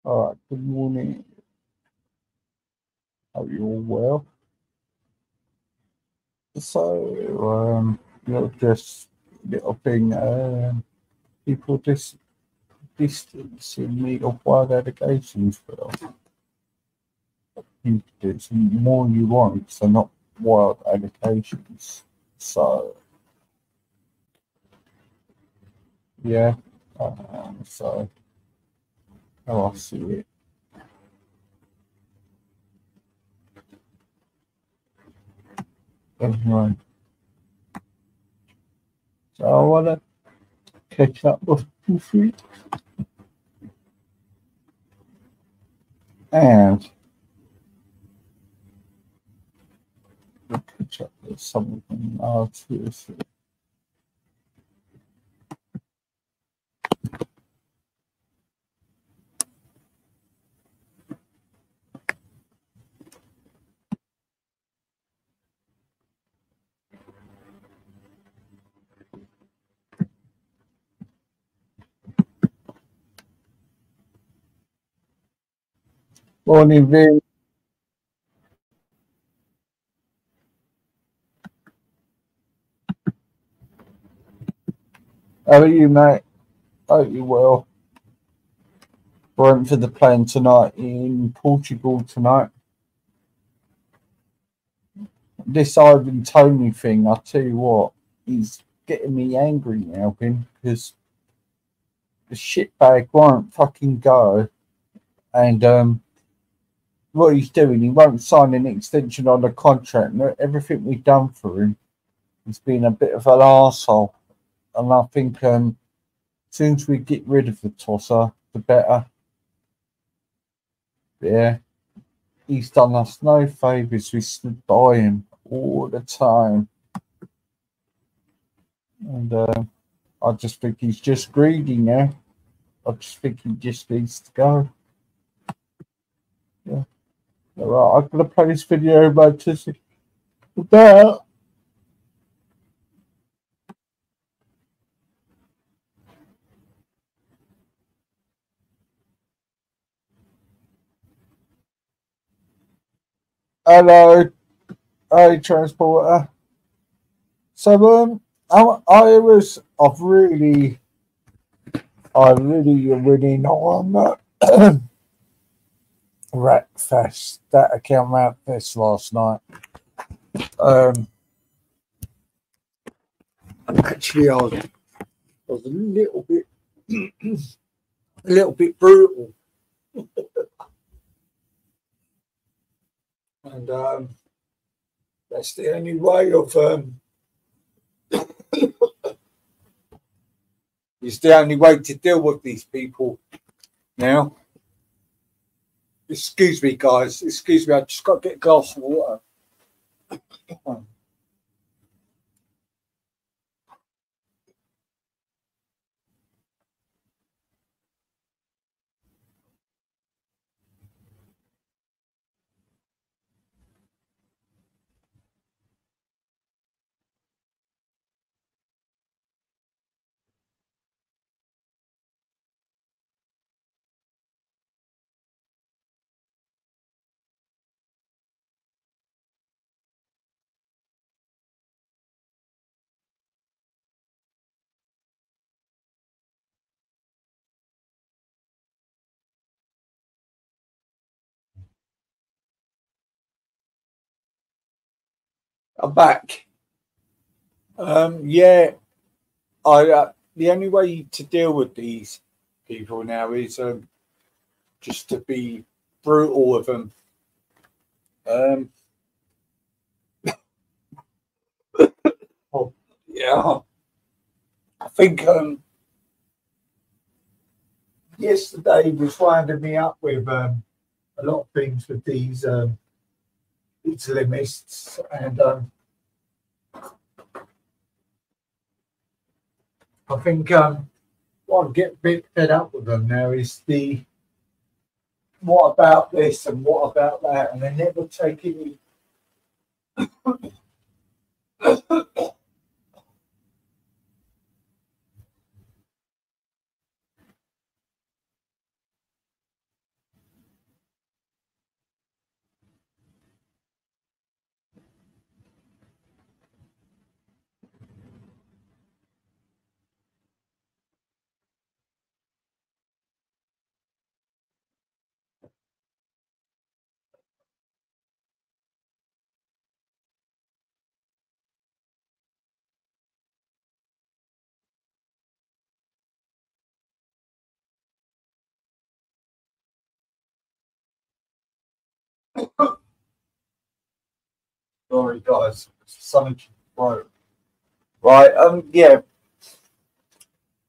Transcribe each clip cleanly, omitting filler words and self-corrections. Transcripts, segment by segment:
All right, good morning. Hope you're all well. Just little thing, people distancing me of wild allegations. Well, you do some more you want, so not wild allegations. So, yeah, so how I see it. Anyway, so I want to catch up with you feet and catch up with some of them artists. Morning, Vin. How are you, mate? Hope you well. Brentford are playing tonight in Portugal tonight. This Ivan Tony thing, I tell you what, he's getting me angry now, him, because the shitbag won't fucking go. And what he's doing, he won't sign an extension on the contract. And everything we've done for him, he's been a bit of an arsehole. And I think as soon as we get rid of the tosser, the better. Yeah, he's done us no favours. We stood by him all the time. And I just think he's just greedy now. I just think he just needs to go. Yeah. All right, I'm going to play this video about Tissy. About. Hello, hey, transporter. So, I really know on that Rat Fest, that account Rat Fest last night. Actually, I was a little bit brutal, and that's the only way of it's the only way to deal with these people now. Excuse me, guys. Excuse me. I just got to get a glass of water. I'm back. Yeah, I. The only way to deal with these people now is just to be brutal with them. Um, oh, yeah, I think yesterday was winding me up with a lot of things with these Islamists, and I think what I get a bit fed up with them now is the what about this and what about that, and they never take any. Sorry, guys. Something broke. Right. Yeah.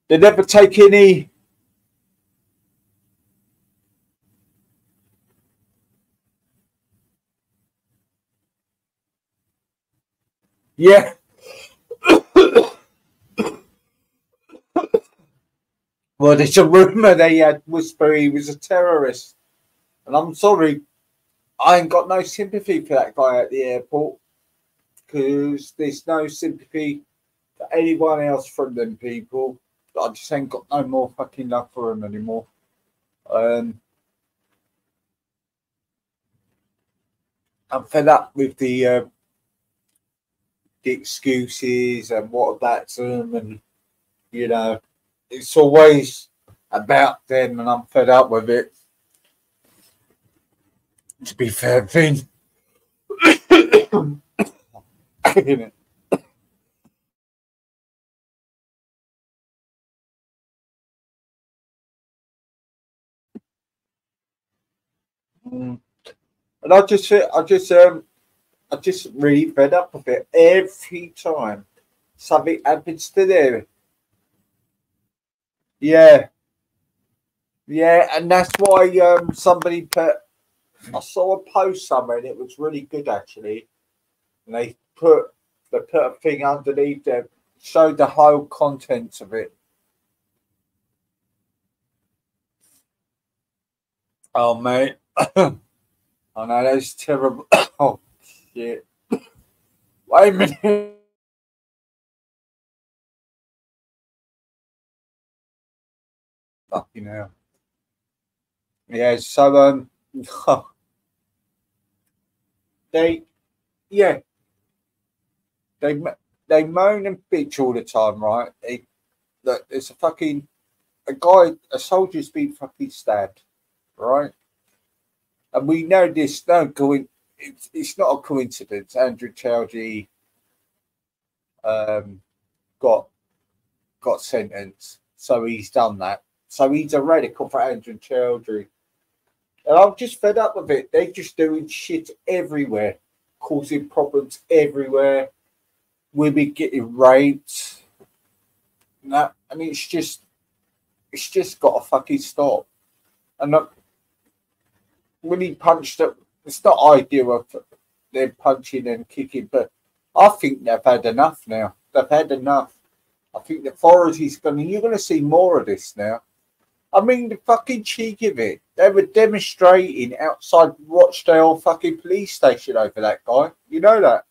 They never take any. Yeah. Well, there's a rumor they had whisper he was a terrorist, and I'm sorry, I ain't got no sympathy for that guy at the airport because there's no sympathy for anyone else from them people. I just ain't got no more fucking love for them anymore. I'm fed up with the excuses and what about them, and you know, it's always about them, and I'm fed up with it. To be fair, Finn. And I just really fed up with it. Every time something happens to them, yeah, yeah, and that's why somebody put. I saw a post somewhere and it was really good actually, and they put a thing underneath there, showed the whole contents of it. Oh mate, I know that's terrible. Oh shit! Wait a minute. Fucking hell. Yeah, so they yeah they they moan and bitch all the time, right? Look, there's a soldier's been fucking stabbed, right? And we know this. No, it's not a coincidence. Andrew Chowdhury um, got sentenced, so he's done that. So he's a radical for Andrew Chowdhury. And I'm just fed up with it. They're just doing shit everywhere, causing problems everywhere. Women getting raped. No, I mean it's just got to fucking stop. And look, when he punched it, it's not ideal of them punching and kicking, but I think they've had enough now. They've had enough. I think the authorities you're going to see more of this now. I mean, the fucking cheek of it. They were demonstrating outside Rochdale fucking police station over that guy. You know that?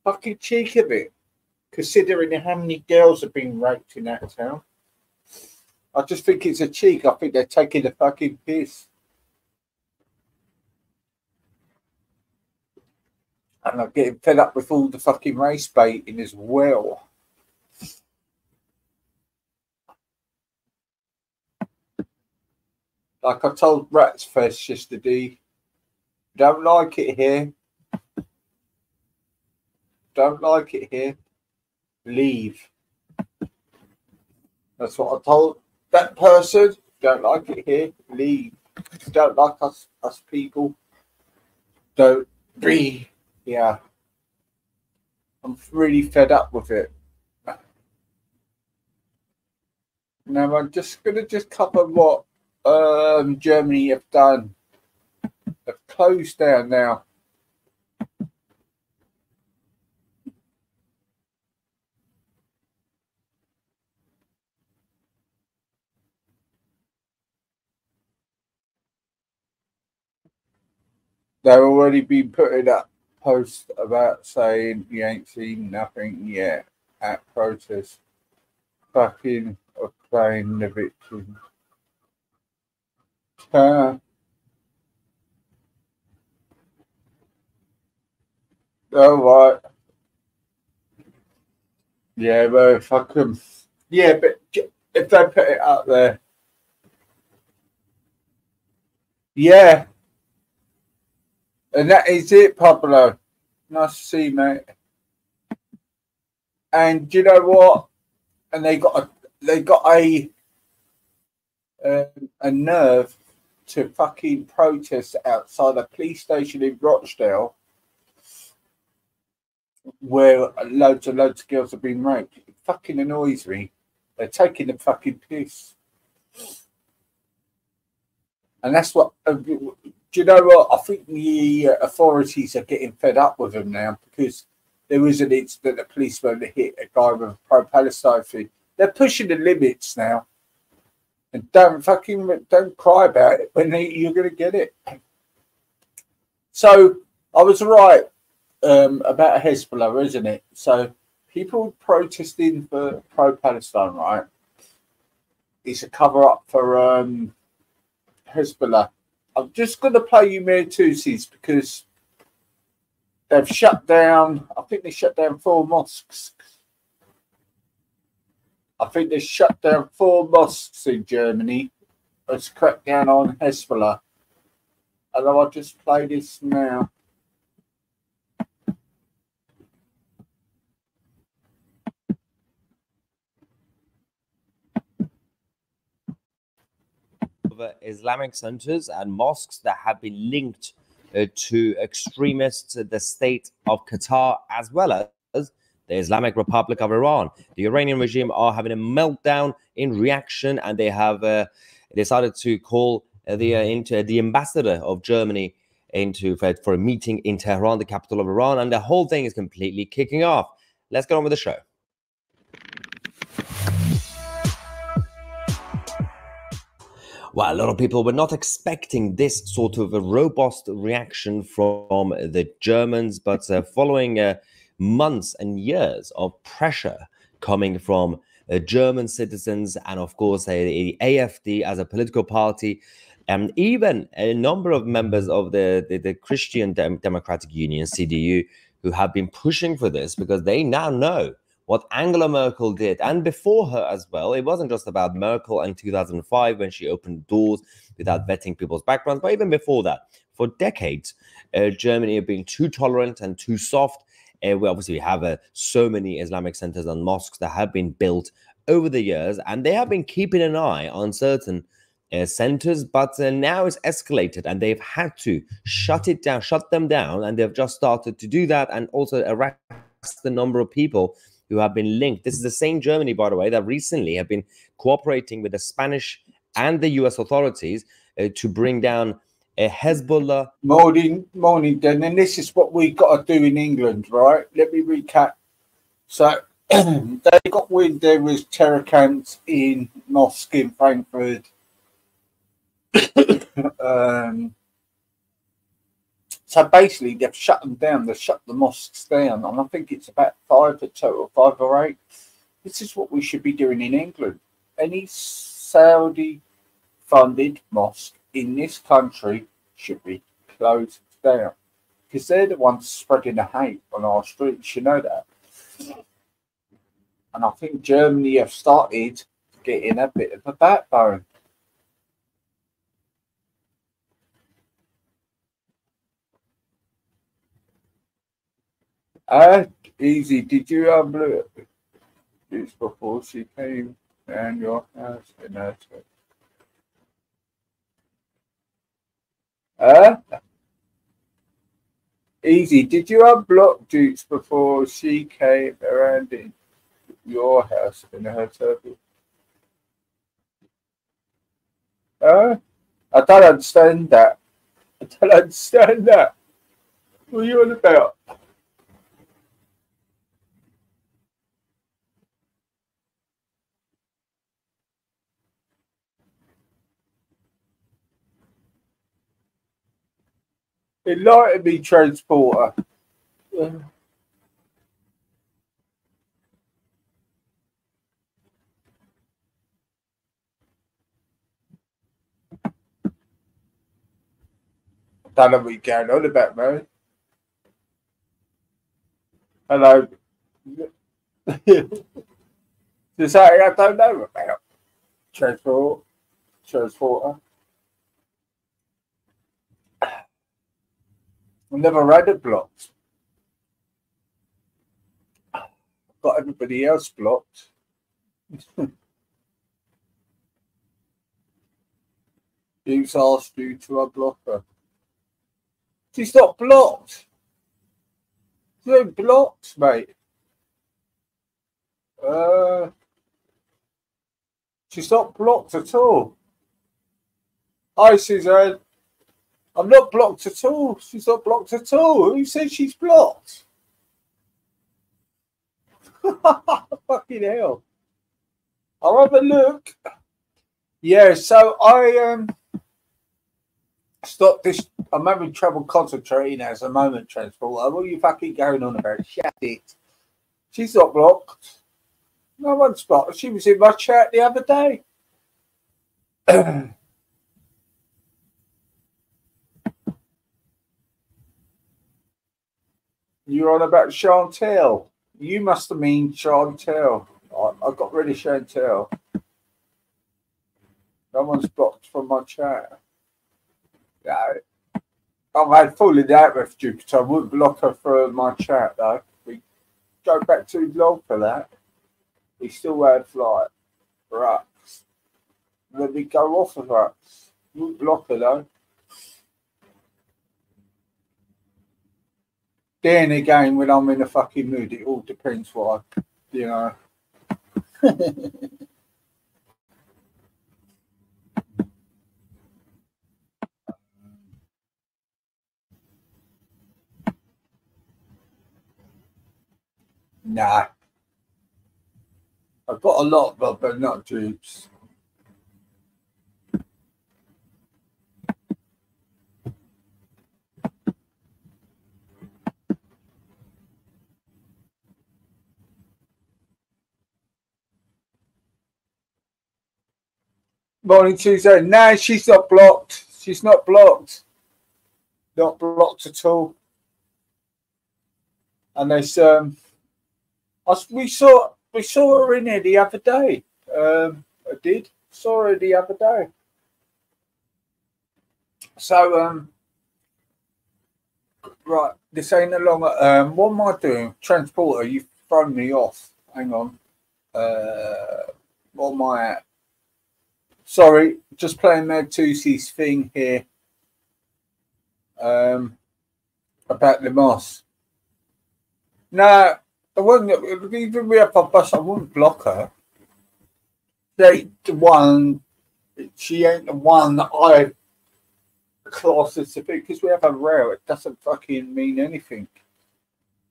Fucking cheek of it. Considering how many girls have been raped in that town. I just think it's a cheek. I think they're taking the fucking piss. And I'm getting fed up with all the fucking race baiting as well. Like I told Rats Fest yesterday, don't like it here. Don't like it here. Leave. That's what I told that person. Don't like it here. Leave. Don't like us people. Don't be. Yeah. I'm really fed up with it. Now I'm just gonna cover what Germany have done. They've closed down now. They've already been putting up posts about saying you ain't seen nothing yet at protests. Fucking playing the victims. Oh, right. Yeah, but if I can. Yeah, but if they put it up there. Yeah. And that is it, Pablo. Nice to see you, mate. And you know what? And they got a nerve to fucking protest outside a police station in Rochdale where loads of girls have been raped. It fucking annoys me. They're taking the fucking piss. And that's what, do you know what? I think the authorities are getting fed up with them now because there was an incident, a policeman hit a guy with a pro-Palestine thing. They're pushing the limits now. And don't cry about it when you're going to get it. So I was right about Hezbollah, isn't it? So people protesting for pro-Palestine, right? It's a cover-up for Hezbollah. I'm just going to play you Mayor Tusi's because they've shut down, I think they shut down 4 mosques. I think they shut down 4 mosques in Germany as crackdown on Hezbollah. And I'll just play this now. Islamic centers and mosques that have been linked to extremists, the state of Qatar, as well as the Islamic Republic of Iran. The Iranian regime are having a meltdown in reaction, and they have decided to call the ambassador of Germany for a meeting in Tehran, the capital of Iran, and the whole thing is completely kicking off. Let's get on with the show. Well, a lot of people were not expecting this sort of a robust reaction from the Germans, but following months and years of pressure coming from German citizens and, of course, the AfD as a political party, and even a number of members of the Christian Democratic Union, CDU, who have been pushing for this because they now know what Angela Merkel did, and before her as well. It wasn't just about Merkel in 2005 when she opened doors without vetting people's backgrounds, but even before that, for decades, Germany had been too tolerant and too soft. We have so many Islamic centers and mosques that have been built over the years, and they have been keeping an eye on certain centers, but now it's escalated, and they've had to shut them down, and they've just started to do that, and also arrest the number of people who have been linked. This is the same Germany, by the way, that recently have been cooperating with the Spanish and the US authorities to bring down a Hezbollah. Morning, Dan. And this is what we got to do in England, right? Let me recap. So they got wind there was terror camps in mosque in Frankfurt. So basically, they've shut them down. They've shut the mosques down. And I think it's about 5 in total, 5 or 8. This is what we should be doing in England. Any Saudi-funded mosque in this country should be closed down. Because they're the ones spreading the hate on our streets. You know that. And I think Germany have started getting a bit of a backbone. Easy. Did you unblue it? It's before she came down your house in her Easy. Did you unblock Dukes before she came around in your house in her turtle? I don't understand that. What are you on about? Enlighten me, transporter. I don't know what you're going on about, man. Hello. There's something I don't know about. Transporter. I've never read it blocked. Got everybody else blocked. Who's asked you to unblock her? She's not blocked. She's not blocked, mate. She's not blocked at all. Hi, Suzanne. I'm not blocked at all. She's not blocked at all. Who said she's blocked? Fucking hell. I'll have a look. Yeah, so I stopped this. I'm having trouble concentrating as a moment, Transporter. What are you fucking going on about? Shut it. She's not blocked. No one's blocked. She was in my chat the other day. You're on about Chantel. You must have mean Chantel. I got rid of Chantel. No one's blocked from my chat. No. I've had falling out with Jupiter. I wouldn't block her from my chat though. We go back too long for that. We still had like Rux. Let me go off of Rux. Wouldn't block her though. Then again, when I'm in a fucking mood, it all depends what I, you know. Nah. I've got a lot, but not dupes. Morning Tuesday. No, she's not blocked. She's not blocked. Not blocked at all. And there's we saw her in here the other day. I saw her the other day. So right, this ain't a long. What am I doing? Transporter, you've thrown me off. Hang on. What am I at? Sorry, just playing Mad Tusi's thing here. About the Moss. No, I wouldn't. Even we have a bus, I wouldn't block her. She ain't the one. She ain't the one that I class as to be, because we have a row. It doesn't fucking mean anything.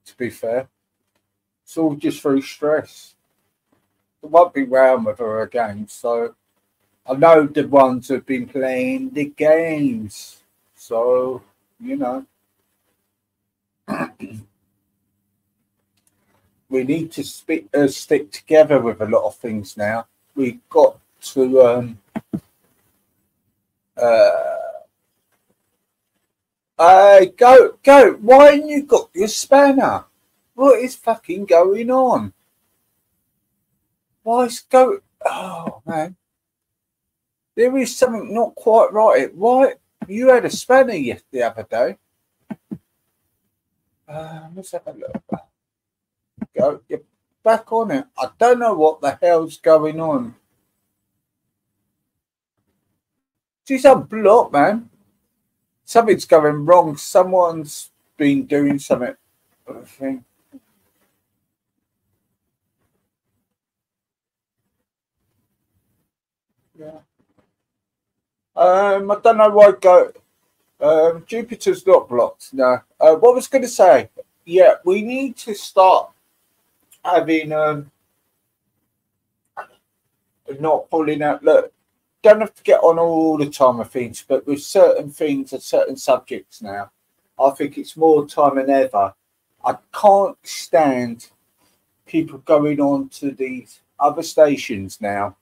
To be fair, it's all just through stress. There won't be round with her again. So I know the ones who've been playing the games. So you know. We need to stick together with a lot of things now. We've got to go. Why ain't you got your spanner? What is fucking going on? Why is go? Oh man, there is something not quite right. Why you had a spanner the other day? Let's have a look. Go, you're back on it. I don't know what the hell's going on. She's unblocked, man. Something's going wrong. Someone's been doing something. I think. Yeah. I don't know why go. Jupiter's not blocked. No. What I was going to say. Yeah, we need to start having not pulling out. Look, don't have to get on all the time with things, but with certain things and certain subjects now, I think it's more time than ever. I can't stand people going on to these other stations now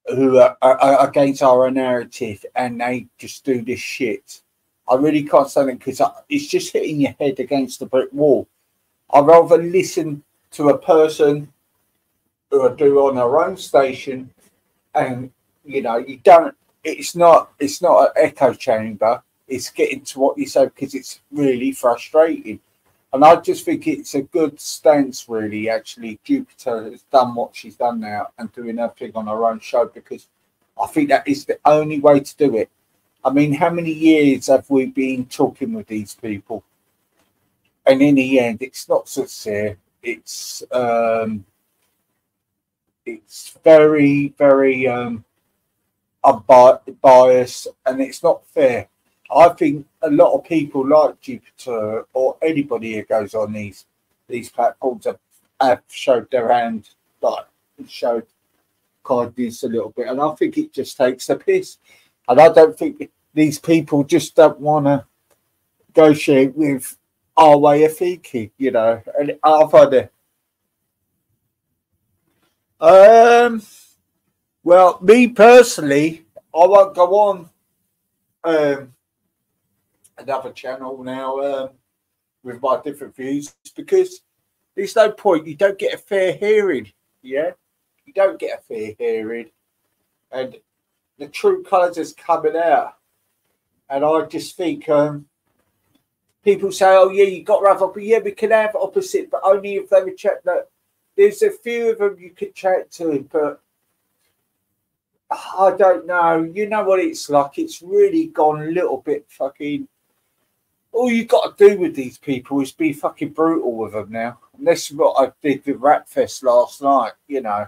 who are against our narrative, and they just do this shit. I really can't stand it because it's just hitting your head against the brick wall. I'd rather listen to a person who are doing on their own station, and you know, you don't. It's not an echo chamber. It's getting to what you say because it's really frustrating, and I just think it's a good stance. Really, actually, Jupiter has done what she's done now and doing her thing on her own show, because I think that is the only way to do it. I mean, how many years have we been talking with these people? And in the end, it's not sincere. It's very, very unbiased, and it's not fair. I think a lot of people like Jupiter or anybody who goes on these platforms have showed their hand, like showed kindness a little bit, and I think it just takes the piss. And I don't think these people just don't want to negotiate with our way of thinking, you know. And I find it. Well, me personally, I won't go on um, another channel now with my different views because there's no point. You don't get a fair hearing. Yeah, you don't get a fair hearing, and the true colours is coming out. And I just think people say, "Oh yeah, you got to have opposite." Yeah, we can have opposite, but only if they would check that. There's a few of them you could chat to, but I don't know. You know what it's like. It's really gone a little bit fucking. All you got to do with these people is be fucking brutal with them now. And this is what I did with Ratfest last night, you know,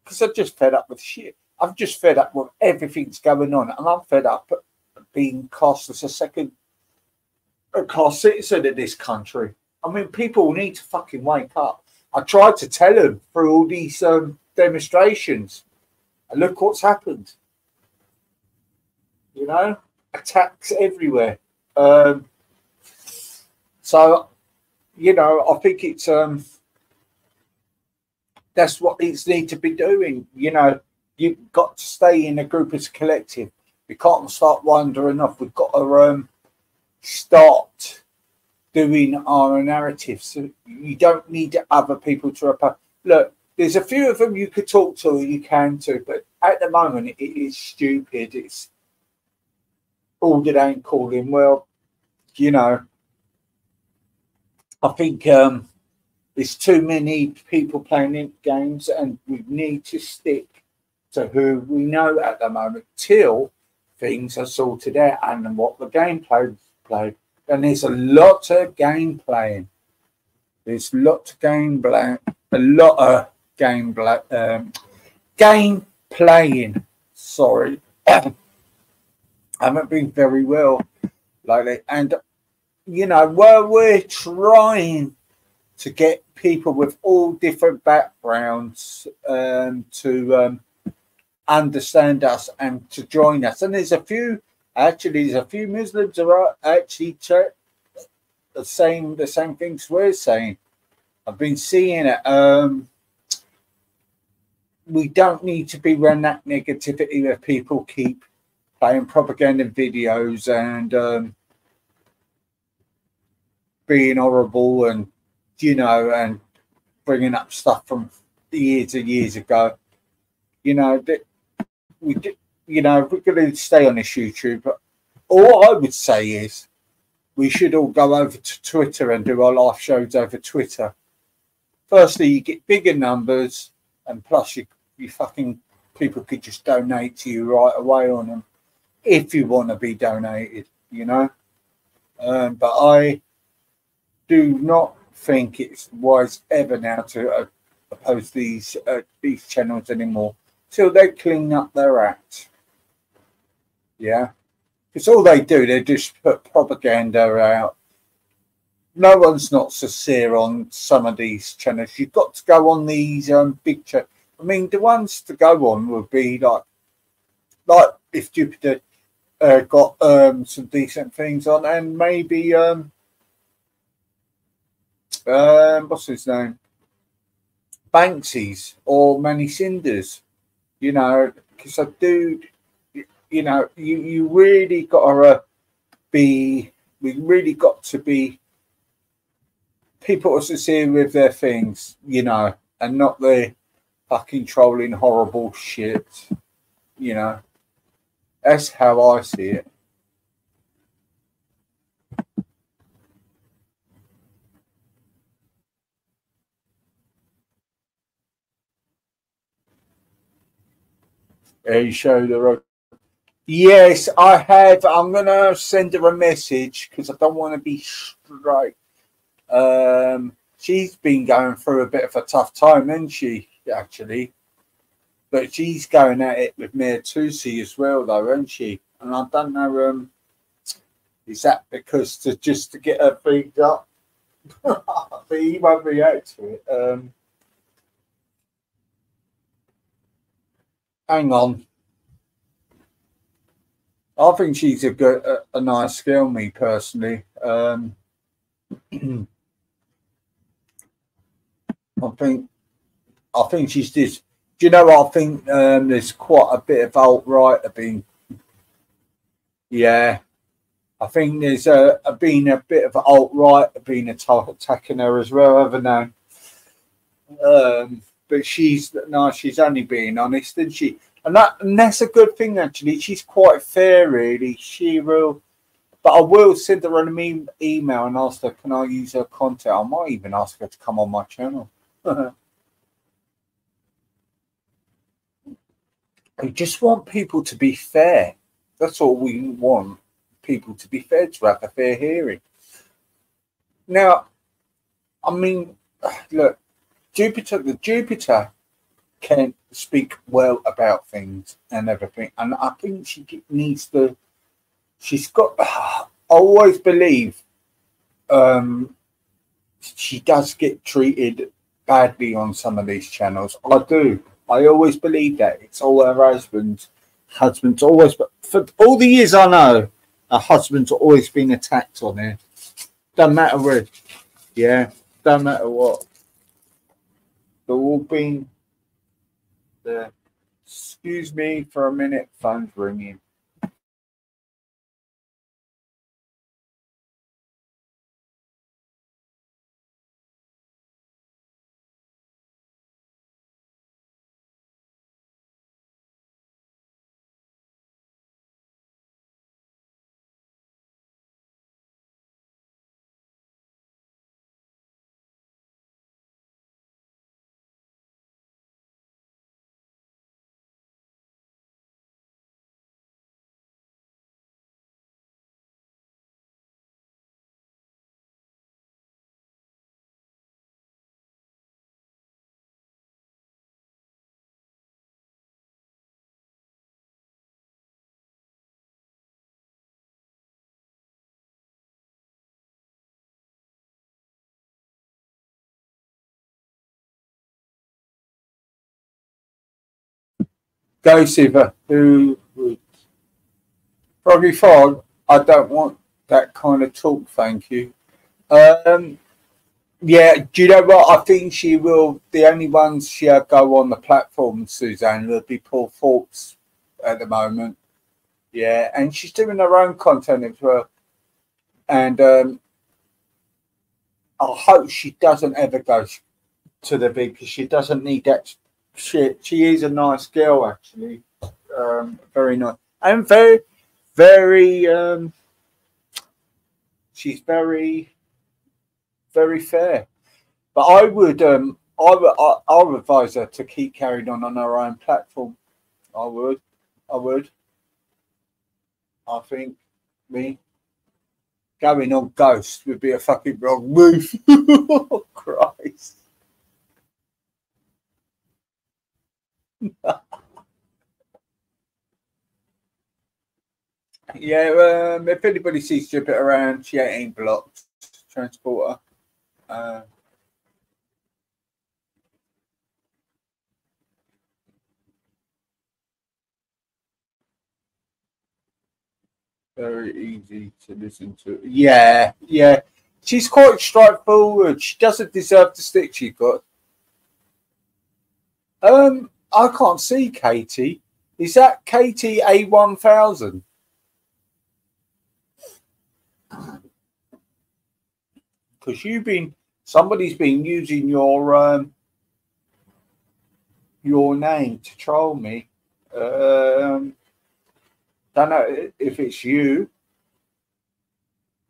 because I'm just fed up with shit. I'm just fed up with everything's going on, and I'm fed up being cast as a class citizen in this country. I mean, people need to fucking wake up. I tried to tell them through all these demonstrations, and look what's happened. You know, attacks everywhere. So, you know, I think it's that's what it's need to be doing. You know, you've got to stay in a group as a collective. We can't start wandering off. We've got to start doing our narratives. So you don't need other people to reply. Look, there's a few of them you could talk to, you can to, but at the moment it is stupid. It's all that ain't calling. Well, you know, I think there's too many people playing games, and we need to stick to who we know at the moment till things are sorted out and what the gameplay played. And there's a lot of game playing. There's lots of game play, a lot of game game playing. Sorry, I haven't been very well lately, and you know, we're trying to get people with all different backgrounds to understand us and to join us. And there's a few Muslims who are actually the same things we're saying. I've been seeing it. We don't need to be around that negativity where people keep playing propaganda videos and being horrible and, you know, and bringing up stuff from years and years ago. You know, that we did, you know, if we're going to stay on this YouTube, but all I would say is we should all go over to Twitter and do our live shows over Twitter. Firstly, you get bigger numbers, and plus you fucking people could just donate to you right away on them if you want to be donated, you know. But I do not think it's wise ever now to oppose these channels anymore till they clean up their act. Yeah, because all they do, they just put propaganda out. No one's not sincere on some of these channels. You've got to go on these big channels. I mean, the ones to go on would be like if Jupiter got some decent things on, and maybe what's his name, Banksy's or Manny Cinders, you know, because I do, you know, you really got to be, we really got to be people are sincere with their things, you know, and not the fucking trolling horrible shit, you know. That's how I see it. You show the road. Yes, I have. I'm gonna send her a message because I don't want to be straight. She's been going through a bit of a tough time, isn't she? Actually, but she's going at it with Mayor Tusi as well, though, isn't she? And I don't know. Is that because just to get her feet up? But he won't react to it. Hang on. I think she's a nice girl, me personally. I think I think she's just. Do you know what I think? There's quite a bit of alt right being. Yeah, I think there's been a bit of alt right being attacking her as well, haven't they? But she's no, she's only being honest, isn't she? And that's a good thing actually. She's quite fair, really. She will, but I will send her an email and ask her, can I use her content? I might even ask her to come on my channel. I just want people to be fair. That's all we want. People to be fair, to have a fair hearing. Now, I mean, look, the Jupiter can speak well about things and everything, and I think she needs to. She's got. I always believe she does get treated badly on some of these channels. I do. I always believe that it's all her husband's. Husband's always, but for all the years I know, her husband's always been attacked on here. Doesn't matter where. Yeah, don't matter what. They've all been there. Excuse me for a minute. Phone's ringing. Go Siva, who would probably fine. I don't want that kind of talk, thank you. Um, yeah, do you know what? I think she will. The only ones she'll go on the platform, Suzanne, will be Paul Forbes at the moment. Yeah, and she's doing her own content as well. And I hope she doesn't ever go to the big because she doesn't need that shit. She is a nice girl, actually. Very nice and very, very. She's very, very fair. But I would advise her to keep carrying on her own platform. I would, I would. I think me going on Ghost would be a fucking wrong move. Oh, Christ. Yeah, if anybody sees Jupiter around, she ain't blocked. Transporter. Uh, very easy to listen to. Yeah, yeah. She's quite straightforward. She doesn't deserve the stick she got. I can't see Katie. Is that Katie A1000? Because somebody's been using your name to troll me. Don't know if it's you.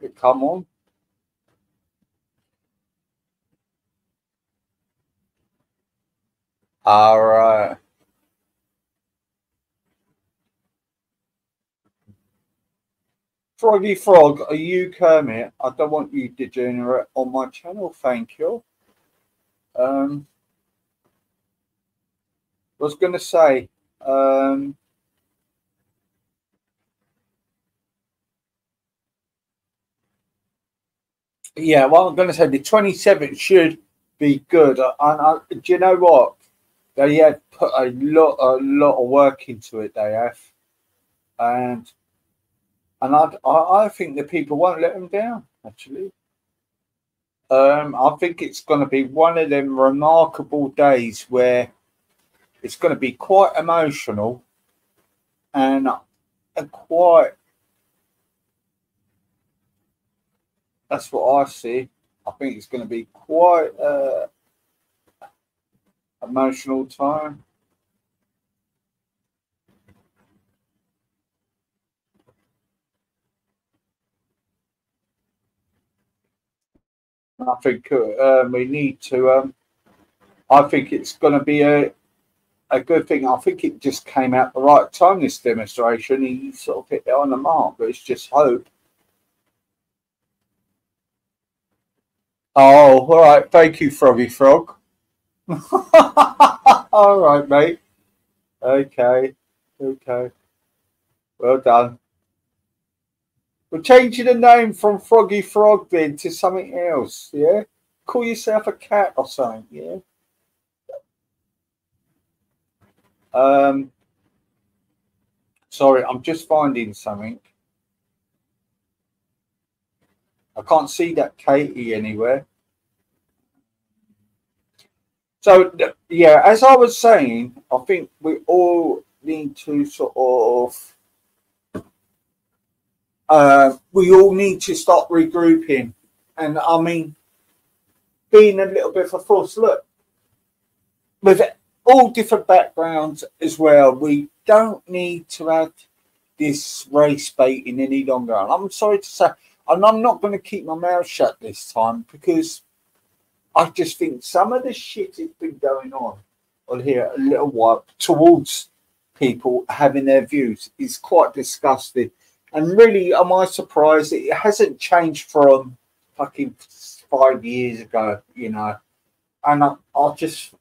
But come on. All right. Froggy Frog, are you Kermit? I don't want you degenerate on my channel, thank you. Was going to say, yeah, well, I'm going to say the 27th should be good. And do you know what? They have put a lot of work into it. They have, and I think the people won't let them down. Actually, I think it's going to be one of them remarkable days where it's going to be quite emotional and quite. That's what I see. I think it's going to be quite emotional time. I think we need to. I think it's going to be a good thing. I think it just came out the right time. This demonstration, he sort of hit it on the mark. But it's just hope. Oh, all right. Thank you, Froggy Frog. All right, mate. Okay. Well done. We're changing the name from Froggy Frog then to something else, yeah? Call yourself a cat or something, yeah? Sorry, I'm just finding something. I can't see that Katie anywhere. So, yeah, as I was saying, I think we all need to sort of we all need to start regrouping. And I mean, being a little bit of a force. Look, with all different backgrounds as well, we don't need to have this race baiting any longer. And I'm sorry to say, and I'm not going to keep my mouth shut this time because I just think some of the shit has been going on here a little while towards people having their views is quite disgusting. And really, am I surprised it hasn't changed from fucking 5 years ago, you know? And I just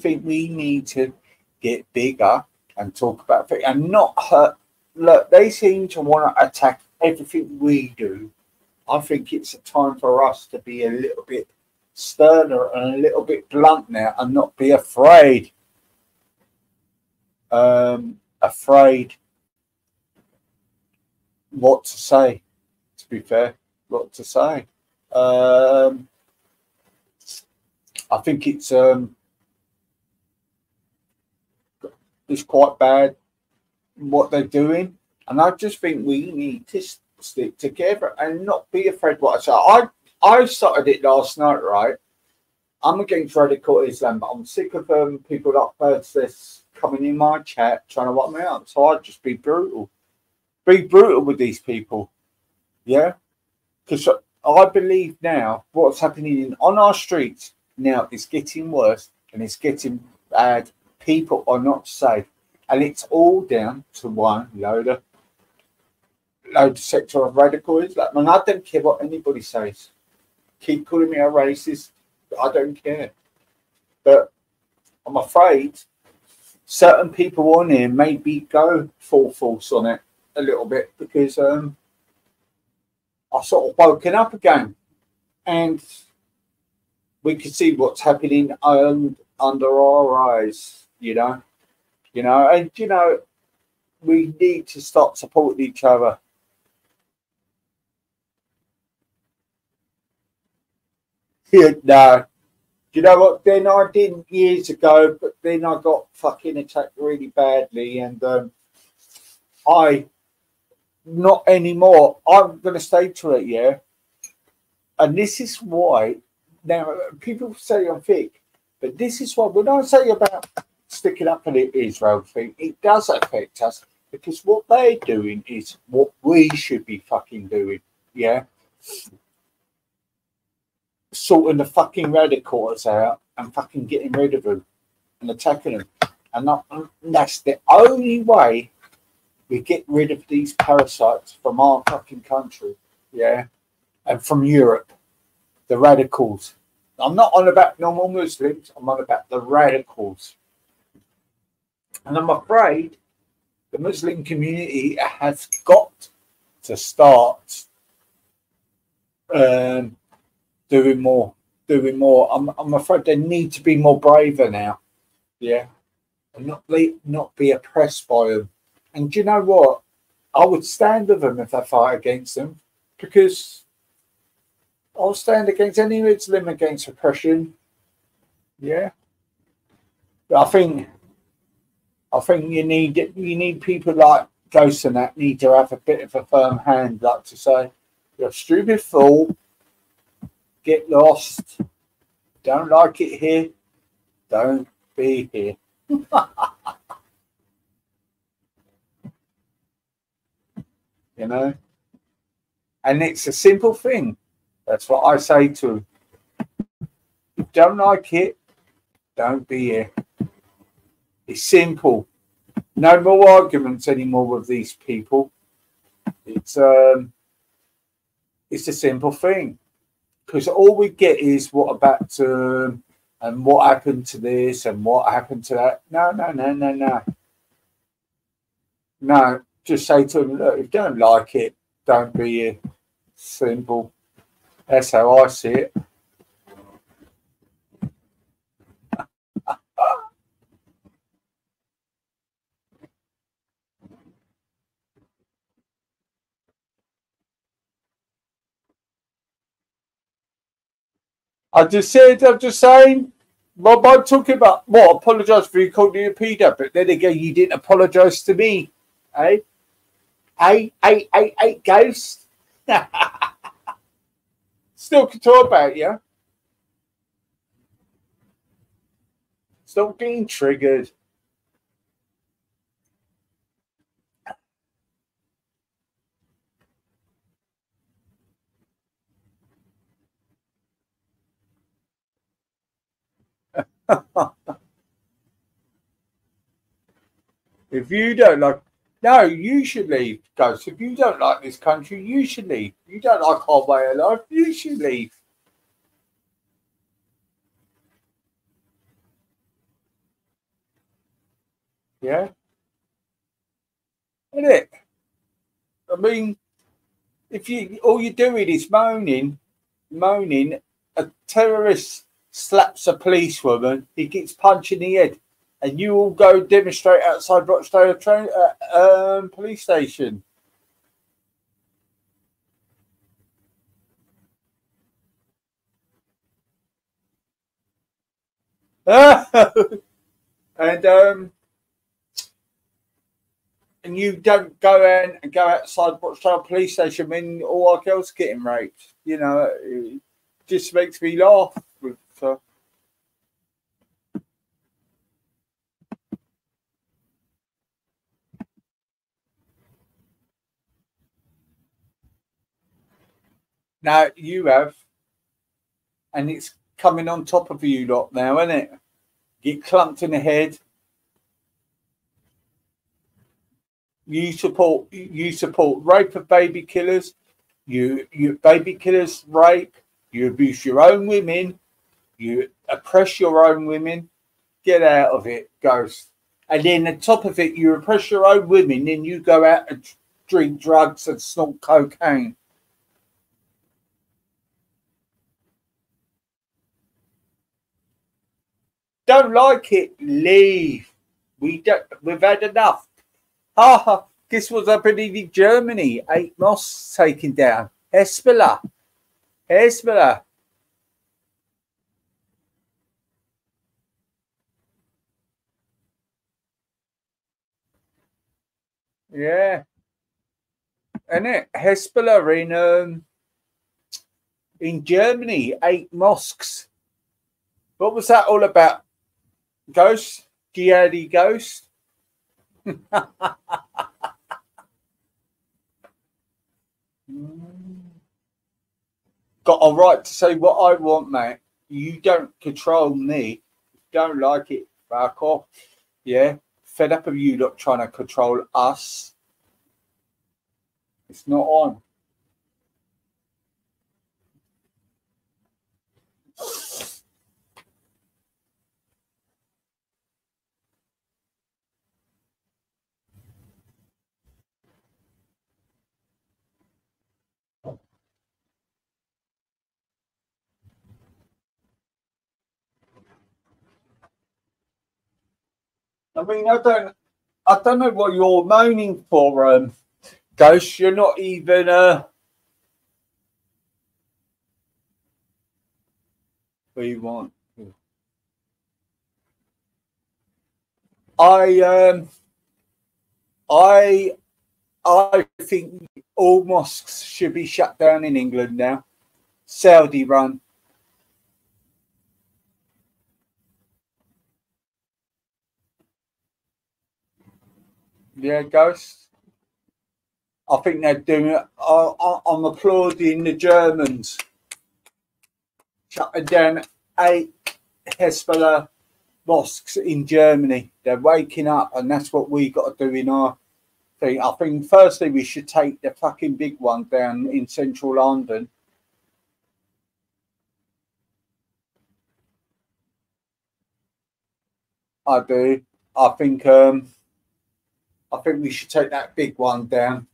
think we need to get bigger and talk about it and not hurt. Look, they seem to want to attack everything we do. I think it's a time for us to be a little bit sterner and a little bit blunt now and not be afraid. Afraid what to say, to be fair, what to say. I think it's quite bad what they're doing, and I just think we need to stick together and not be afraid what I say. I started it last night, right? I'm against radical Islam, but I'm sick of people like this coming in my chat trying to wipe me out. So I'd just be brutal with these people, yeah, because I believe now what's happening on our streets now is getting worse and it's getting bad. People are not safe, and it's all down to one load of sector of radical Islam. And I don't care what anybody says. Keep calling me a racist, I don't care. But I'm afraid certain people on here maybe go full force on it a little bit because I sort of woken up again and we can see what's happening under our eyes, you know, and we need to start supporting each other. No, you know what? Then I didn't years ago, but then I got fucking attacked really badly, and not anymore. I'm going to stay to it, yeah. And this is why, now, people say I'm fake, but this is why, when I say about sticking up for the Israel thing, it does affect us, because what they're doing is what we should be fucking doing, yeah? Sorting the fucking radicals out and fucking getting rid of them and attacking them. And that's the only way we get rid of these parasites from our fucking country, yeah, and from Europe, the radicals. I'm not on about normal Muslims, I'm on about the radicals. And I'm afraid the Muslim community has got to start doing more. I'm afraid they need to be more braver now, yeah, and not be oppressed by them. And do you know what? I would stand with them if I fight against them, because I'll stand against any Muslim against oppression. Yeah, but I think you need people like Ghost and that need to have a bit of a firm hand, like to say, "You're a stupid fool. Get lost. Don't like it here. Don't be here." You know, and it's a simple thing. That's what I say to them. If you don't like it, don't be here. It's simple. No more arguments anymore with these people. It's a simple thing, because all we get is what about and what happened to this and what happened to that. No. Just say to them, look, if you don't like it, don't be here. Simple. That's how I see it. I'm just saying. Well, I'm talking about what? Apologise for you called you a pedo, but then again, you didn't apologise to me, eh? Hey, Ghost. Still can talk about you. Stop getting triggered. If you don't like, no, you should leave, Ghost. If you don't like this country, you should leave. You don't like our way of life, you should leave. Yeah, isn't it? I mean, if you all you're doing is moaning, a terrorist slaps a policewoman, he gets punched in the head, and you all go demonstrate outside Rochdale police station. And you don't go in and go outside Rochdale police station when all our girls are getting raped. You know, it just makes me laugh. Now you have, and it's coming on top of you lot now, isn't it? Get clunked in the head. You support rape of baby killers. You baby killers rape. You abuse your own women. You oppress your own women. Get out of it, Ghost. And then on top of it, you oppress your own women. Then you go out and drink drugs and snort cocaine. Don't like it? Leave. We've had enough. This was happening in Germany. 8 mosques taken down. Hezbollah. Yeah. And it Hezbollah in Germany, 8 mosques. What was that all about? Ghost? Jihadi Ghost? Got a right to say what I want, mate. You don't control me. Don't like it, fuck off. Yeah, fed up of you lot trying to control us. It's not on. I mean, I don't know what you're moaning for, Ghost. You're not even what you want. I think all mosques should be shut down in England now. Saudi run. Yeah, Ghost. I think they're doing it. I'm applauding the Germans shutting down 8 Hezbollah mosques in Germany. They're waking up, and that's what we got to do in our thing. I think firstly we should take the fucking big one down in central London. I do. I think we should take that big one down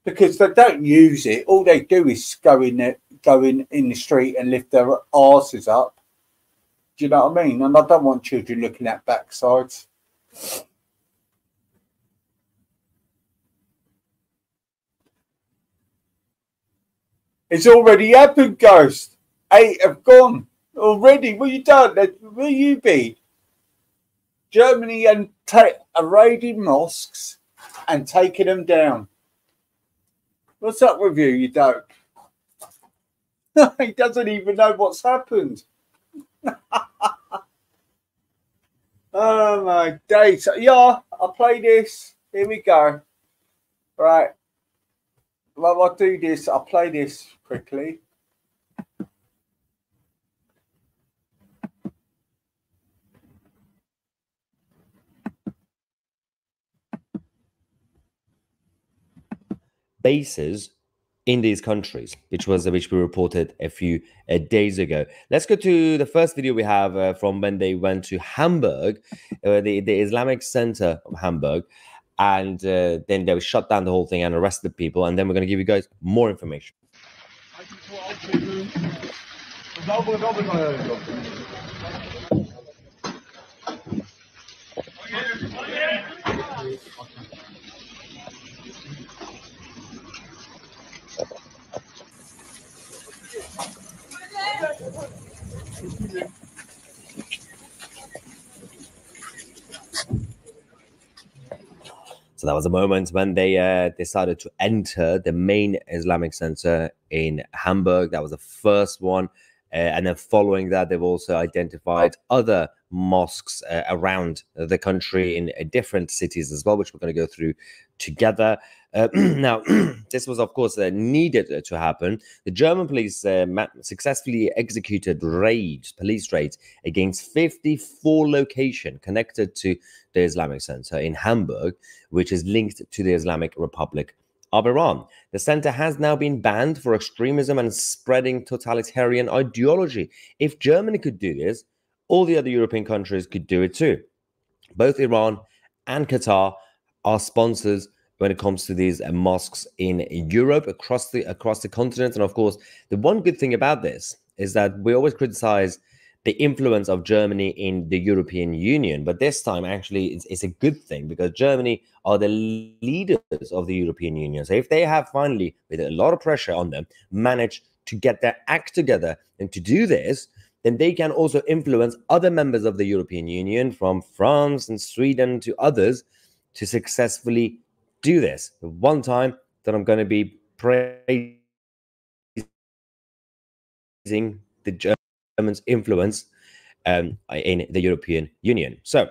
because they don't use it. All they do is go in the street and lift their arses up. Do you know what I mean? And I don't want children looking at backsides. It's already happened, Ghost. 8 have gone already. What you done? Where you be? Germany and raiding mosques and taking them down. What's up with you? You don't. He doesn't even know what's happened. Oh my days. Yeah, I'll play this. Here we go. Right. Well, I'll do this. I'll play this quickly. Bases in these countries, which we reported a few days ago. Let's go to the first video we have from when they went to Hamburg, the Islamic Center of Hamburg, and then they shut down the whole thing and arrested people. And then we're going to give you guys more information. So that was a moment when they decided to enter the main Islamic Center in Hamburg. That was the first one. And then following that, they've also identified other mosques around the country in different cities as well, which we're going to go through together. Now, this was, of course, needed to happen. The German police successfully executed police raids against 54 locations connected to the Islamic Center in Hamburg, which is linked to the Islamic Republic of Iran. The center has now been banned for extremism and spreading totalitarian ideology. If Germany could do this, all the other European countries could do it too. Both Iran and Qatar are sponsors when it comes to these mosques in Europe, across the continent. And of course, the one good thing about this is that we always criticize the influence of Germany in the European Union, but this time actually it's a good thing because Germany are the leaders of the European Union. So if they have finally, with a lot of pressure on them, managed to get their act together and to do this, then they can also influence other members of the European Union, from France and Sweden to others, to successfully do this. The one time that I'm going to be praising the Germans' influence in the European Union. So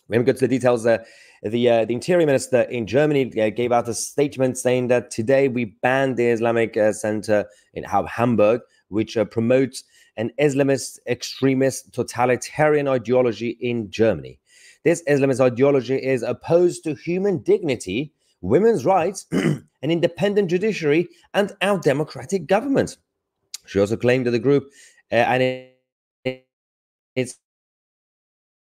when we go to the details, the Interior Minister in Germany gave out a statement saying that today we banned the Islamic Center in Hamburg, which promotes an Islamist, extremist, totalitarian ideology in Germany. This Islamist ideology is opposed to human dignity, women's rights, an independent judiciary, and our democratic government. She also claimed that the group and its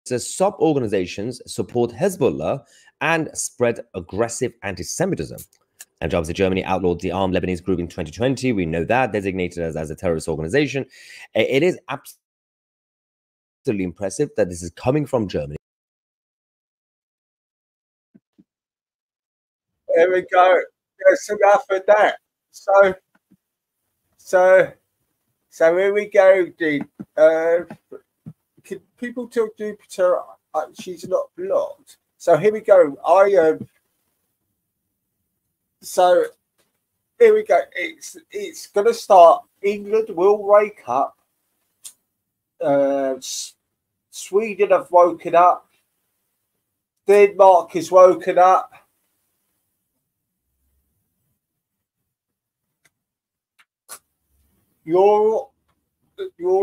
sub-organizations support Hezbollah and spread aggressive anti-Semitism. And obviously, Germany outlawed the armed Lebanese group in 2020. We know that, designated as a terrorist organization. It is absolutely impressive that this is coming from Germany. There we go. There's enough of that. So here we go, dude. Can people tell Jupiter she's not blocked? So here we go. So here we go. It's gonna start. England will wake up. Sweden have woken up. Denmark has woken up. Your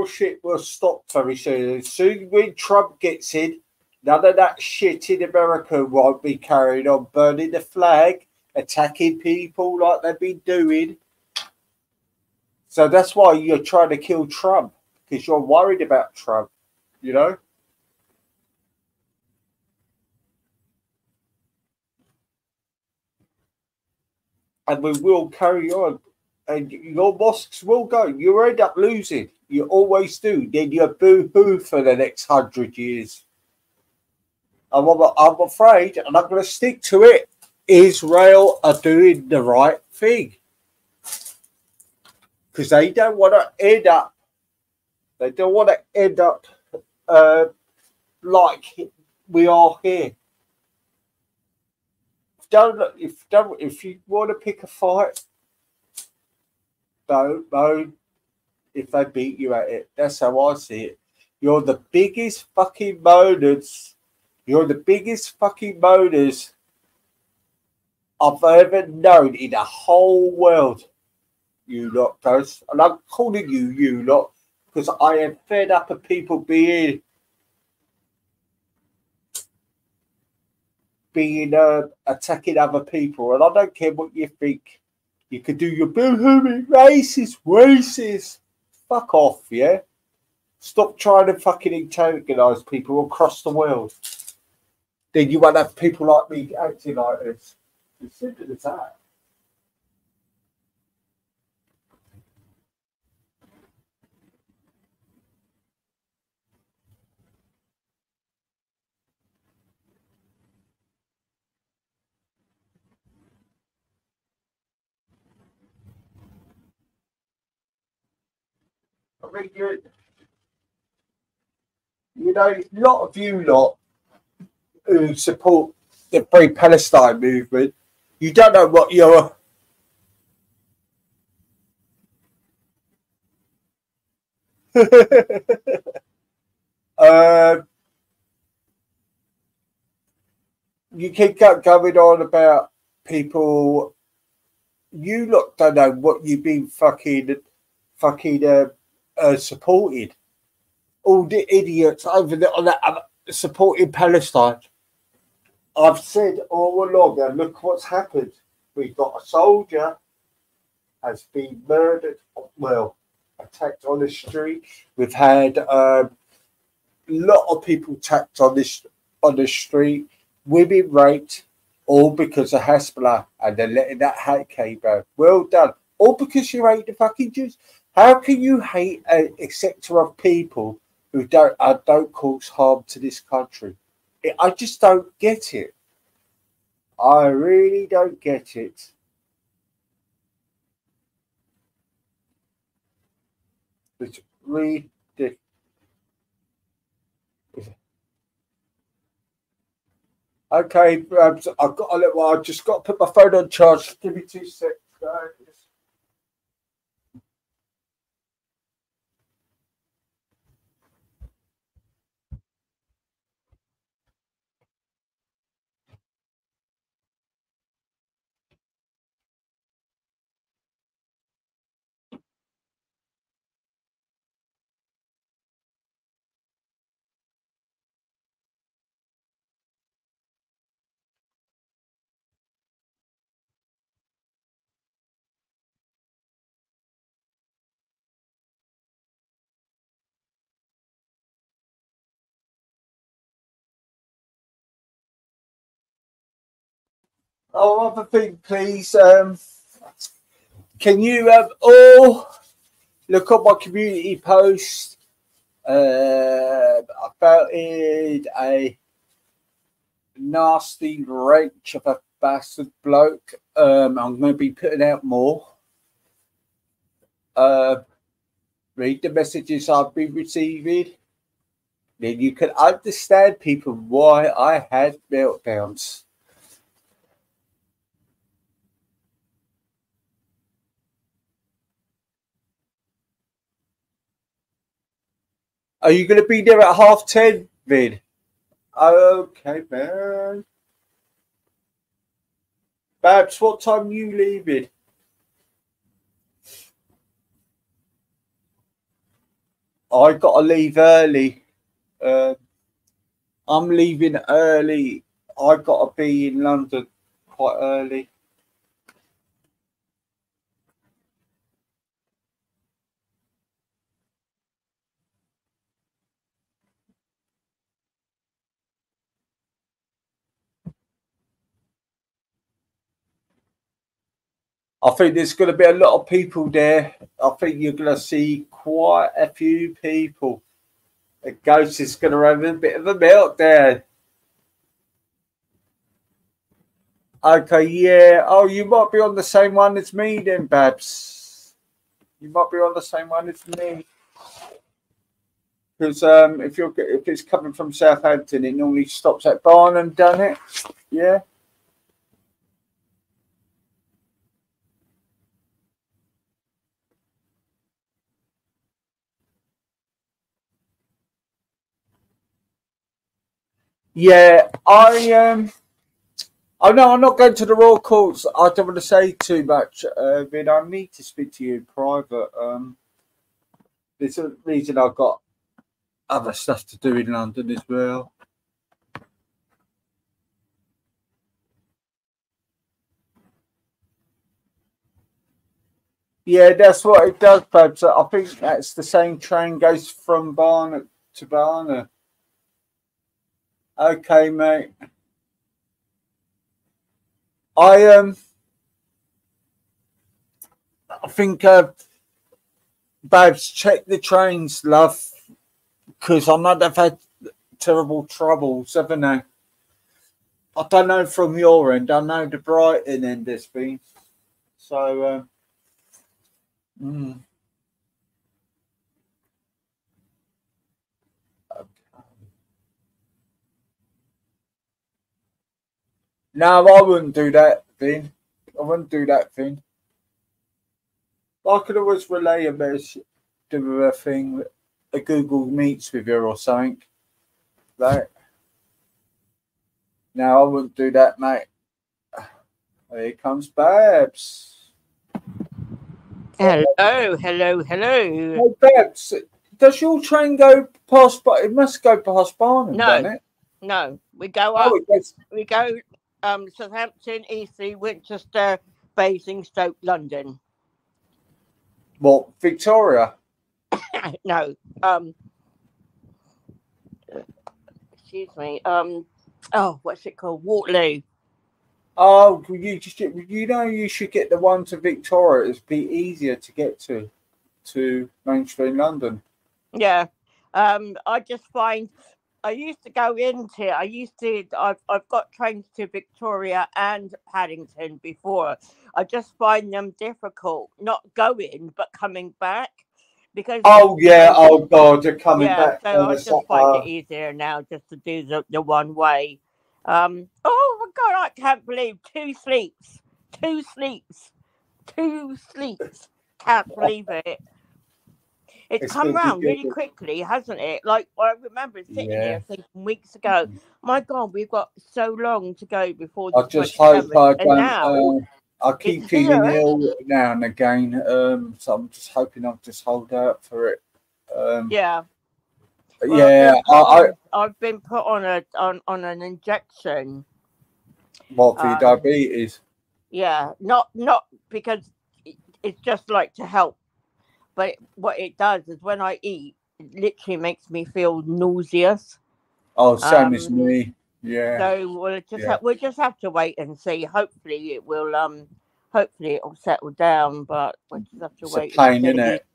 shit will stop very soon. As soon when Trump gets in, none of that shit in America won't be carried on, burning the flag, attacking people like they've been doing. So that's why you're trying to kill Trump, because you're worried about Trump, you know? And we will carry on. And your mosques will go. You end up losing. You always do. Then you're boo-hoo for the next 100 years. I'm afraid, and I'm going to stick to it, Israel are doing the right thing. Because they don't want to end up, like we are here. If you want to pick a fight, don't. If they beat you at it, that's how I see it. You're the biggest fucking moaners. You're the biggest fucking moaners I've ever known in the whole world. You lot, guys, and I'm calling you lot because I am fed up of people being attacking other people, and I don't care what you think. You could do your boo-hoo, racist. Fuck off, yeah? Stop trying to fucking antagonize people across the world. Then you won't have people like me acting like this. It's simple as that. I mean, you know, a lot of you lot who support the Free Palestine movement, you don't know what you're. You keep going on about people. You lot don't know what you've been fucking supported. All the idiots over there on that supporting Palestine. I've said all along, and look what's happened. We've got a soldier has been murdered, well, attacked on the street. We've had a lot of people attacked on the street, women raped, all because of Hezbollah, and they're letting that hate go. Well done. All because you hate the fucking Jews. How can you hate a sector of people who don't cause harm to this country? I just don't get it. I really don't get it. It's ridiculous. Okay, I've just got to put my phone on charge. Give me 2 seconds, guys. Oh, other thing, please. Can you all look up my community post about a nasty wrench of a bastard bloke? I'm going to be putting out more. Read the messages I've been receiving. Then you can understand people why I had meltdowns. Are you going to be there at 10:30, Vid? Okay, man. Babs, what time are you leaving? I got to leave early. I'm leaving early. I got to be in London quite early. I think there's going to be a lot of people there. I think you're going to see quite a few people. The ghost is going to have a bit of a meltdown. Okay, yeah. Oh, you might be on the same one as me then, Babs. You might be on the same one as me. Because if it's coming from Southampton, it normally stops at Barnum, doesn't it? Yeah. Yeah, oh no, I'm not going to the Royal Courts. I don't want to say too much, but I need to speak to you in private. There's a reason I've got other stuff to do in London as well. Yeah, that's what it does, Babs. I think that's the same train goes from Barnet to Barnet. Okay, mate. I think Babs, check the trains, love, because I know they've had terrible troubles, haven't they? I don't know from your end. I know the Brighton end has been. So, no, I wouldn't do that thing. I wouldn't do that thing. I could always relay a message, do a thing, a Google Meets with you or something. Right? No, I wouldn't do that, mate. Here comes Babs. Hello. Hey, Babs, does your train go past? But it must go past Barnum, doesn't it? No, we go up. Oh, it goes. We go Southampton, Eastleigh, Winchester, Basingstoke, London. What, Victoria? No. Excuse me. Oh, what's it called? Waterloo. Oh, you should get the one to Victoria. It'd be easier to get to mainstream London. Yeah. I just find I used to go into. I've got trains to Victoria and Paddington before. I just find them difficult, not going but coming back. Because oh yeah, oh god, you're coming back. So I just find it easier now just to do the one way. Oh my god, I can't believe 2 sleeps. Can't believe it. It's come round really quickly, hasn't it? Like I remember sitting here thinking weeks ago, my god, we've got so long to go before the I just hope I don't. I keep feeling ill now and again, so I'm just hoping I'll just hold out for it. Yeah. Well, I've been put on an injection. What, for your diabetes? Yeah, not because it's just like to help, but what it does is when I eat, it literally makes me feel nauseous. Oh, same as me. Yeah. So we'll just have to wait and see. Hopefully it'll settle down, but we'll just have to It's a wait pain, and isn't see. it?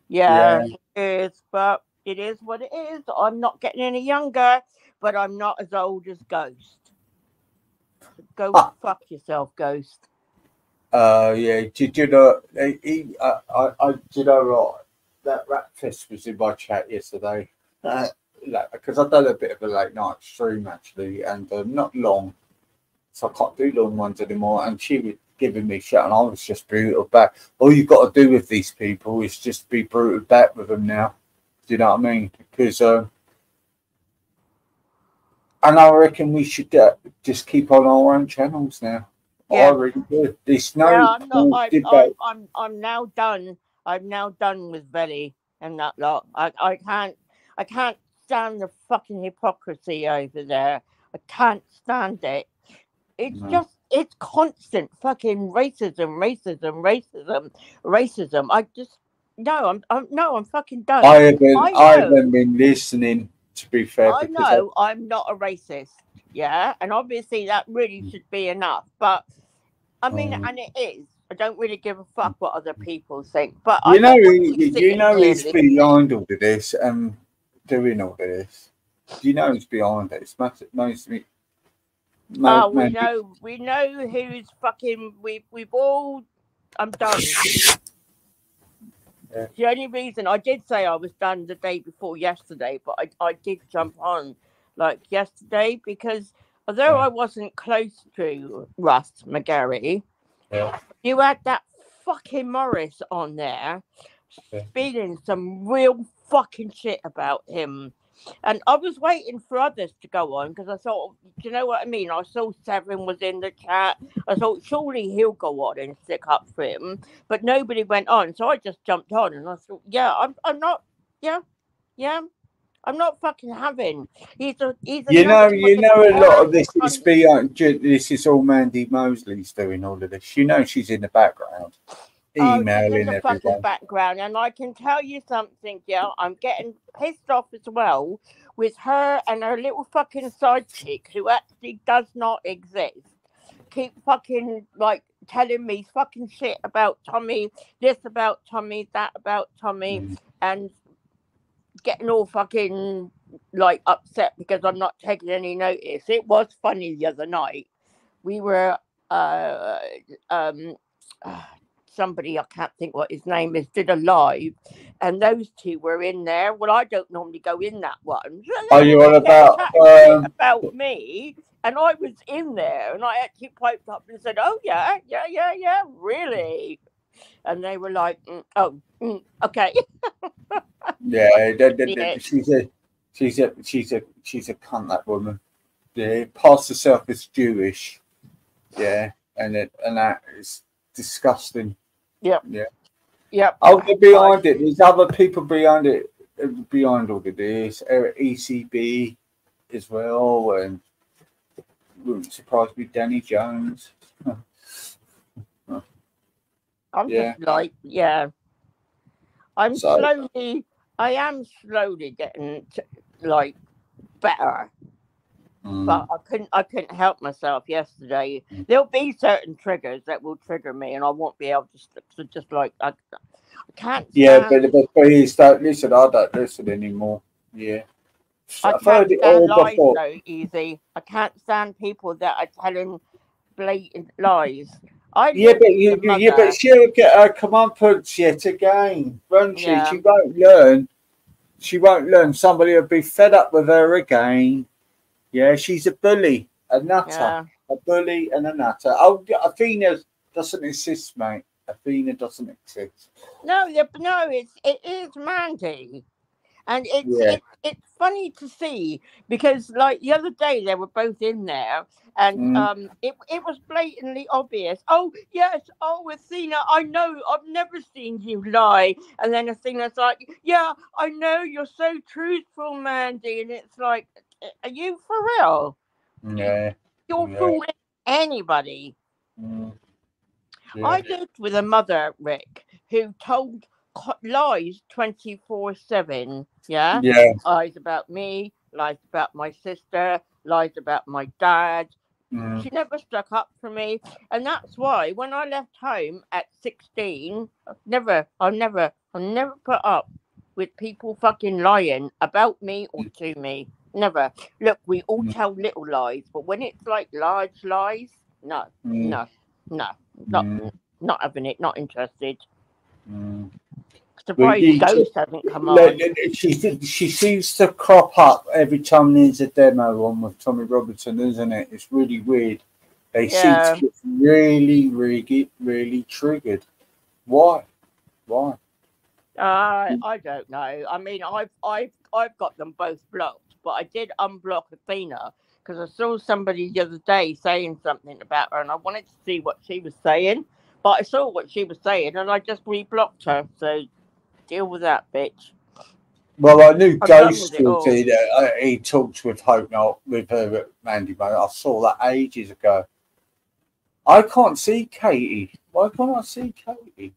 Yeah, it is, but it is what it is. I'm not getting any younger, but I'm not as old as Ghost. Go fuck yourself, Ghost. Yeah. Did you know? You know what? That Rat Fest was in my chat yesterday. Because I've done a bit of a late night stream actually, and not long, so I can't do long ones anymore. And she was giving me shit, and I was just brutal back. All you got to do with these people is just be brutal back with them now. Do you know what I mean? Because and I reckon we should just keep on our own channels now. Yeah. I really do. There's no debate. I'm now done. I'm now done with Belly and that lot. I can't stand the fucking hypocrisy over there. I can't stand it. It's constant fucking racism. I just I'm fucking done. I haven't been listening, to be fair. I know I'm not a racist, yeah, and obviously that really should be enough. But I mean, and it is. I don't really give a fuck what other people think. But you know he's behind all of this and doing all of this. Do you know who's behind it? It's mostly. We know who's fucking. We've all. I'm done. Yeah. The only reason I did say I was done the day before yesterday, but I did jump on like yesterday because although I wasn't close to Russ McGarry, you had that fucking Morris on there spilling some real fucking shit about him. And I was waiting for others to go on because I thought, do you know what I mean? I saw Seven was in the chat. I thought, surely he'll go on and stick up for him. But nobody went on. So I just jumped on and I thought, I'm not fucking having. He's a you know, a lot of this is beyond. This is all Mandy Mosley's doing all of this. You know, she's in the background. Emailing in the fucking background, and I can tell you something, I'm getting pissed off as well with her and her little fucking sidekick who actually does not exist. Keep fucking like telling me fucking shit about Tommy, this about Tommy, that about Tommy, and getting all fucking like upset because I'm not taking any notice. It was funny the other night. We were somebody, I can't think what his name is, did a live, and those two were in there. Well, I don't normally go in that one. Are you on about me? And I was in there, and I actually piped up and said, "Oh yeah, really?" And they were like, "Okay." Yeah, she's a cunt, that woman. Yeah, past herself as Jewish. Yeah, and that is disgusting. Yeah. Oh, they're behind it. There's other people behind it, behind all of this. ECB as well, and wouldn't surprise me, Danny Jones. I'm just like, I am slowly getting like better. But I couldn't help myself yesterday. There'll be certain triggers that will trigger me, and I won't be able to just like I can't. Yeah, but please don't listen. I don't listen anymore. Yeah, I can't stand lies so easy. I can't stand people that are telling blatant lies. But she'll get her comeuppance yet again, won't she? Yeah. She won't learn. She won't learn. Somebody will be fed up with her again. Yeah, she's a bully, a nutter, a bully and a nutter. Oh, Athena doesn't exist, mate. Athena doesn't exist. No, it is Mandy, and it's funny to see because like the other day they were both in there, and it was blatantly obvious. Oh yes, Athena, I know, I've never seen you lie, and then Athena's like, yeah, I know, you're so truthful, Mandy, and it's like, are you for real? Yeah. You're fooling anybody. Yeah. I lived with a mother, Rick, who told lies 24/7. Yeah. Yeah. Lies about me, lies about my sister, lies about my dad. Mm. She never stuck up for me, and that's why when I left home at 16, I'll never put up with people fucking lying about me or to me. Never. Look, we all tell little lies, but when it's like large lies, no, Mm. not having it, not interested. Mm. Surprised We need Ghost to- hasn't come on. She seems to crop up every time there's a demo on with Tommy Robinson, isn't it? It's really weird. They Yeah. seem to get really triggered. Why? I don't know. I mean, I've got them both blocked, but I did unblock Athena because I saw somebody the other day saying something about her, and I wanted to see what she was saying. But I saw what she was saying, and I just reblocked her. So deal with that, bitch. Well, I knew I'm done Ghost with it all. did. He talked with Hope, not with her at Mandy Mo. I saw that ages ago. I can't see Katie. Why can't I see Katie?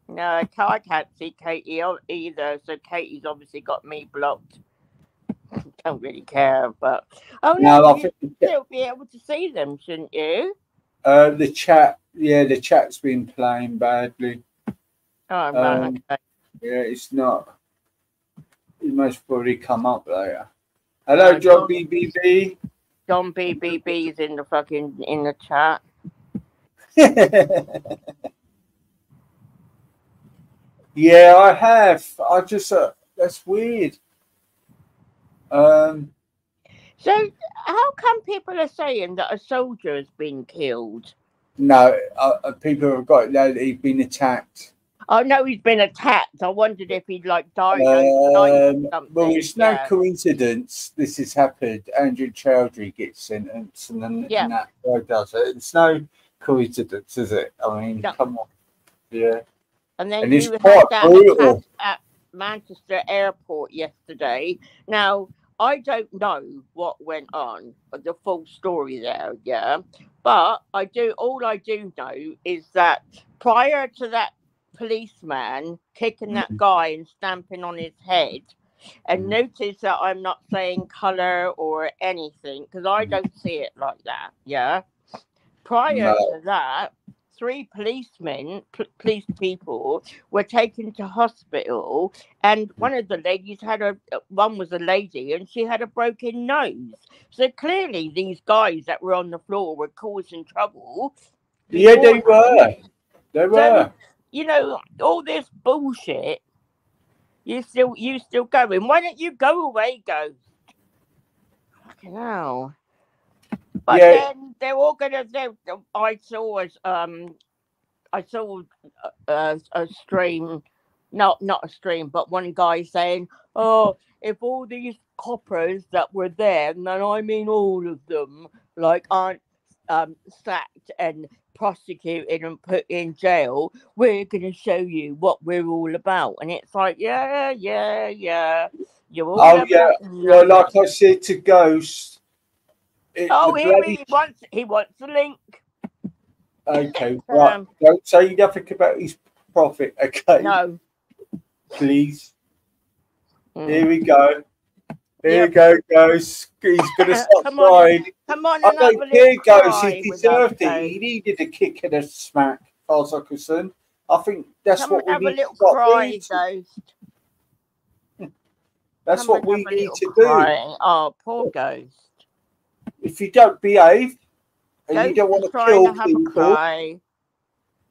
No, I can't see Katie either. So Katie's obviously got me blocked. Don't really care, but No, I you think still be able to see them, shouldn't you? the chat. Yeah, the chat's been playing badly. Oh, right, okay. Yeah, it's not. It must probably come up later. Hello, John BBB. John BBB's in the chat. Yeah, I have. I just that's weird. So how come people are saying that a soldier has been killed? No, people have got that he's been attacked. I know he's been attacked. I wondered if he'd like died or something. Well, it's no coincidence this has happened. Andrew Chowdhury gets sentenced, and then that guy does it. It's no coincidence, is it? I mean, come on, yeah. And then and it's you quite had brutal. at Manchester Airport yesterday. Now, I don't know what went on, the full story there, yeah. But all I do know is that prior to that policeman kicking that guy and stamping on his head, and notice that I'm not saying colour or anything, because I don't see it like that, yeah. Prior to that, 3 policemen, police people, were taken to hospital, and one of the ladies one was a lady, and she had a broken nose. So clearly, these guys that were on the floor were causing trouble. Yeah, they were. They were. So, you know, all this bullshit. You still going? Why don't you go away, Ghost? Fucking hell. But then they're all gonna. I saw a stream, not a stream, but one guy saying, "Oh, if all these coppers that were there, and then I mean all of them, like aren't sacked and prosecuted and put in jail, we're gonna show you what we're all about." And it's like, yeah. You're all about Well, like I said to Ghost. He wants the link. Okay, right. Don't say nothing about his profit, okay? No. Please. Here we go. Here we go, Ghost. He's going to stop crying. Come on, I don't care, Ghost. He deserved it. He needed a kick and a smack, as far as I'm concerned. I think that's what we need to cry, Ghost. That's what we need to do. Oh, poor Ghost. If you don't behave and you don't want to kill people,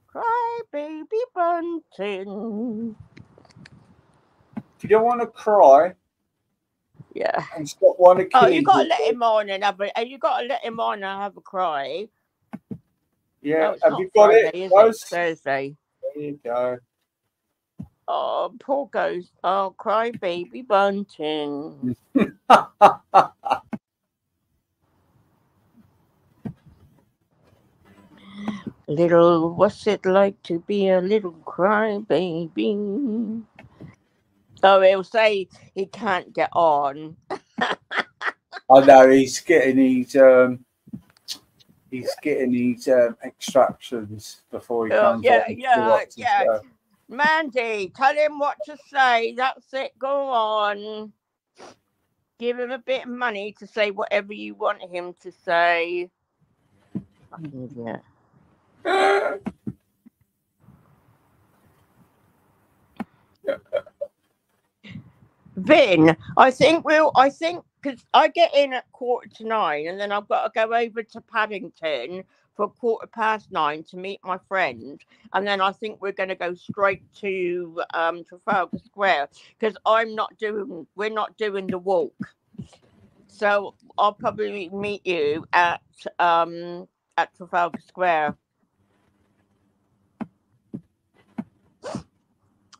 cry, baby Bunting. If you don't want to cry, and stop wanting to kill. Oh, you got to let him on and have a cry. Yeah, have you got it? Thursday. There you go. Oh, poor Ghost. Oh, cry, baby Bunting. What's it like to be a little crybaby? Oh, he'll say he can't get on. I know he's getting his extractions before he comes on. Yeah. Mandy, tell him what to say. That's it. Go on. Give him a bit of money to say whatever you want him to say. Fucking idiot. Vin, I think because I get in at 9:15 and then I've got to go over to Paddington for 9:15 to meet my friend, and then I think we're going to go straight to Trafalgar Square because we're not doing the walk. So I'll probably meet you at Trafalgar Square.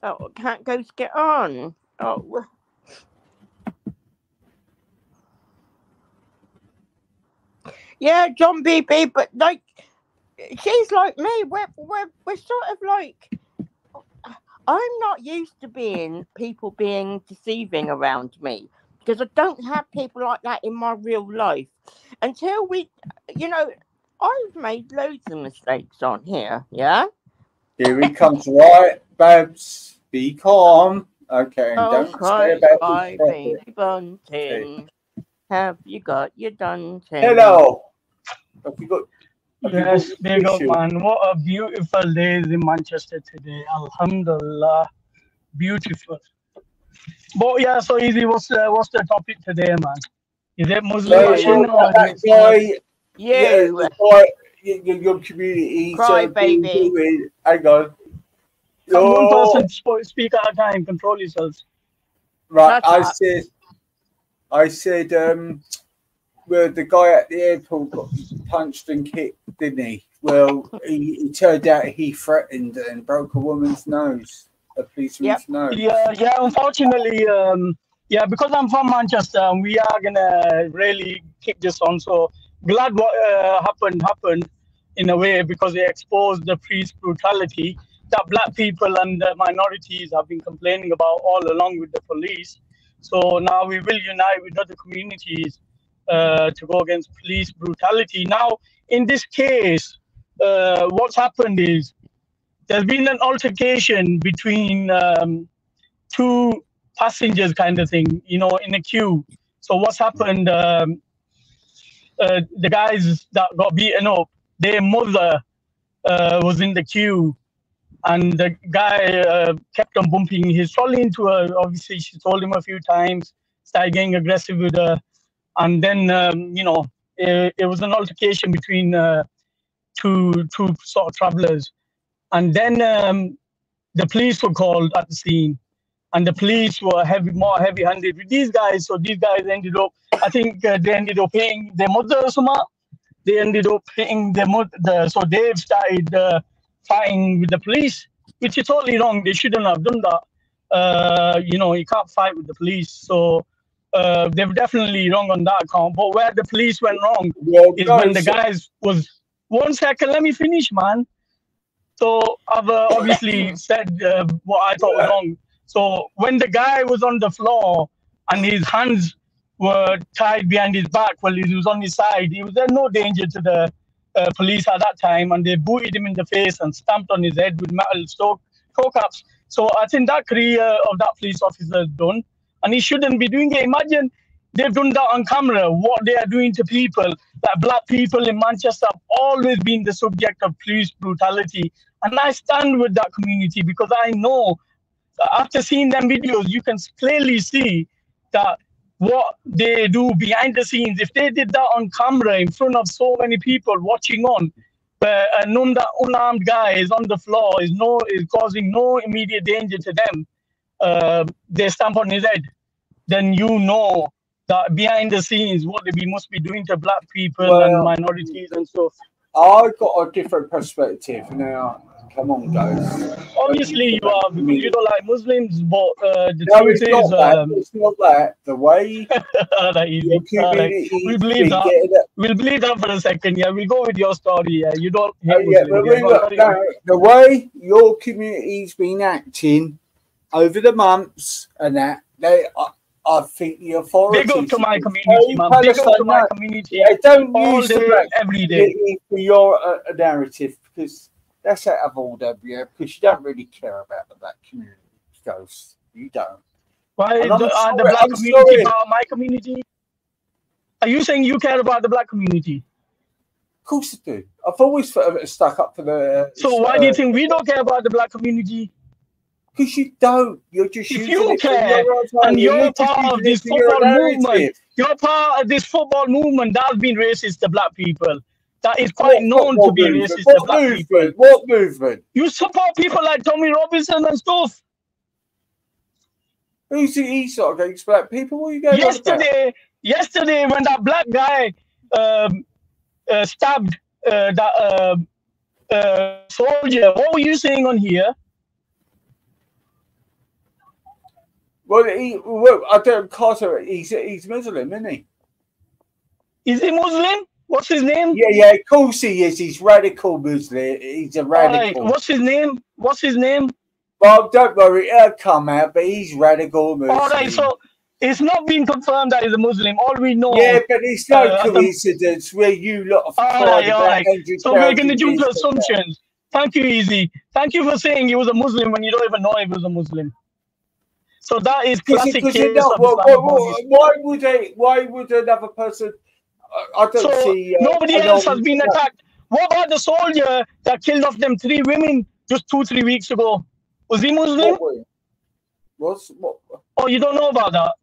Oh, I can't go to get on. Oh. Yeah, John BB, but like she's like me. We're sort of like, I'm not used to people being deceiving around me because I don't have people like that in my real life. Until I've made loads of mistakes on here. Yeah. Here he comes, right, Babs. Be calm. Okay, Oh, don't say about baby bunting. Okay. Have you got your dunting? Hello. Have you got? Yes, big up, man. What a beautiful day is in Manchester today. Alhamdulillah, beautiful. But yeah, so easy. What's the topic today, man? Is it Muslim Russian or that guy? Yeah, the guy, your community. Cry, baby. Hang on. One person speak at a time. Control yourselves. Right, I said, well, the guy at the airport got punched and kicked, didn't he? Well, he turned out he threatened and broke a woman's nose, a policeman's nose. Yeah. Unfortunately, because I'm from Manchester, we are gonna really kick this on. So glad what happened in a way because it exposed the police brutality that black people and minorities have been complaining about all along with the police. So now we will unite with other communities to go against police brutality. Now, in this case, what's happened is there's been an altercation between two passengers kind of thing, in a queue. So what's happened, the guys that got beaten up, their mother was in the queue. And the guy kept on bumping his trolley into her. Obviously, she told him a few times, started getting aggressive with her. And then, it was an altercation between two sort of travelers. And then the police were called at the scene. And the police were more heavy-handed with these guys. So these guys ended up, I think they ended up hitting their mother or something. They ended up hitting their mother. So they've started fighting with the police, which is totally wrong. They shouldn't have done that. You can't fight with the police. So they're definitely wrong on that account. But where the police went wrong is when the guys was... 1 second, let me finish, man. So I've obviously said what I thought was wrong. So when the guy was on the floor and his hands were tied behind his back while he was on his side, he was in no danger to the police at that time, and they booted him in the face and stamped on his head with metal toe caps. So I think that career of that police officer is done, and he shouldn't be doing it. Imagine they've done that on camera, what they are doing to people. That black people in Manchester have always been the subject of police brutality. And I stand with that community because I know after seeing them videos, you can clearly see that what they do behind the scenes. If they did that on camera in front of so many people watching on, an unarmed guy is on the floor, is causing no immediate danger to them, they stamp on his head, then you know that behind the scenes, what they must be doing to black people and minorities and stuff. I've got a different perspective now. Come on, guys. Obviously, you are because you don't like Muslims, but the truth is, it's not that. The way we believe that. We'll believe that for a second. Yeah, we'll go with your story. Yeah, you don't hate Muslims. The way your community's been acting over the months and that, I think the authorities... Big up to my community, man. Big up to my community. Yeah, don't use the every day for your narrative, because that's out of order, because you don't really care about the black community, Ghost. You don't. Why And I'm are the sorry, black I'm community sorry. part of my community? Are you saying you care about the black community? Of course I do. I've always stuck up for the. So why do you think we don't care about the black community? Because you don't. You're just If using you it for care your own and value. you're You're just part of using this it for your football movement, narrative. you're part of this football movement that's been racist to black people. That is quite What known to football be movement? racist to What black people. movement? What movement? You support people like Tommy Robinson and stuff. Who's he's not against black people? What are you going on about? Yesterday, when that black guy stabbed that soldier, what were you saying on here? Well, I don't Carter. He's Muslim, isn't he? Is he Muslim? What's his name? Yeah, of course he is. He's radical Muslim. He's a radical. All right. What's his name? What's his name? Well, don't worry, it'll come out, but he's radical Muslim. All right, so it's not been confirmed that he's a Muslim. All we know. Yeah, but it's no coincidence where you lot of all right. So we're going to jump to assumptions. Thank you, Easy. Thank you for saying he was a Muslim when you don't even know he was a Muslim. So that is classic case of why would another person? I don't see. Nobody else has been attacked. What about the soldier that killed off them 3 women just 2-3 weeks ago? Was he Muslim? What? Oh, you don't know about that?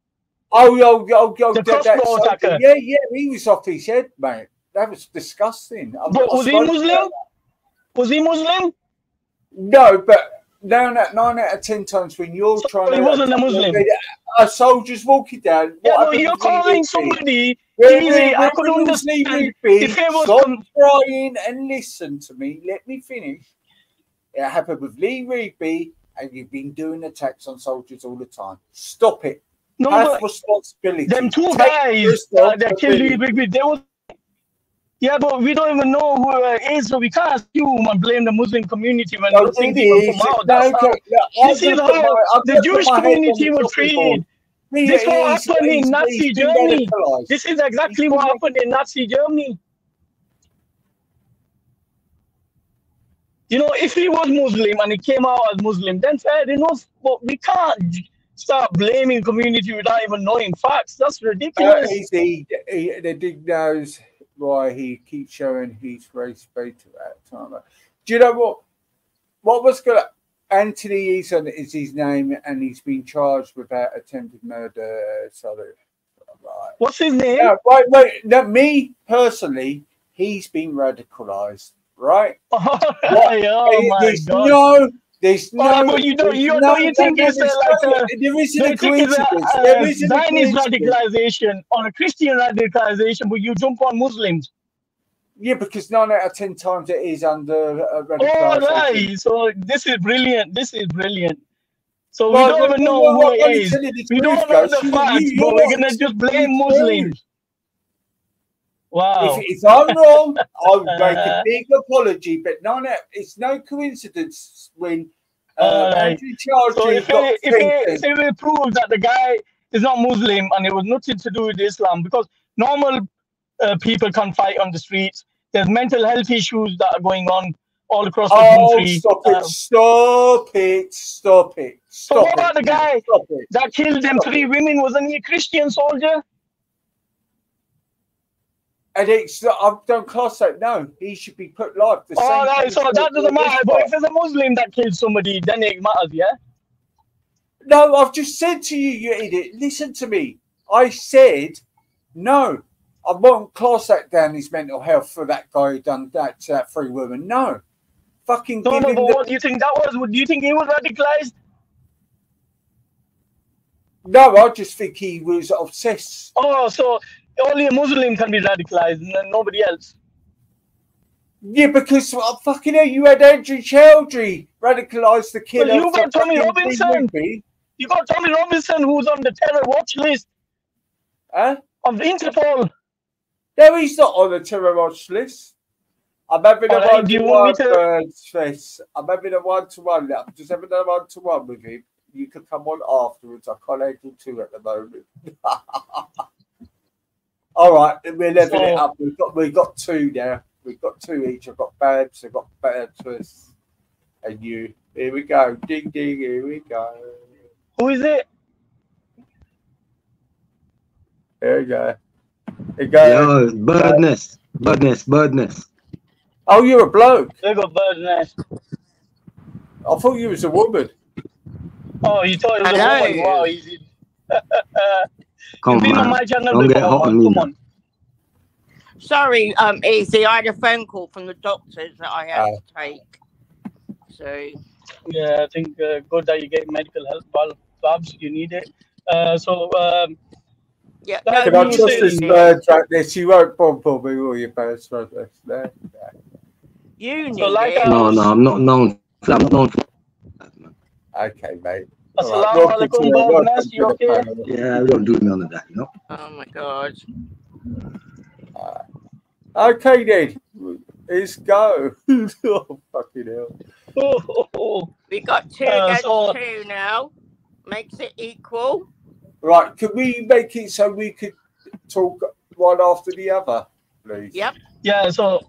Oh, the crossbow attacker. Yeah, he was off his head, mate. That was disgusting. But was he Muslim? Was he Muslim? No, but 9 out of 10 times when you're trying to... He wasn't a Muslim. A soldier's walking down. Yeah, no, you're calling somebody... Easy, I could understand if it was... Stop crying and listen to me. Let me finish. It happened with Lee Rigby, and you've been doing attacks on soldiers all the time. Stop it. No, have responsibility. Them 2 guys that killed Lee Rigby, they were... Yeah, but we don't even know who it is, so we can't assume and blame the Muslim community when nothing even come out. This is how the Jewish community was treated. This what happened in Nazi Germany. This is exactly what happened in Nazi Germany. You know, if he was Muslim and he came out as Muslim, then fair enough. But we can't start blaming community without even knowing facts. That's ridiculous. The dig knows why he keeps showing his race bait at that time. Do you know what? What was going to... Anthony Eason is his name, and he's been charged with attempted murder. Sorry. Right. What's his name? Yeah, wait. No, me personally, he's been radicalized, right? Oh my God. There's no. But you think it's there isn't a coincidence. There isn't a Zionist radicalization or a Christian radicalization, but you jump on Muslims. Yeah, because 9 out of 10 times it is under radicalization. Oh, right. So this is brilliant. So we don't even know who it is. We don't know the facts, but we're going to just blame Muslims. Wow. If I'm wrong, I'll make a big apology, but it's no coincidence when Andrew Childress if we prove that the guy is not Muslim and it was nothing to do with Islam, because normal people can't fight on the streets. There's mental health issues that are going on all across the country. Stop it. So what about the guy that killed them 3 women? Wasn't he a Christian soldier? And I don't class that. No, he should be put live. All right, so that doesn't matter. But if it's a Muslim that killed somebody, then it matters, yeah? No, I've just said to you, you idiot. Listen to me. I said no. I won't class that down his mental health for that guy who done that to that 3 women. No. Fucking no, but what do you think that was? Do you think he was radicalized? No, I just think he was obsessed. Oh, so only a Muslim can be radicalized and nobody else? Yeah, because fucking hell, you had Andrew Childress radicalized the killer. Well, you got Tommy Robinson. You got Tommy Robinson, who's on the terror watch list. Huh? Of Interpol. No, he's not on the terror watch list. I'm having a one-to-one fest. I'm having a one-to-one. I'm just having a one-to-one with him. You can come on afterwards. I can't handle 2 at the moment. All right, we're leveling it up. We've got 2 now. We've got 2 each. I've got Babs. I've got Babs and you. Here we go. Ding ding. Here we go. Who is it? There you go. There you go. Yo, birdness. Oh, you're a bloke. There you go, Bird's Nest. I thought you was a woman. Oh, you thought it was a Hello. woman? Wow, easy. Come You've been on on, my channel don't get before, hot on man. me Come now. on. Sorry, Easy. I had a phone call from the doctors that I had to take. So Yeah, I think good that you get medical help, Babs. You need it. yeah, Can Can no, I you trust say- this bird like this? You won't bomb me, will you, birds like this? No. you need So like it. No, I'm not known. I'm not known for that, man. Okay, mate. Assalamu alaikum, Bird's Nest. You okay? Yeah, we don't do none of that, you know. Oh my god. Okay, then. Let's go. Oh, fucking hell. We got 2 against 2 now. Makes it equal. Right, can we make it so we could talk one after the other, please? Yep. Yeah. So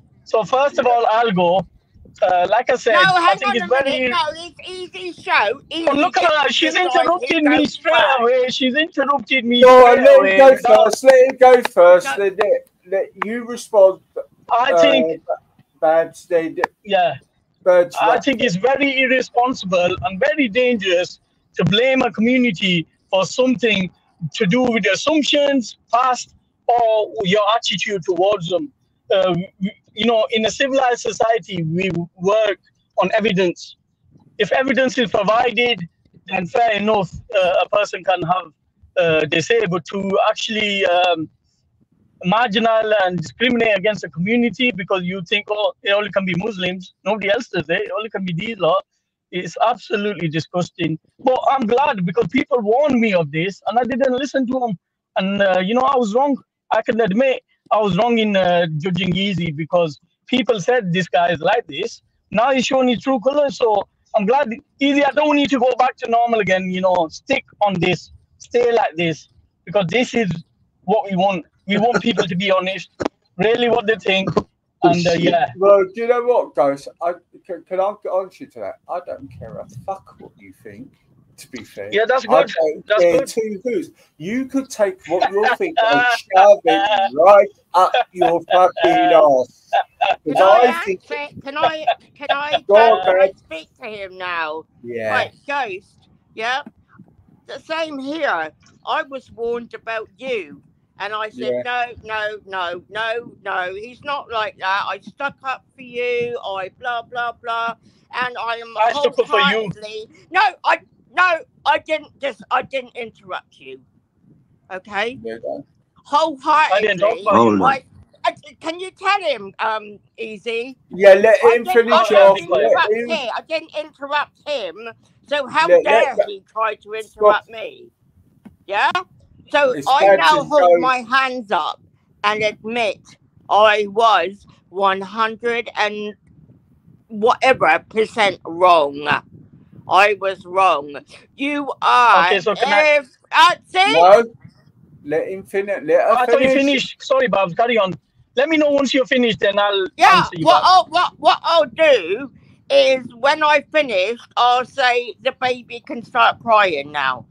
first of all, I'll go. Like I said, No, I hang think on it's a minute. very. No, it's Easy show. Easy Oh, look at her. gets She's to decide interrupted who me goes straight first. away. She's interrupted me Go on, straight let away. him go first. Let him go first. No. Then let you respond. I think, Babs, then yeah. birds. I think it's very irresponsible and very dangerous to blame a community for something to do with the assumptions, past, or your attitude towards them. You know, in a civilized society, we work on evidence. If evidence is provided, then fair enough, a person can have they say, but to actually marginal and discriminate against the community because you think, oh, it only can be Muslims, nobody else does it only can be these lot. It's absolutely disgusting. But I'm glad because people warned me of this and I didn't listen to them. And you know, I was wrong. I can admit I was wrong in judging Easy because people said this guy is like this. Now he's showing his true colors. So I'm glad. Easy, I don't need to go back to normal again. You know, stick on this, stay like this, because this is what we want. We want people to be honest, really what they think. And yeah. Well, do you know what, guys? Can I answer to that? I don't care a fuck what you think. To be fair, Yeah, that's I good. don't That's care good. two who's. You could take what you think and shove it right up your fucking ass. Can Because I I think, answer? Can I Go on, can I babe. speak to him now? yeah, Right, Ghost. Yeah. The same here. I was warned about you. And I said, no, he's not like that. I stuck up for you. I blah, blah, blah. And I am I stuck up for you. wholeheartedly. I didn't interrupt you. Okay? yeah, Wholeheartedly. I didn't talk about Hold on. Can you tell him, Easy? yeah. Let him finish off. I didn't interrupt him. So how Let- dare let- he try to interrupt me? Yeah? So It's I bad now to hold go- my hands up and admit I was 100 and whatever % wrong. I was wrong. You are. Okay, so can see? No, let him finish. Let her I thought you finish. finished. Sorry, Babs, carry on. Let me know once you're finished, then I'll Yeah. answer you. Babs. What I'll do is when I finish, I'll say the baby can start crying now.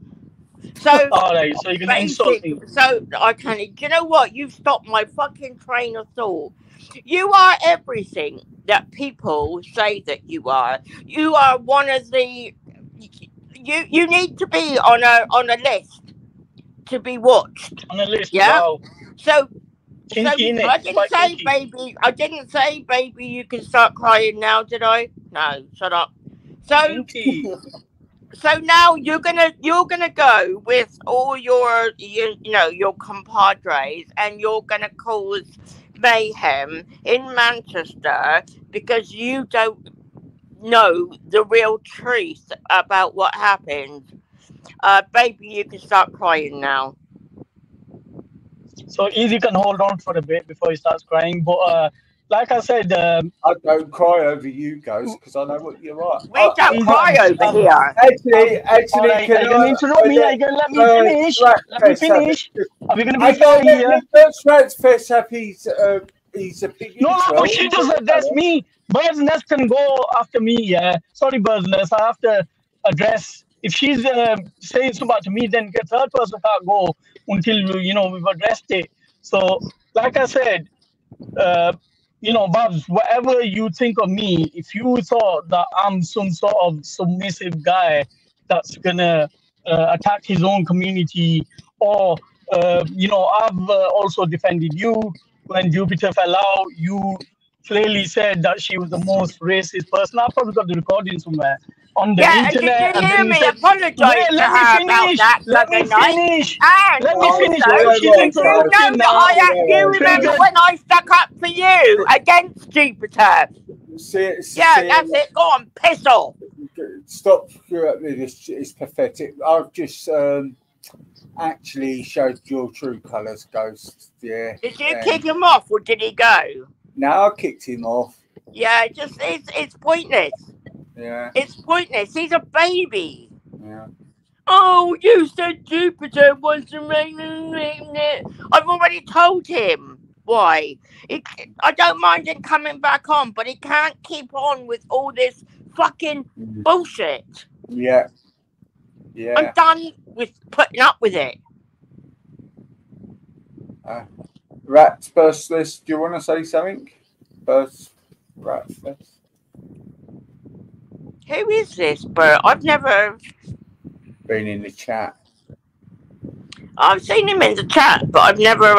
So. All right, so you're gonna insult me. So I can. Do you know what? You've stopped my fucking train of thought. You are everything that people say that you are. You are one of the. You need to be on a list to be watched. On the list. Yeah. Wow. So. Kinky, innit? I didn't Quite say, kinky. baby. I didn't say, baby. You can start crying now, did I? No. Shut up. So. Kinky. So now you're gonna go with all your your compadres and you're gonna cause mayhem in Manchester because you don't know the real truth about what happened. Baby, you can start crying now. So Easy can hold on for a bit before he starts crying. But like I said, I don't cry over you guys because I know what you're like. We don't Easy. cry over here. Actually, all right, are you gonna interrupt me? Are you gonna let me finish? Let me finish. Are we gonna be I fair don't here? let Fess have his opinion. No, as well. but she does address me. Bird's Nest can go after me, yeah. Sorry, Bird's Nest. I have to address if she's saying something to me, then the third person can't go until, you know, we've addressed it. So, like I said, you know, Babs, whatever you think of me, if you thought that I'm some sort of submissive guy that's gonna attack his own community, or you know, I've also defended you when Jupiter fell out. You clearly said that she was the most racist person. I've probably got the recording somewhere on the Yeah, and did internet, you and hear then you me said, apologise "Wait, to let me her about finish. that the Let me other night? finish. And Let me also, finish." did She's you know interrupting that now. you remember Triggered. when I stuck up for you against Jupiter? Yeah, that's it. Go on, piss off. Stop screwing up with this. It's pathetic. I've just actually showed your true colours, Ghost. Yeah. Did you kick him off or did he go? Now I kicked him off. Yeah, it's pointless. Yeah. It's pointless. He's a baby. Yeah. Oh, you said Jupiter wants to make it. I've already told him why. I don't mind him coming back on, but he can't keep on with all this fucking bullshit. Yeah. Yeah. I'm done with putting up with it. Rats Burst List, do you want to say something? Rats List. Who is this, Bert? I've never Been in the chat. I've seen him in the chat, but I've never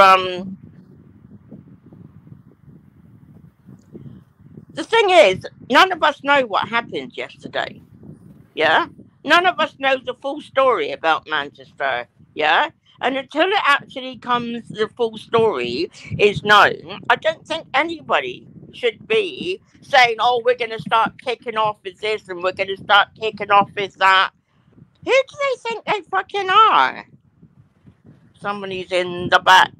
The thing is, none of us know what happened yesterday. Yeah? None of us knows the full story about Manchester. Yeah? And until it actually comes, the full story is known, I don't think anybody should be saying, oh, we're going to start kicking off with this and we're going to start kicking off with that. Who do they think they fucking are? Somebody's in the back.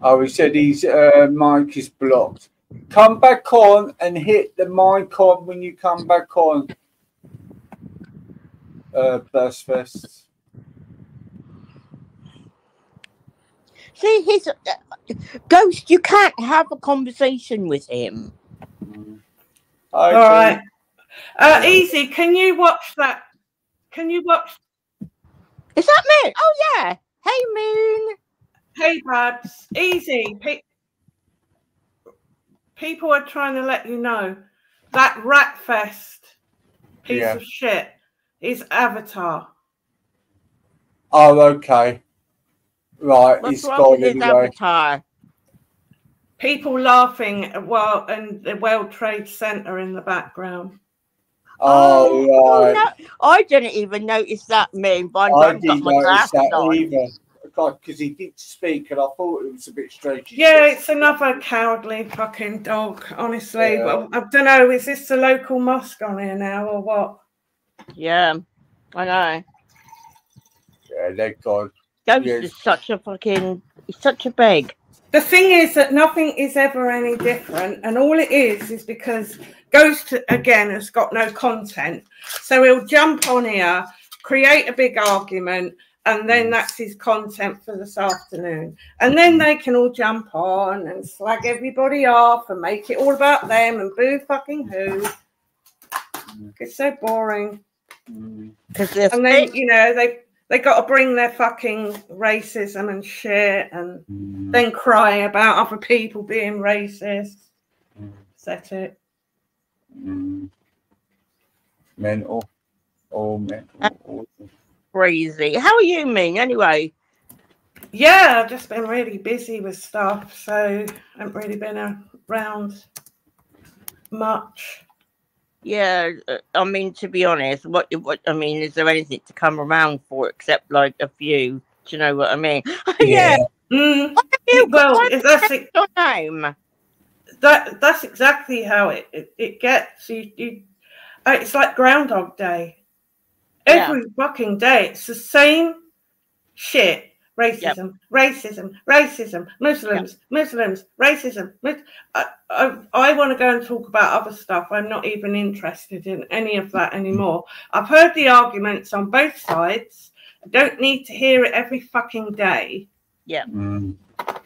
Oh, he said his mic is blocked. Come back on and hit the mic on when you come back on. Burstfest. See, he's Ghost. You can't have a conversation with him. All right, Easy. Can you watch that? Can you watch? Is that Moon? Oh yeah. Hey Moon. Hey Babs. Easy. People are trying to let you know that Ratfest piece of shit is Avatar. Oh, okay. Right, What's he's wrong gone with his anyway. Avatar? People laughing and the World Trade Center in the background. Oh, right. No, I didn't even notice that, Moon. But I I've got didn't my notice glasses that on. either. Because he did speak and I thought it was a bit strange. Yeah, it's another cowardly fucking dog, honestly. Yeah. Well, I don't know, is this the local mosque on here now or what? Yeah, I know. Yeah, they're gone. Ghost is such a fucking... He's such a beg. The thing is that nothing is ever any different, and all it is because Ghost, again, has got no content. So he'll jump on here, create a big argument, and then that's his content for this afternoon. And then they can all jump on and slag everybody off and make it all about them and boo fucking who. It's so boring. And then, you know, they got to bring their fucking racism and shit and then cry about other people being racist. That's it. Mental. Oh, mental. Crazy. How are you, Ming, anyway? Yeah, I've just been really busy with stuff, so I haven't really been around much. Yeah, I mean, to be honest, what I mean, is there anything to come around for except like a few? Do you know what I mean? Yeah. Well, that's it. Your name. That's exactly how it gets. It's like Groundhog Day. Every fucking day, it's the same shit. Racism, racism, racism, Muslims, Muslims, racism. I want to go and talk about other stuff. I'm not even interested in any of that anymore. I've heard the arguments on both sides. I don't need to hear it every fucking day. Yeah.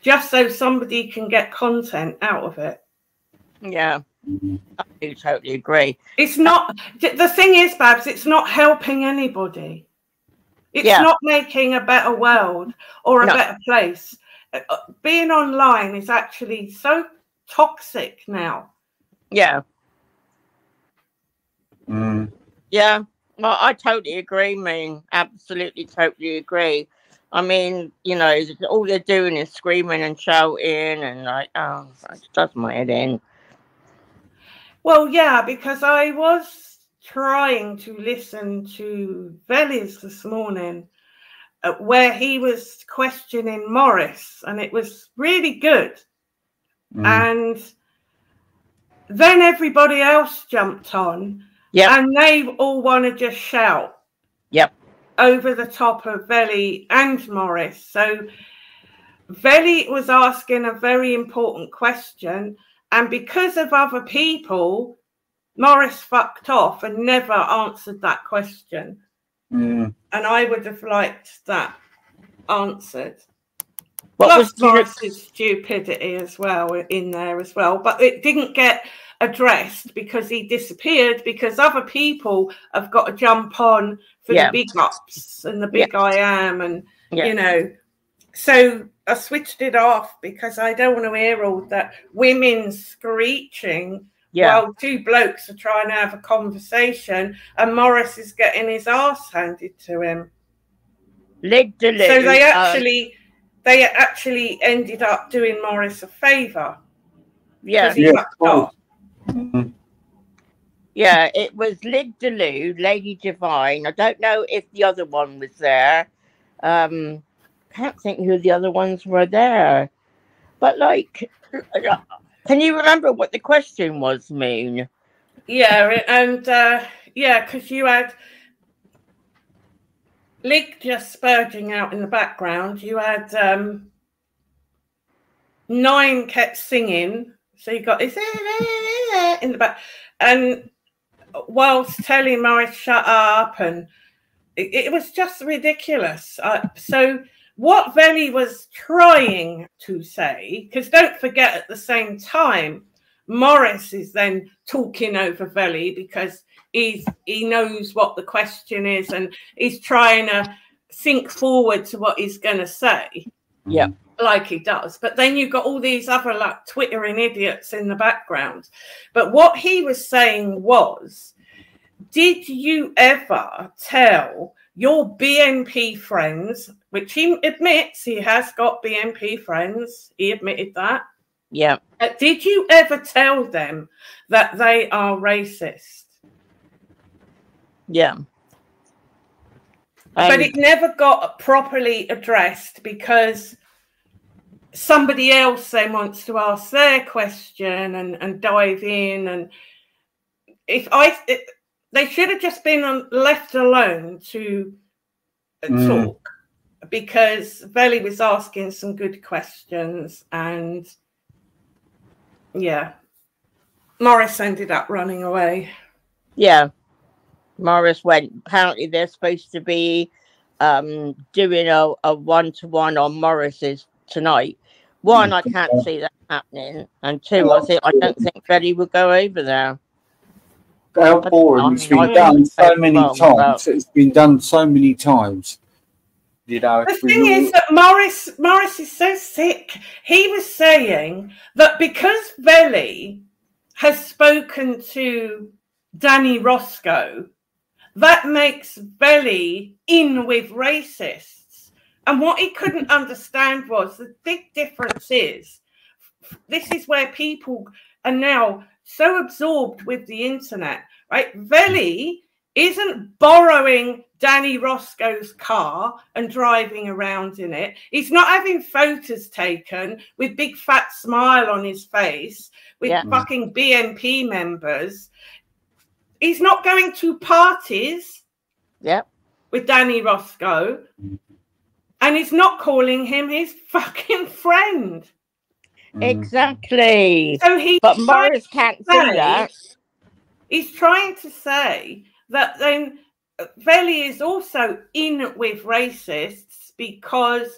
Just so somebody can get content out of it. Yeah. I do totally agree. It's not, the thing is, Babs, it's not helping anybody. It's not making a better world or a better place. Being online is actually so toxic now. Yeah. Mm. Yeah. Well, I totally agree, Moon. Absolutely, totally agree. I mean, you know, all they're doing is screaming and shouting and like, oh, that does my head in. Well, yeah, because I was trying to listen to Vellies this morning where he was questioning Morris, and it was really good. And then everybody else jumped on, and they all want to just shout over the top of Velli and Morris. So Velli was asking a very important question, and because of other people, Morris fucked off and never answered that question. And I would have liked that answered. Plus Morris's stupidity as well in there as well. But it didn't get addressed because he disappeared, because other people have got to jump on for the big ups and the big I am, and you know. So I switched it off because I don't want to hear all that women screeching while two blokes are trying to have a conversation and Morris is getting his arse handed to him. So they actually ended up doing Morris a favour. Yeah, it was Lid Delou, Lady Divine. I don't know if the other one was there. Can't think who the other ones were there. But like, can you remember what the question was, Moon? Yeah, and because you had Lig just spurging out in the background. You had Nine kept singing, so you got this in the back, and whilst telling Morris shut up, and it was just ridiculous. So what Velli was trying to say, because don't forget at the same time, Morris is then talking over Velli because he knows what the question is and he's trying to think forward to what he's going to say. Yeah. Like he does. But then you've got all these other like twittering idiots in the background. But what he was saying was, did you ever tell your BNP friends, which he admits he has got BNP friends, he admitted that. Yeah. Did you ever tell them that they are racist? Yeah. But it never got properly addressed because somebody else then wants to ask their question and dive in. And they should have just been left alone to talk, because Velli was asking some good questions, and Morris ended up running away. Yeah, Morris went. Apparently, they're supposed to be doing a one-to-one on Morris's tonight. One, I can't see that happening, and two, I don't think Velli would go over there. How boring. It's been done so many times. It's been done so many times. You know, the thing is that Morris is so sick. He was saying that because Velli has spoken to Danny Roscoe, that makes Velli in with racists. And what he couldn't understand was the big difference is, this is where people are now so absorbed with the internet, right? Velli isn't borrowing Danny Roscoe's car and driving around in it. He's not having photos taken with big fat smile on his face with fucking BNP members. He's not going to parties with Danny Roscoe, and he's not calling him his fucking friend. Exactly. So but Morris can't do that. He's trying to say that then Velli is also in with racists because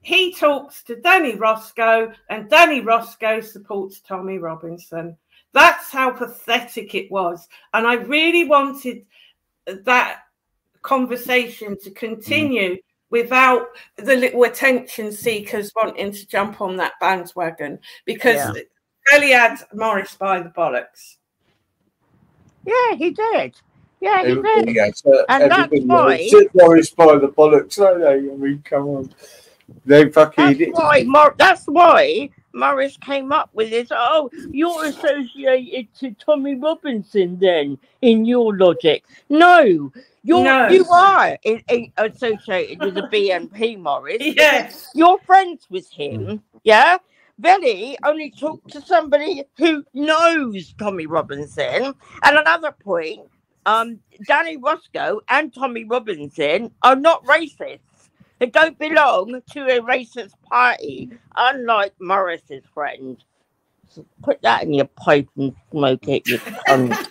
he talks to Danny Roscoe and Danny Roscoe supports Tommy Robinson. That's how pathetic it was. And I really wanted that conversation to continue without the little attention seekers wanting to jump on that bandwagon, because Belly had Morris by the bollocks. Yeah, he did. Yeah, he did. Yeah, so And that's why Morris by the bollocks, don't they? I mean, come on. They fucking that's why Morris came up with this. Oh, you're associated to Tommy Robinson then, in your logic. No, you are associated with the BNP, Morris. Yes. You're friends with him, yeah? Belly only talked to somebody who knows Tommy Robinson. And another point, Danny Roscoe and Tommy Robinson are not racist. They don't belong to a racist party, unlike Morris's friend. So put that in your pipe and smoke it, you cunt.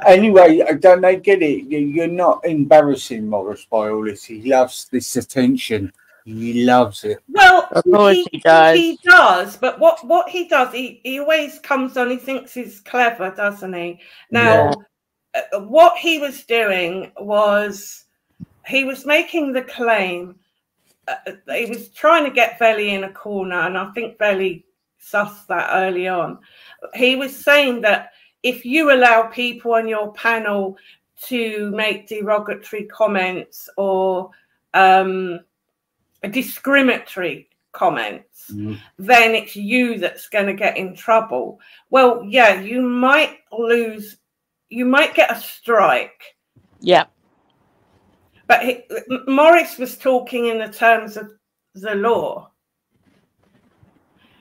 Anyway, don't they get it? You're not embarrassing Morris by all this. He loves this attention. He loves it. Well, of course he does. He does, but what he does, he always comes on. He thinks he's clever, doesn't he? Now, what he was doing was he was making the claim. He was trying to get Velli in a corner, and I think Velli sussed that early on. He was saying that if you allow people on your panel to make derogatory comments or discriminatory comments, then it's you that's going to get in trouble. Well, yeah, you might lose, you might get a strike. Yeah. But Morris was talking in the terms of the law.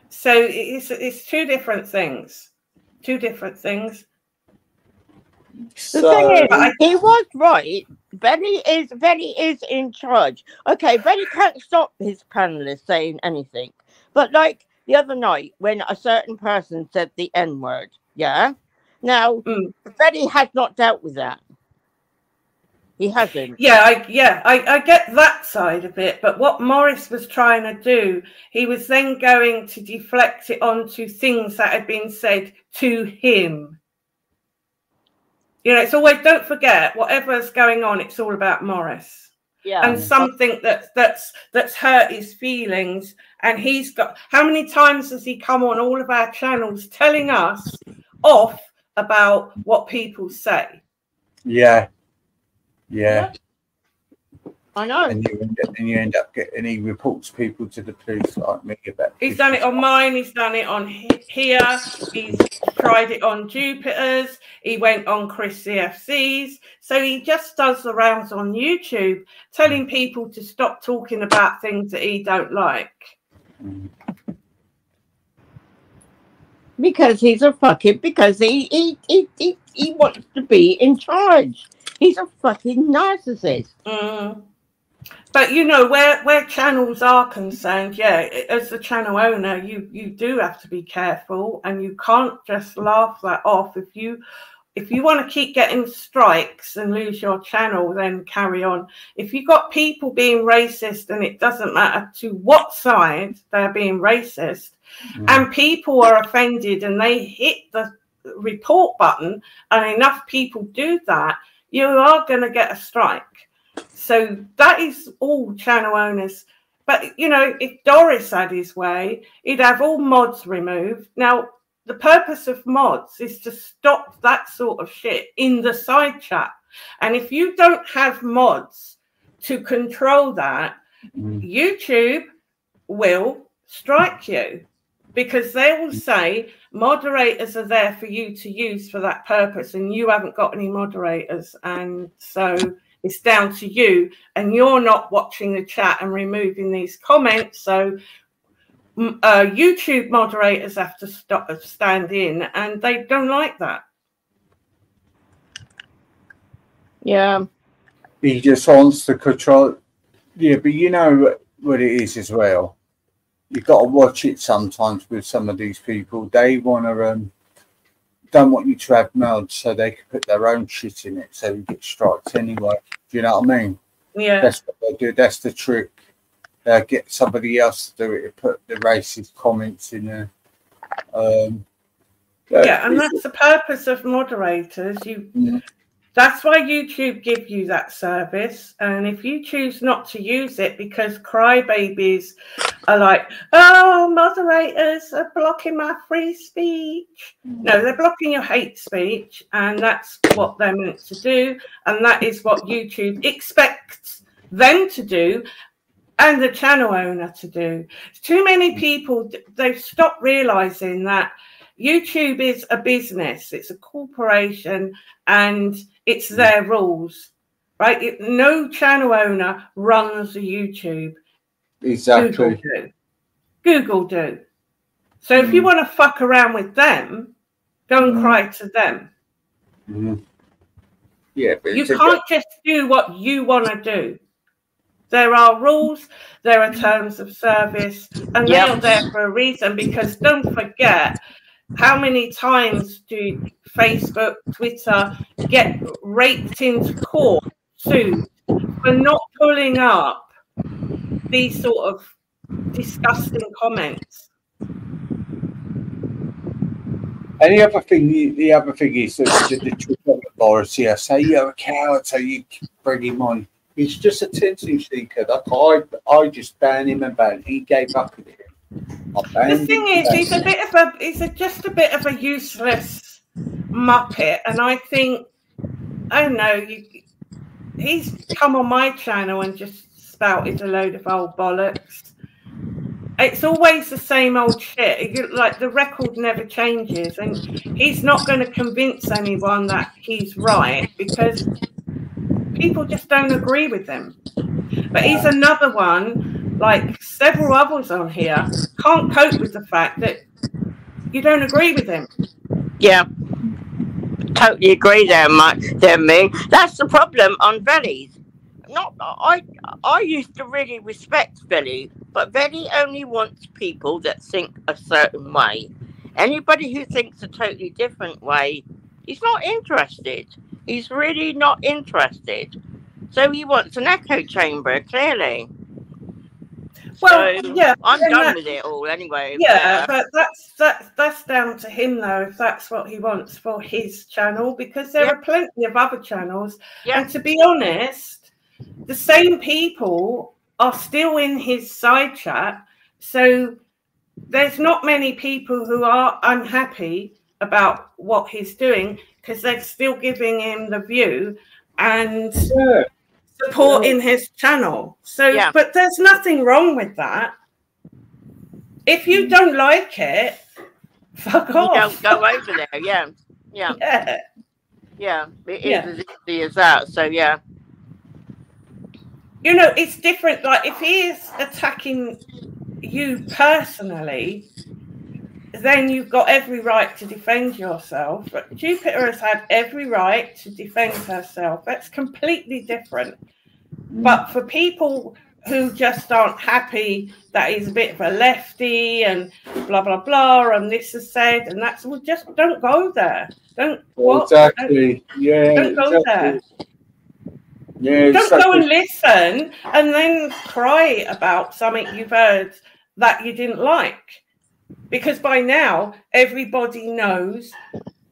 So it's two different things. Two different things. The thing is, he was right. Benny is in charge. Okay, Benny can't stop his panelists saying anything. But like the other night when a certain person said the N-word, yeah? Now, Benny has not dealt with that. He hasn't. Yeah, I get that side of it. But what Morris was trying to do, he was then going to deflect it onto things that had been said to him. You know, it's always, don't forget, whatever's going on, it's all about Morris. Yeah. And something that's hurt his feelings. And he's got, how many times has he come on all of our channels telling us off about what people say? Yeah. Yeah. I know. And you end up getting, he reports people to the police like me about. He's done it on mine. He's done it on here. He's tried it on Jupiter's. He went on Chris CFC's. So he just does the rounds on YouTube, telling people to stop talking about things that he don't like. Because he's a fucking, because he wants to be in charge. He's a fucking narcissist. But you know, where channels are concerned, yeah, as the channel owner, you do have to be careful, and you can't just laugh that off. If you want to keep getting strikes and lose your channel, then carry on. If you've got people being racist, and it doesn't matter to what side they're being racist, and people are offended and they hit the report button, and enough people do that, you are going to get a strike. So that is all channel owners. But, you know, if Doris had his way, he'd have all mods removed. Now, the purpose of mods is to stop that sort of shit in the side chat. And if you don't have mods to control that, YouTube will strike you, because they will say moderators are there for you to use for that purpose, and you haven't got any moderators. And so it's down to you, and you're not watching the chat and removing these comments. So YouTube moderators have to stand in, and they don't like that. Yeah. He just wants to control. Yeah, but you know what it is as well. You've got to watch it sometimes with some of these people. They want to don't want you to have mods so they can put their own shit in it, so you get strikes anyway. Do you know what I mean? Yeah. That's what they do. That's the trick. Get somebody else to do it, to put the racist comments in there. Yeah, and that's the purpose of moderators. That's why YouTube give you that service. And if you choose not to use it because crybabies are like, oh, moderators are blocking my free speech. No, they're blocking your hate speech. And that's what they're meant to do. And that is what YouTube expects them to do and the channel owner to do. Too many people, they've stopped realizing that YouTube is a business, it's a corporation, and it's their rules, right? No channel owner runs a YouTube. Exactly. Google do. So if you want to fuck around with them, go and cry to them. Yeah, but you can't just do what you want to do. There are rules, there are terms of service, and they are there for a reason, because don't forget, how many times do Facebook, Twitter get raked into court, sued for not pulling up these sort of disgusting comments? And the other thing is the Trump Boris, yeah, say you're a coward, so you bring him on. He's just a attention seeker. I just ban him and ban. He gave up with it. The thing is, he's just a bit of a useless muppet, and I think, I don't know, he's come on my channel and just spouted a load of old bollocks. It's always the same old shit. Like, the record never changes, and he's not going to convince anyone that he's right because people just don't agree with him. But he's another one, like several others on here, can't cope with the fact that you don't agree with him. Yeah, totally agree there, me. That's the problem on Vellies. I used to really respect Velli, but Velli only wants people that think a certain way. Anybody who thinks a totally different way, he's not interested. He's really not interested. So he wants an echo chamber, clearly. Well, so yeah, I'm done with it all anyway. Yeah, but that's down to him though, if that's what he wants for his channel, because there are plenty of other channels. And to be honest, the same people are still in his side chat. So there's not many people who are unhappy about what he's doing, because they're still giving him the view and supporting his channel. So, but there's nothing wrong with that. If you don't like it, fuck off. Don't go over there. Yeah. It is as easy as that. So you know, it's different. Like, if he is attacking you personally, then you've got every right to defend yourself. But Jupiter has had every right to defend herself. That's completely different. But for people who just aren't happy that he's a bit of a lefty and blah, blah, blah, and this is said and that's, well, just don't go there. Don't exactly. Don't go there. Yeah, don't go and listen and then cry about something you've heard that you didn't like. Because by now, everybody knows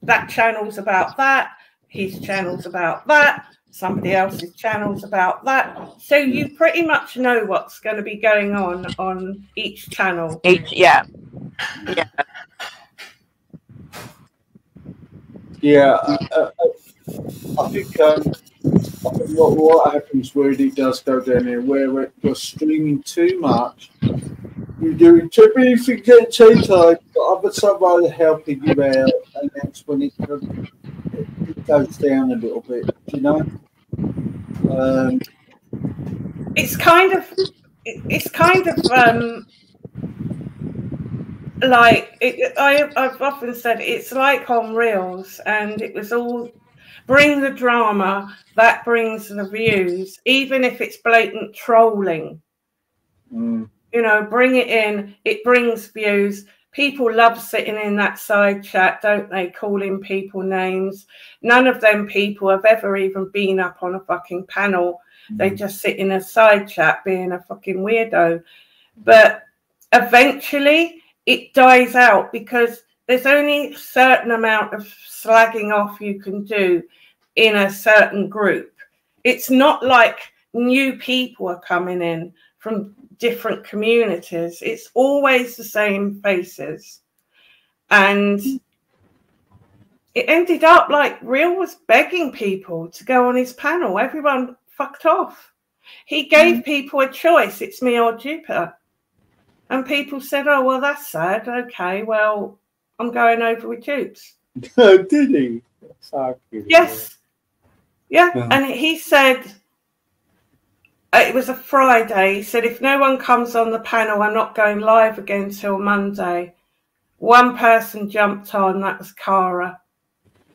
that channel's about that, his channel's about that, somebody else's channel's about that. So you pretty much know what's going to be going on each channel. Yeah, I think what happens where it does go down here, where you're streaming too much, you're doing too many things at the same time, but other somebody helping you out, and that's when it goes down a little bit, you know. It's kind of like I've often said it's like on Reels, and it was all bring the drama, that brings the views, even if it's blatant trolling. You know, bring it in, it brings views. People love sitting in that side chat, don't they, calling people names. None of them people have ever even been up on a fucking panel. They just sit in a side chat being a fucking weirdo. But eventually it dies out, because there's only a certain amount of slagging off you can do in a certain group. It's not like new people are coming in from different communities. It's always the same faces. And it ended up like Real was begging people to go on his panel. Everyone fucked off. He gave people a choice. It's me or Jupiter. And people said, oh, well, that's sad. Okay, well, I'm going over with Jupes. Did he? Yes. Yeah. And he said, it was a Friday. He said, if no one comes on the panel, I'm not going live again till Monday. One person jumped on, that was Cara.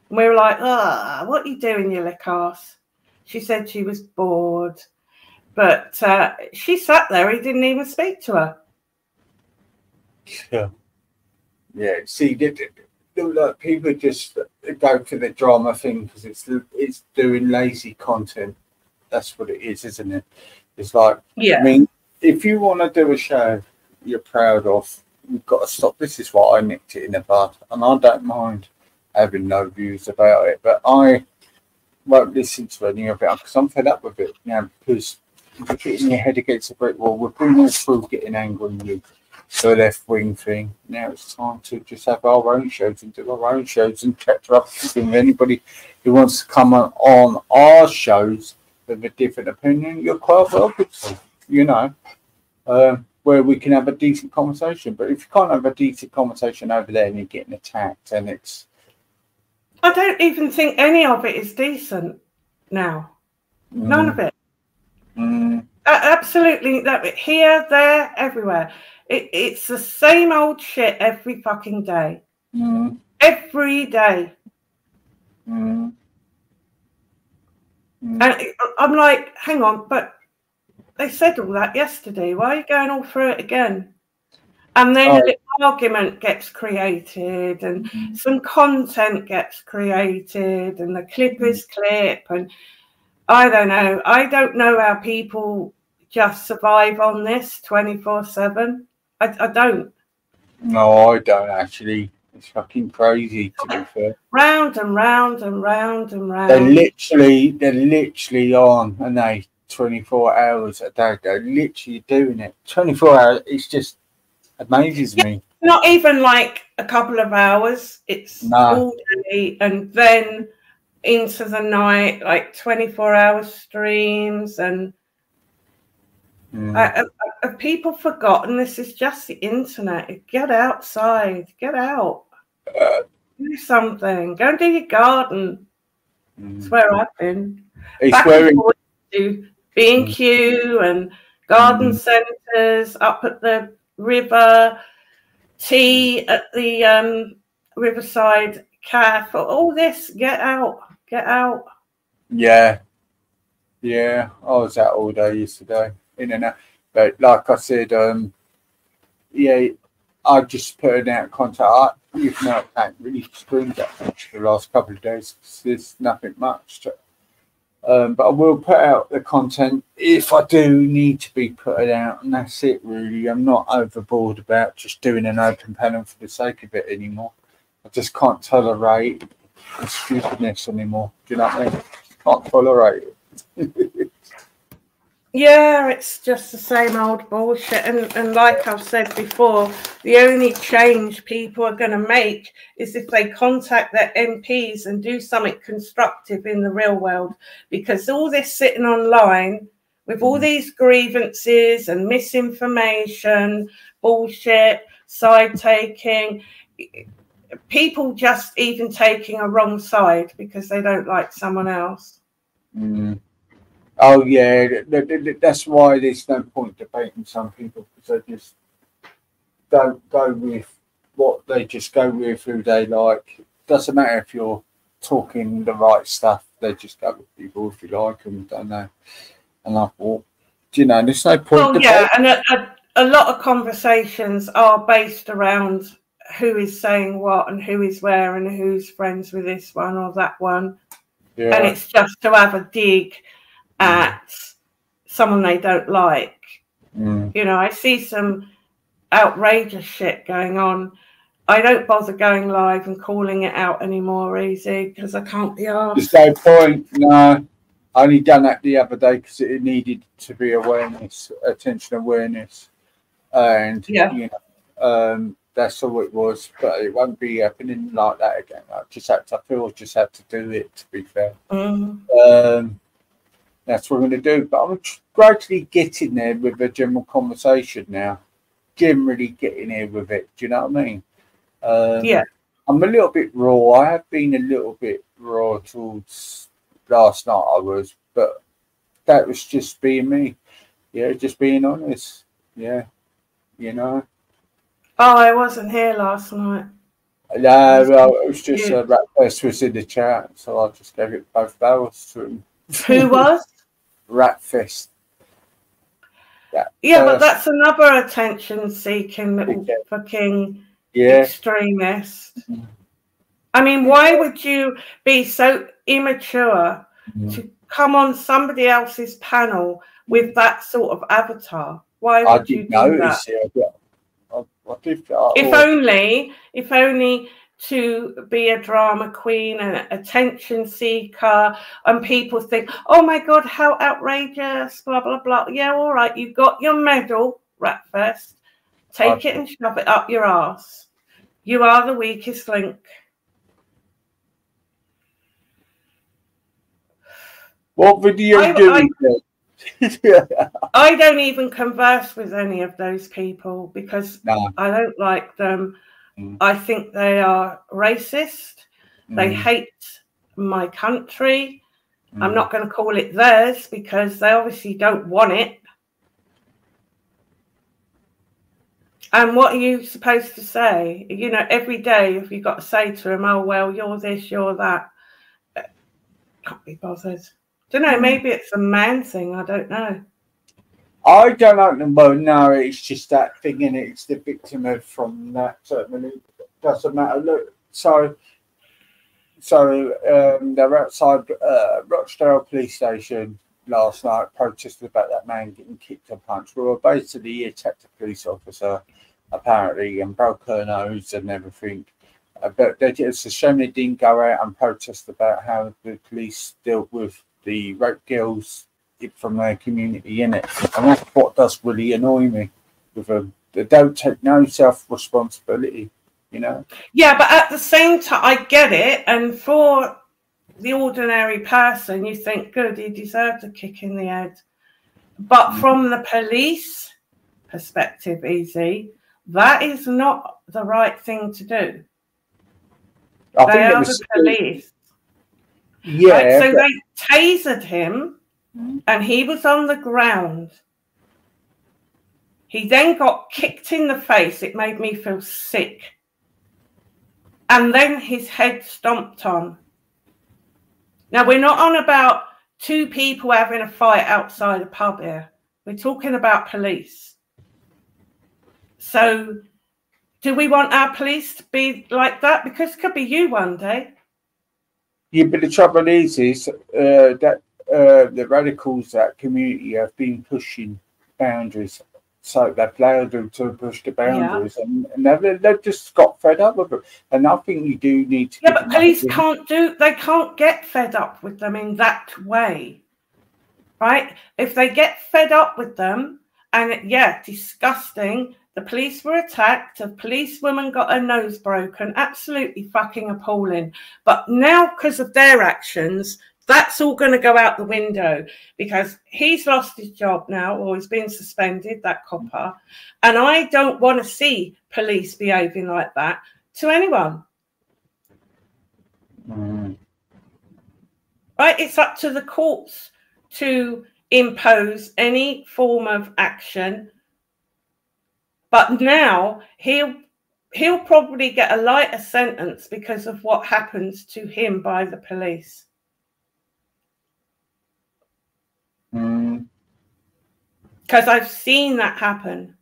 And we were like, what are you doing, you lick arse? She said she was bored. But she sat there, he didn't even speak to her. Yeah. Yeah. See, look, people just go for the drama thing because it's doing lazy content. That's what it is, isn't it? It's like, yeah. I mean, if you want to do a show you're proud of, you've got to stop. This is why I nicked it in the bud, and I don't mind having no views about it, but I won't listen to any of it because I'm fed up with it now. Because you're hitting your head against a brick wall. We've been all through getting angry with you. The left wing thing. Now it's time to just have our own shows and do our own shows and chat to everything. Anybody who wants to come on our shows with a different opinion, you're quite welcome to, you know, where we can have a decent conversation. But if you can't have a decent conversation over there and you're getting attacked, and it's... I don't even think any of it is decent now. None of it. Absolutely. Here, there, everywhere. It's the same old shit every fucking day. Every day. And I'm like, hang on, but they said all that yesterday. Why are you going all through it again? And then an argument gets created and some content gets created and the clip is clip. And I don't know. I don't know how people just survive on this 24/7. I don't. No, I don't actually. It's fucking crazy, to be fair. Round and round and round and round. They're literally on, and they 24 hours a day. They're literally doing it. 24 hours. It's just amazes me. Not even like a couple of hours. It's all day, and then into the night, like 24-hour streams. And have people forgotten this is just the internet? Get outside. Get out. Do something. Go and do your garden. That's where I've been. It's where to B&Q and garden centres, up at the river, tea at the Riverside Cafe. All this. Get out. Get out. Yeah. Yeah. I was out all day yesterday. In and out. But like I said, yeah, I just put it out contact. You've not really streamed that much for the last couple of days. There's nothing much to, but I will put out the content if I do need to be put it out, and that's it really. I'm not overboard about just doing an open panel for the sake of it anymore. I just can't tolerate the stupidness anymore. Do you know what I mean? Can't tolerate it. Yeah, it's just the same old bullshit. And like I've said before, the only change people are going to make is if they contact their MPs and do something constructive in the real world. Because all this sitting online with all these grievances and misinformation, bullshit, side taking, people just even taking a wrong side because they don't like someone else. Oh yeah, that's why there's no point debating some people, because they just don't go with what they just go with who they like. Doesn't matter if you're talking the right stuff; they just go with people if you like them, don't they? And I thought, you know, there's no point. Well, yeah, and a lot of conversations are based around who is saying what and who is where and who's friends with this one or that one, and it's just to have a dig at someone they don't like. You know, I see some outrageous shit going on, I don't bother going live and calling it out anymore, easy, because I can't be asked. There's no point. No, I only done that the other day because it needed to be awareness, attention awareness, and Yeah. you know, that's all it was. But it won't be happening like that again. I just have to do it. To be fair, that's what I'm going to do. But I'm gradually getting there with the general conversation now. Generally getting here with it. Do you know what I mean? Yeah. I'm a little bit raw. I have been a little bit raw towards last night. I was, but that was just being me. Yeah, just being honest. Yeah, you know. Oh, I wasn't here last night. No, well, it was just Ratfest was in the chat, so I just gave it both barrels to him. Who was? Ratfest. Yeah, but that's another attention-seeking little fucking extremist. I mean, why would you be so immature to come on somebody else's panel with that sort of avatar? Why would you do that? If only to be a drama queen and attention seeker, and people think, oh my God, how outrageous, blah, blah, blah. Yeah, all right, you got your medal, Ratfest. Take it and shove it up your ass. You are the weakest link. What video doing? I don't even converse with any of those people because I don't like them. I think they are racist. They hate my country. I'm not going to call it theirs because they obviously don't want it. And what are you supposed to say? You know, every day if you've got to say to them, oh, well, you're this, you're that. Can't be bothered. Don't know, maybe it's a man thing. I don't know. I don't know. Well, no, it's just that thing, and it's the victim of from that. Certainly, doesn't matter. Look, so they're outside Rochdale Police Station last night, protested about that man getting kicked and punched. Well, basically, he attacked a police officer, apparently, and broke her nose and everything. But it's a shame they didn't go out and protest about how the police dealt with the rape girls from their community, in it, and that's what does really annoy me with them. They don't take no self-responsibility, you know. Yeah, but at the same time, I get it, and for the ordinary person, you think, good, he deserved a kick in the head. But from the police perspective, easy, that is not the right thing to do. They are the police. Yeah. Right? So they tasered him, and he was on the ground. He then got kicked in the face. It made me feel sick. And then his head stomped on. Now, we're not on about two people having a fight outside a pub here. We're talking about police. So do we want our police to be like that? Because it could be you one day. Yeah, but the trouble is that the radicals, that community, have been pushing boundaries. So they've allowed them to push the boundaries, and they've just got fed up with it. And I think you do need to. Yeah, but police they can't get fed up with them in that way, right? If they get fed up with them, and disgusting. The police were attacked. A policewoman got her nose broken. Absolutely fucking appalling. But now, because of their actions, that's all going to go out the window because he's lost his job now, or he's been suspended, that copper. And I don't want to see police behaving like that to anyone. Right? It's up to the courts to impose any form of action. But now he'll probably get a lighter sentence because of what happens to him by the police. Because I've seen that happen.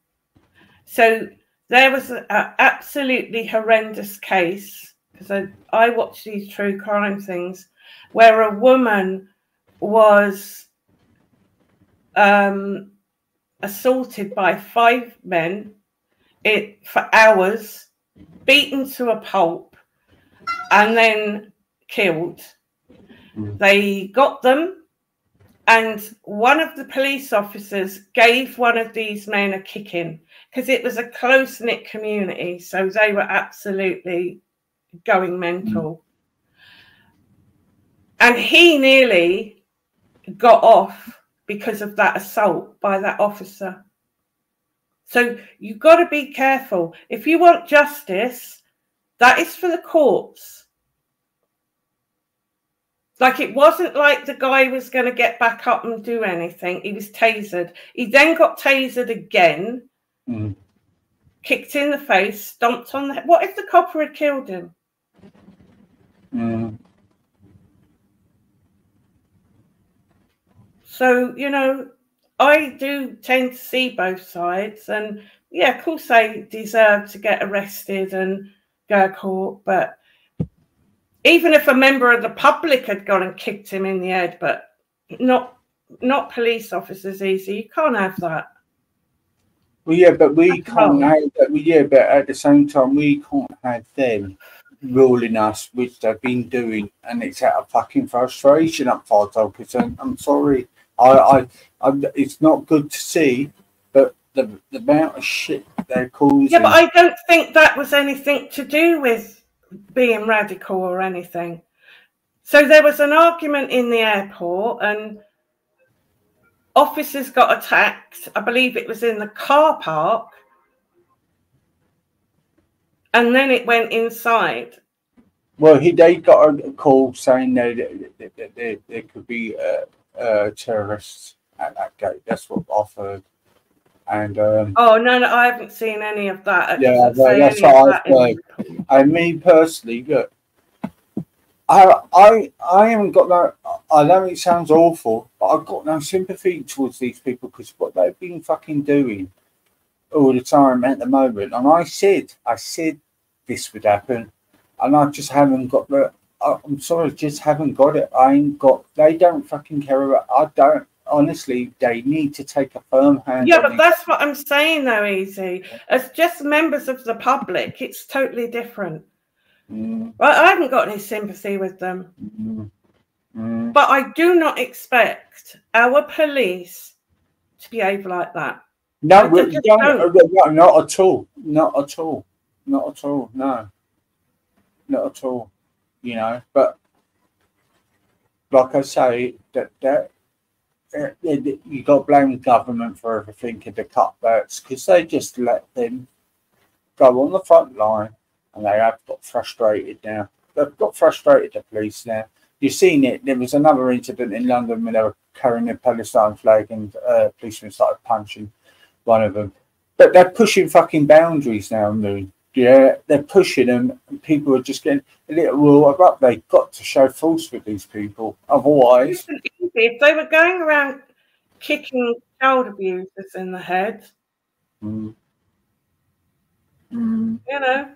So there was an absolutely horrendous case, because I watch these true crime things, where a woman was assaulted by 5 men it for hours, beaten to a pulp, and then killed. They got them, and one of the police officers gave one of these men a kicking because it was a close-knit community, so they were absolutely going mental. And he nearly got off because of that assault by that officer. So you've got to be careful. If you want justice, that is for the courts. Like, it wasn't like the guy was going to get back up and do anything. He was tasered. He then got tasered again, kicked in the face, stomped on the head. What if the copper had killed him? So, you know, I do tend to see both sides. And, yeah, of course they deserve to get arrested and go to court. But even if a member of the public had gone and kicked him in the head, but not police officers, easy. You can't have that. Well, yeah, but we can't have that. Yeah, but at the same time, we can't have them ruling us, which they've been doing, and it's out of fucking frustration up 5%. I'm sorry. I it's not good to see, but the amount of shit they're causing. Yeah, but I don't think that was anything to do with being radical or anything. So there was an argument in the airport, and officers got attacked. I believe it was in the car park, and then it went inside. Well, they got a call saying that there could be terrorists at that gate. That's what I've heard. And oh no, I haven't seen any of that. Yeah, that's what I've heard. And me personally, look, I haven't got no. I know it sounds awful, but I've got no sympathy towards these people because what they've been fucking doing all the time at the moment. And I said this would happen, and I just haven't got the. I'm sorry, just haven't got it. I ain't got. They don't fucking care about. I don't. Honestly, they need to take a firm hand. Yeah, but that's what I'm saying, though, Easy. As just members of the public, it's totally different. Right? I haven't got any sympathy with them. But I do not expect our police to behave like that. No, not at all. Not at all. Not at all. No. Not at all. You know, but like I say, that you got to blame the government for everything and the cutbacks because they just let them go on the front line, and they have got frustrated now. They've got frustrated, the police now. You've seen it. There was another incident in London when they were carrying a Palestine flag and policemen started punching one of them. But they're pushing fucking boundaries now, Moon. Yeah, they're pushing them, and people are just getting a little up. They've got to show force with these people. Otherwise, if they were going around kicking child abusers in the head, you know,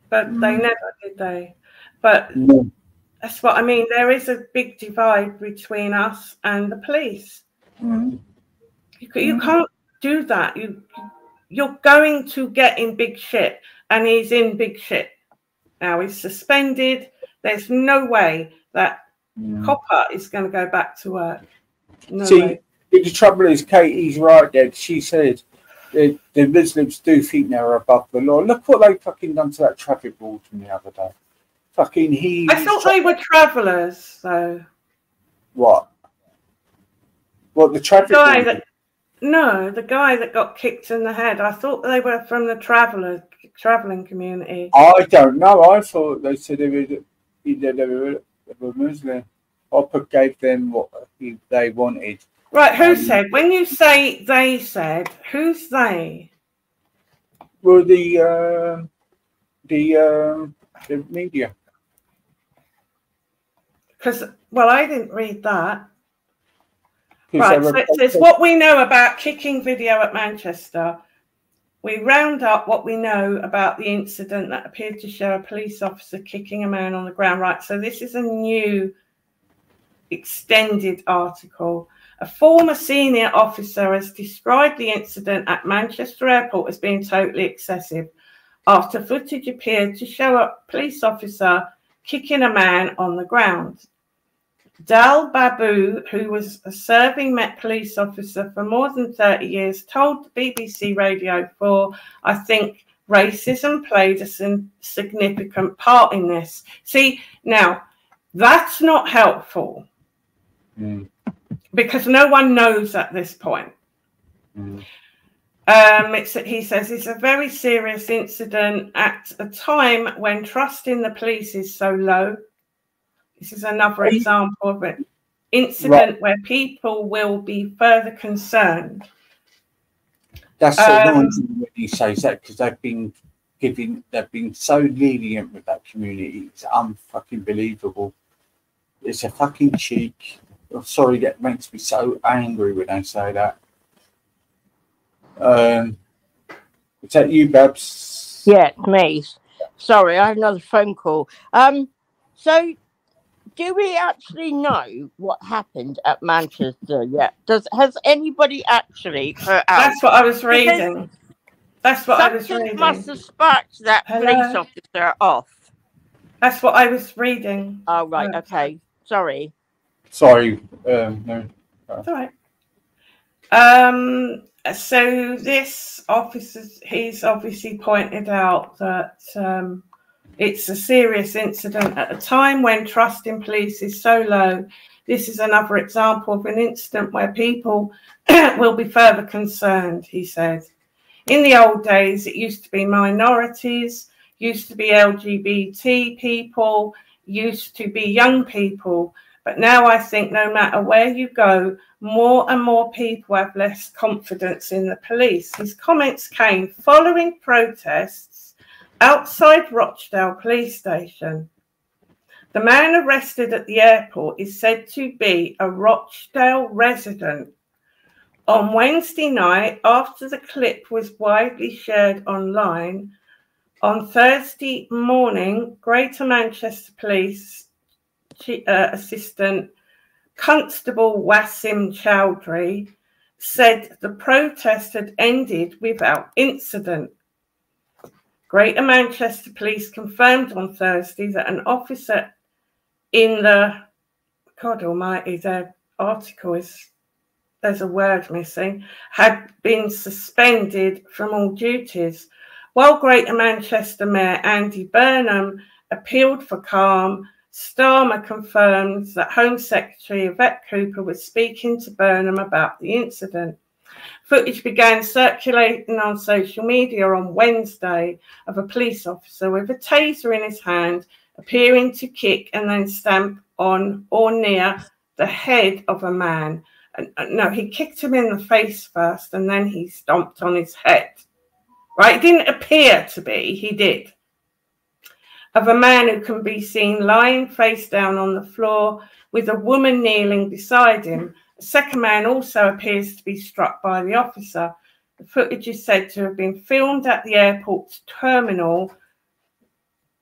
but they never did they. But that's what I mean. There is a big divide between us and the police. You can't do that. You're going to get in big shit. And he's in big shit. Now he's suspended. There's no way that Copper is going to go back to work. No way. The trouble is, Katie's right there. She said the Muslims do think they're above the law. Look what they fucking done to that traffic warden the other day. Fucking I thought they were travellers, so. What? What, the traffic warden? No, the guy that got kicked in the head. I thought they were from the travelling community. I don't know. I thought they said they were Muslim. Hopper gave them what they wanted. Right, who said? When you say they said, who's they? Well, the media. Because, well, I didn't read that. Right, so it says what we know about kicking video at Manchester. We round up what we know about the incident that appeared to show a police officer kicking a man on the ground. Right, so this is a new extended article. A former senior officer has described the incident at Manchester Airport as being totally excessive, after footage appeared to show a police officer kicking a man on the ground. Dal Babu, who was a serving Met police officer for more than 30 years, told BBC Radio 4, I think racism played a significant part in this. See, now, that's not helpful because no one knows at this point. He says it's a very serious incident at a time when trust in the police is so low. This is another example of an incident where people will be further concerned. That's annoying when he says that, because they've been so lenient with that community. It's unfucking believable. It's a fucking cheek. I'm sorry, that makes me so angry when they say that. Is that you, Babs? Yeah, it's me. Sorry, I have another phone call. So do we actually know what happened at Manchester yet? Has anybody actually heard out? That's what I was reading. That's what I was reading. Must have sparked that police officer off. That's what I was reading. Oh, right. Okay. Sorry. Sorry. No. That's all right. So this officer, he's obviously pointed out that it's a serious incident at a time when trust in police is so low. This is another example of an incident where people will be further concerned, he said. In the old days, it used to be minorities, used to be LGBT people, used to be young people. But now I think no matter where you go, more and more people have less confidence in the police. His comments came following protests outside Rochdale police station. The man arrested at the airport is said to be a Rochdale resident. On Wednesday night, after the clip was widely shared online, on Thursday morning, Greater Manchester Police Assistant Constable Wasim Chowdhury said the protest had ended without incident. Greater Manchester Police confirmed on Thursday that an officer in the, God almighty, their article is, there's a word missing, had been suspended from all duties, while Greater Manchester Mayor Andy Burnham appealed for calm. Starmer confirms that Home Secretary Yvette Cooper was speaking to Burnham about the incident. Footage began circulating on social media on Wednesday of a police officer with a taser in his hand, appearing to kick and then stamp on or near the head of a man. No, he kicked him in the face first and then he stomped on his head. Right? It didn't appear to be, he did. Of a man who can be seen lying face down on the floor with a woman kneeling beside him. A second man also appears to be struck by the officer. The footage is said to have been filmed at the airport's Terminal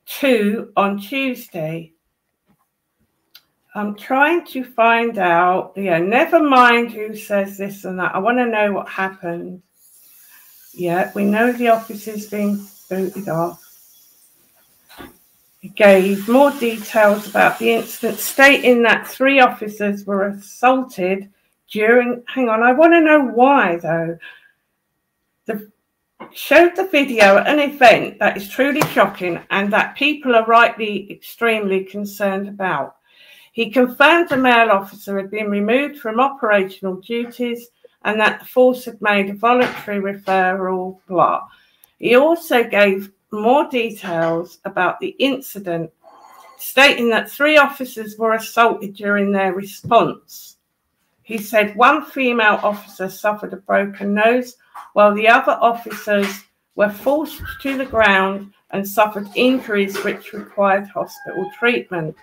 2 on Tuesday. I'm trying to find out, never mind who says this and that. I want to know what happened. Yeah, we know the office is being booted off. He gave more details about the incident, stating that 3 officers were assaulted during... Hang on, I want to know why, though. Showed the video at an event that is truly shocking and that people are rightly extremely concerned about. He confirmed the male officer had been removed from operational duties and that the force had made a voluntary referral, blah. He also gave more details about the incident, stating that 3 officers were assaulted during their response. He said 1 female officer suffered a broken nose, while the other officers were forced to the ground and suffered injuries which required hospital treatment.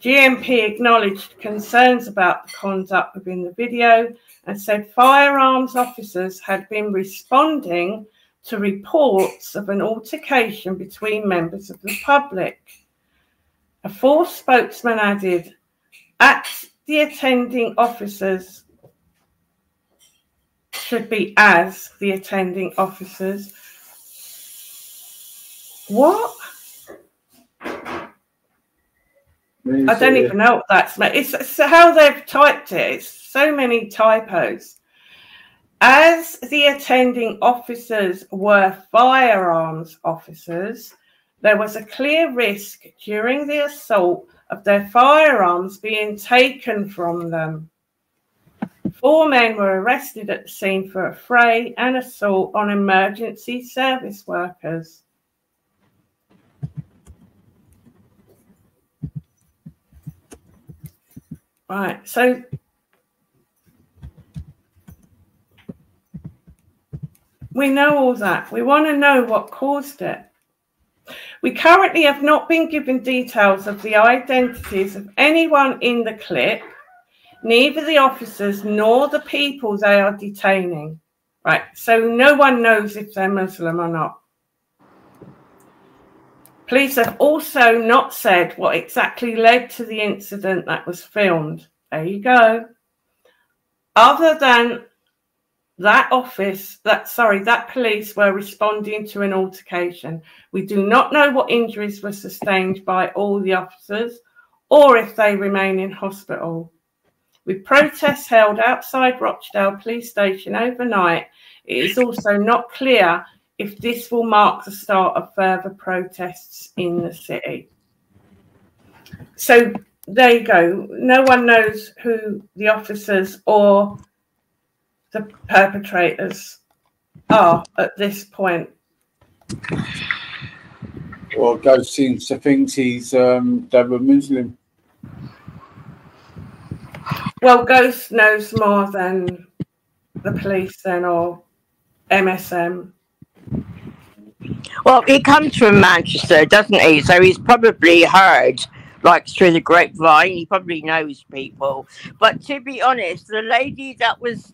GMP acknowledged concerns about the conduct within the video and said firearms officers had been responding to reports of an altercation between members of the public. A 4th spokesman added, at the attending officers should be as the attending officers. What? I don't even know what that's meant. It's how they've typed it. It's so many typos. As the attending officers were firearms officers, there was a clear risk during the assault of their firearms being taken from them. 4 men were arrested at the scene for affray and assault on emergency service workers. Right, so we know all that. We want to know what caused it. We currently have not been given details of the identities of anyone in the clip, neither the officers nor the people they are detaining. Right, so no one knows if they're Muslim or not. Police have also not said what exactly led to the incident that was filmed. There you go. Other than that police were responding to an altercation. We do not know what injuries were sustained by all the officers or if they remain in hospital. With protests held outside Rochdale Police Station overnight, it is also not clear if this will mark the start of further protests in the city. So there you go. No one knows who the officers or the perpetrators are at this point. Well, Ghost seems to think they were Muslim. Well, Ghost knows more than the police then, or MSM. Well, he comes from Manchester, doesn't he? So he's probably heard, like through the grapevine. He probably knows people. But to be honest, the lady that was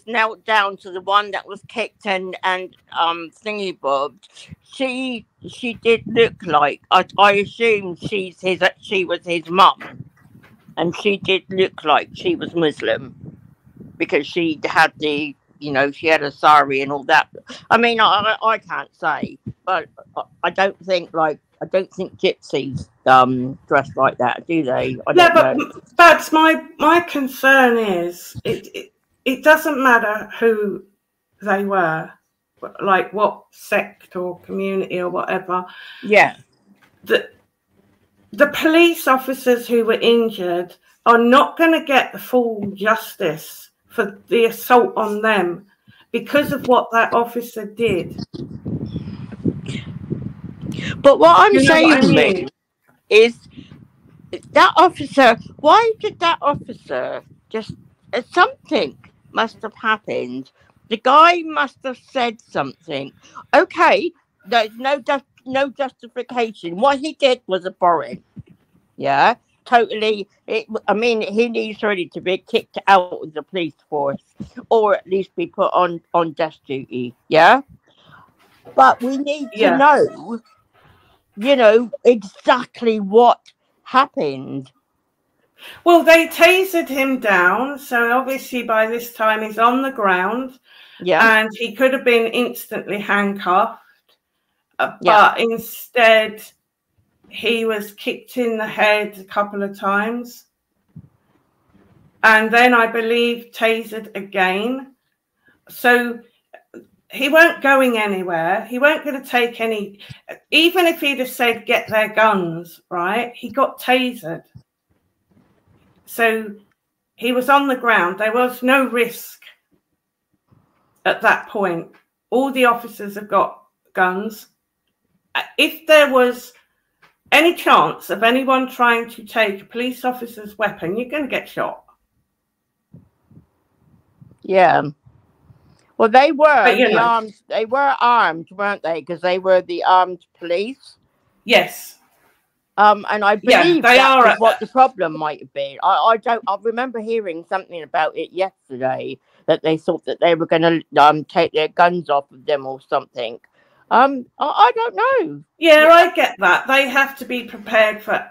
knelt down to the one that was kicked and thingy bobbed, she did look like, I assume she was his mum, and she did look like she was Muslim because she had the, you know, she had a sari and all that. I mean, I can't say, but I don't think gypsies dress like that, do they? But my concern is it doesn't matter who they were, like what sect or community or whatever. Yeah. The police officers who were injured are not going to get the full justice for the assault on them because of what that officer did. But what I'm saying is that officer, why did that officer just, something must have happened. The guy must have said something. Okay, there's no justification. What he did was abhorrent. Yeah, totally. I mean, he needs really to be kicked out of the police force, or at least be put on desk duty. Yeah, but we need to know, you know, exactly what happened. Well, they tasered him down, so obviously by this time he's on the ground. Yeah, and he could have been instantly handcuffed, but instead he was kicked in the head a couple of times, and then I believe tasered again. So he weren't going anywhere. He weren't going to take any, even if he'd have said, get their guns, right? He got tasered. So he was on the ground. There was no risk at that point. All the officers have got guns. If there was any chance of anyone trying to take a police officer's weapon, you're going to get shot. Yeah. Well, they were armed. They were armed, weren't they? Because they were the armed police. Yes. And I believe they are what the problem might have been. I remember hearing something about it yesterday, that they thought that they were going to take their guns off of them or something. I don't know. Yeah, I get that. They have to be prepared for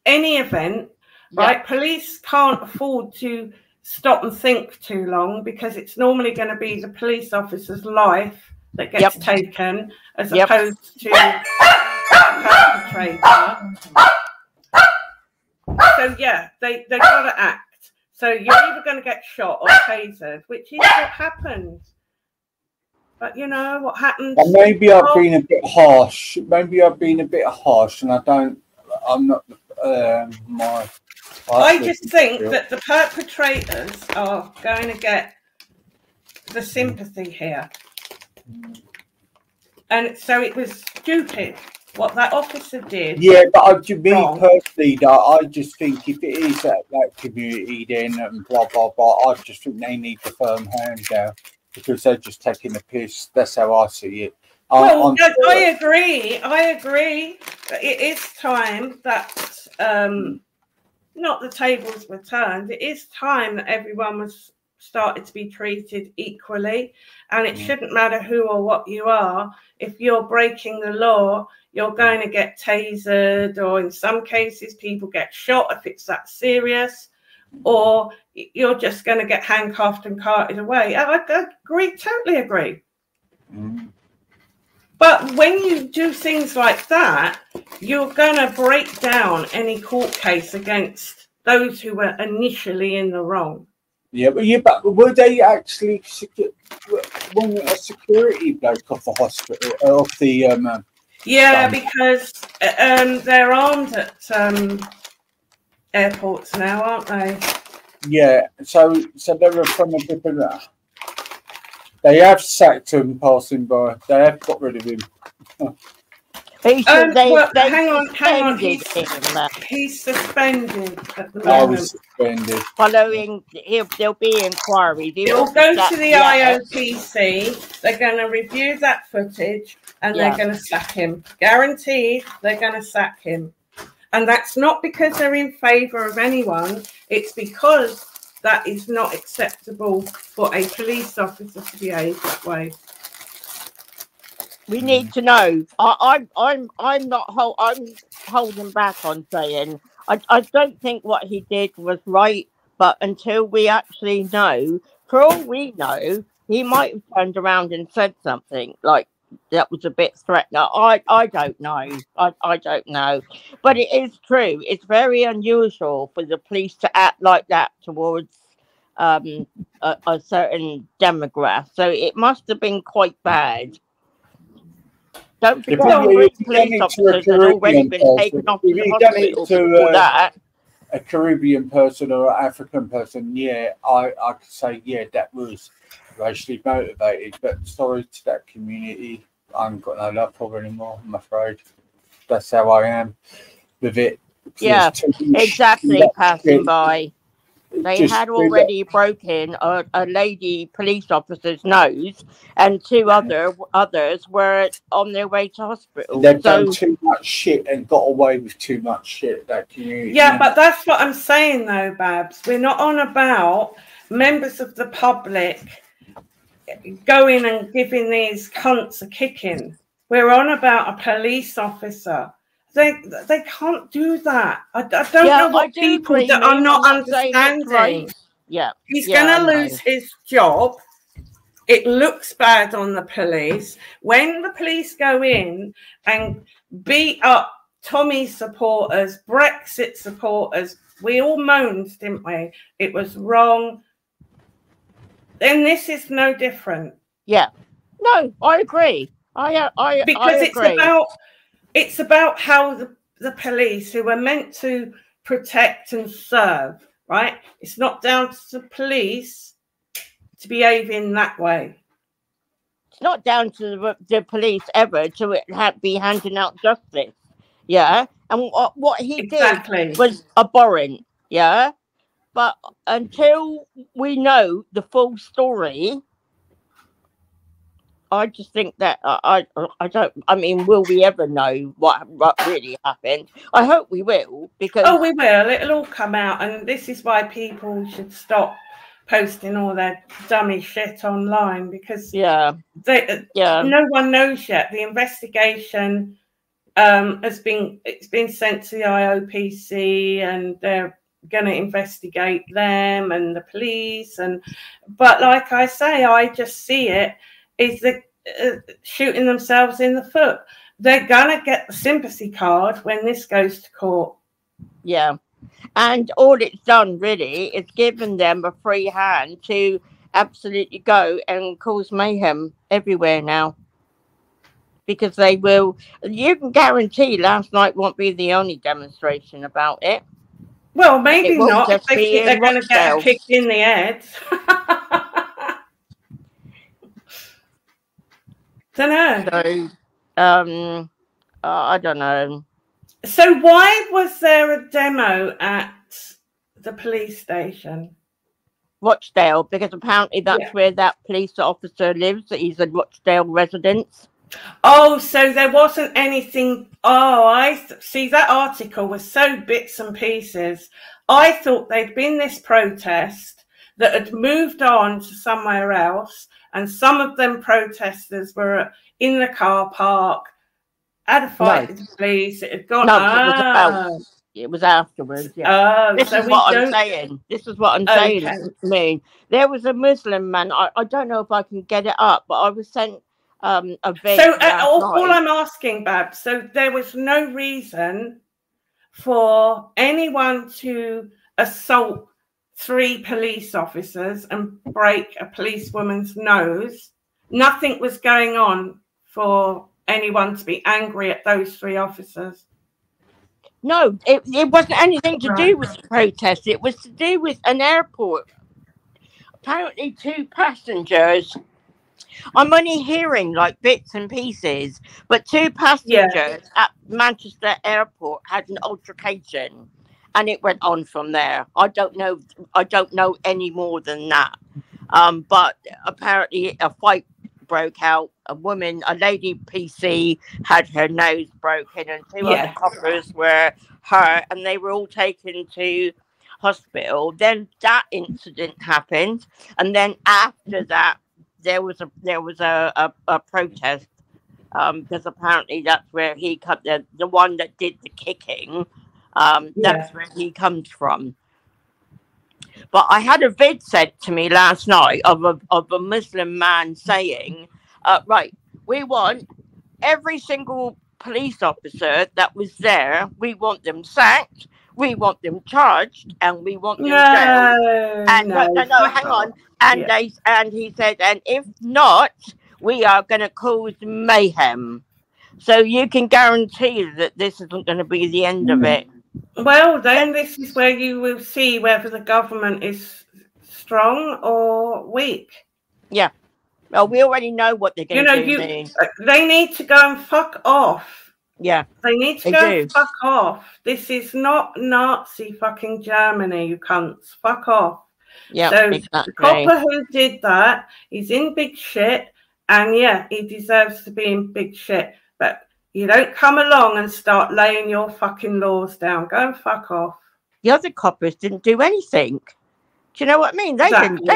any event, right? Police can't afford to stop and think too long, because it's normally going to be the police officer's life that gets taken, as opposed to the perpetrator. So yeah, they got to act. So you're either going to get shot or tasered, which is what happened. But you know what happens? And maybe I've been a bit harsh. Maybe I've been a bit harsh, and I'm not my. I just think that the perpetrators are going to get the sympathy here. And so it was stupid what that officer did. Yeah, but personally, I just think if it is that community, then and blah, blah, blah, I just think they need the firm hand down, because they're just taking the piss. That's how I see it. Well, I agree. I agree. But it is time that not the tables were turned. It is time that everyone was started to be treated equally, and it shouldn't matter who or what you are. If you're breaking the law, you're going to get tasered, or in some cases people get shot if it's that serious, or you're just going to get handcuffed and carted away. I agree, totally agree. But when you do things like that, you're going to break down any court case against those who were initially in the wrong. Yeah, but were they actually when a security bloke off the hospital, off the yeah, because they're armed at airports now, aren't they? Yeah, so they were from a different. They have sacked him passing by. They have got rid of him. Hang on. He's suspended at the moment. I was suspended. Following, there'll be inquiries. It'll go to the IOPC. They're going to review that footage, and they're going to sack him. Guaranteed, they're going to sack him. And that's not because they're in favour of anyone. It's because that is not acceptable for a police officer to behave that way. We need to know. I'm holding back on saying I don't think what he did was right, but until we actually know, for all we know, he might have turned around and said something like that was a bit threatening. I don't know. I don't know. But it is true. It's very unusual for the police to act like that towards a certain demographic. So it must have been quite bad. Don't forget, police officers had already been taken off to the hospital before that. A Caribbean person or an African person, yeah, I could say, yeah, that was racially motivated. But sorry to that community, I haven't got no love for anymore, I'm afraid. That's how I am with it. Yeah, exactly, passing by. They had already broken a lady police officer's nose, and two others were on their way to hospital. They've done too much shit and got away with too much shit, that community. Yeah, but that's what I'm saying though, Babs. We're not on about members of the public going and giving these cunts a kicking. We're on about a police officer. They can't do that. I don't know what people that are not understanding. Right. Yeah, he's going to lose his job. It looks bad on the police. When the police go in and beat up Tommy's supporters, Brexit supporters, we all moaned, didn't we? It was wrong. Then this is no different. Yeah. No, I agree. It's about how the police, who are meant to protect and serve, right? It's not down to the police to behave in that way. It's not down to the police ever to be handing out justice. Yeah. And what he did was abhorrent. Yeah. But until we know the full story, I just think that I don't. I mean, will we ever know what really happened? I hope we will, because we will. It'll all come out, and this is why people should stop posting all their dummy shit online, because no one knows yet. The investigation it's been sent to the IOPC, and they're going to investigate them and the police. But like I say, I just see it is the shooting themselves in the foot. They're going to get the sympathy card when this goes to court. Yeah. And all it's done really is given them a free hand to absolutely go and cause mayhem everywhere now. Because they will, you can guarantee last night won't be the only demonstration about it. Well, maybe not. If they think they're going to get Rochdale. kicked in the head. Don't know. So, I don't know. So why was there a demo at the police station? Rochdale, because apparently that's where that police officer lives. He's a Rochdale resident. Oh, so there wasn't anything. Oh, I see. That article was so bits and pieces. I thought there'd been this protest that had moved on to somewhere else, and some of them protesters were in the car park, had a fight with the police. It had gone. No, it was afterwards. Yeah. Oh, this so is what I'm saying. This is what I'm saying. I mean, there was a Muslim man. I don't know if I can get it up, but I was sent a vid. So all I'm asking, Babs, so there was no reason for anyone to assault 3 police officers and break a policewoman's nose. Nothing was going on for anyone to be angry at those 3 officers. No, it wasn't anything to do with the protest. It was to do with an airport. Apparently 2 passengers. I'm only hearing like bits and pieces, but 2 passengers at Manchester Airport had an altercation, and it went on from there. I don't know any more than that. But apparently a fight broke out. A lady PC had her nose broken, and 2 other coppers were hurt, and they were all taken to hospital. Then that incident happened, and then after that there was a protest, because apparently that's where he cut the one that did the kicking. That's where he comes from. But I had a vid sent to me last night of a Muslim man saying, right, we want every single police officer that was there, we want them sacked, we want them charged, and we want them jailed. And no, hang on. And he said, and if not, we are going to cause mayhem. So you can guarantee that this isn't going to be the end of it. Well, then this is where you will see whether the government is strong or weak. Yeah. Well, we already know what they're going to do. They need to go and fuck off. Yeah. They need to go and fuck off. This is not Nazi fucking Germany, you cunts. Fuck off. Yeah, so exactly. The copper who did that, he's in big shit, and yeah, he deserves to be in big shit. But you don't come along and start laying your fucking laws down. Go and fuck off. The other coppers didn't do anything. Do you know what I mean? They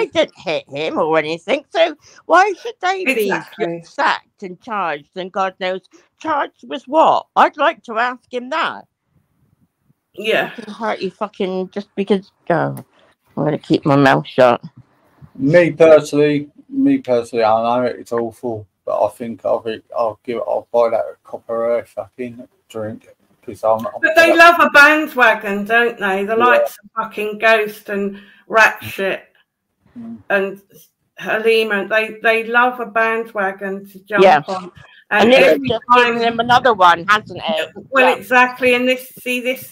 didn't hit him or anything. So why should they be sacked and charged? And God knows, charged with what? I'd like to ask him that. Yeah. It can hurt you fucking just because. Oh, I'm going to keep my mouth shut. Me personally, I know it's awful, but I think I'll buy that copper fucking drink. But they love a bandwagon, don't they? The likes of fucking Ghost and Rat Shit and Halima. They love a bandwagon to jump on. And it's just giving them another one, hasn't it? Well, exactly. And this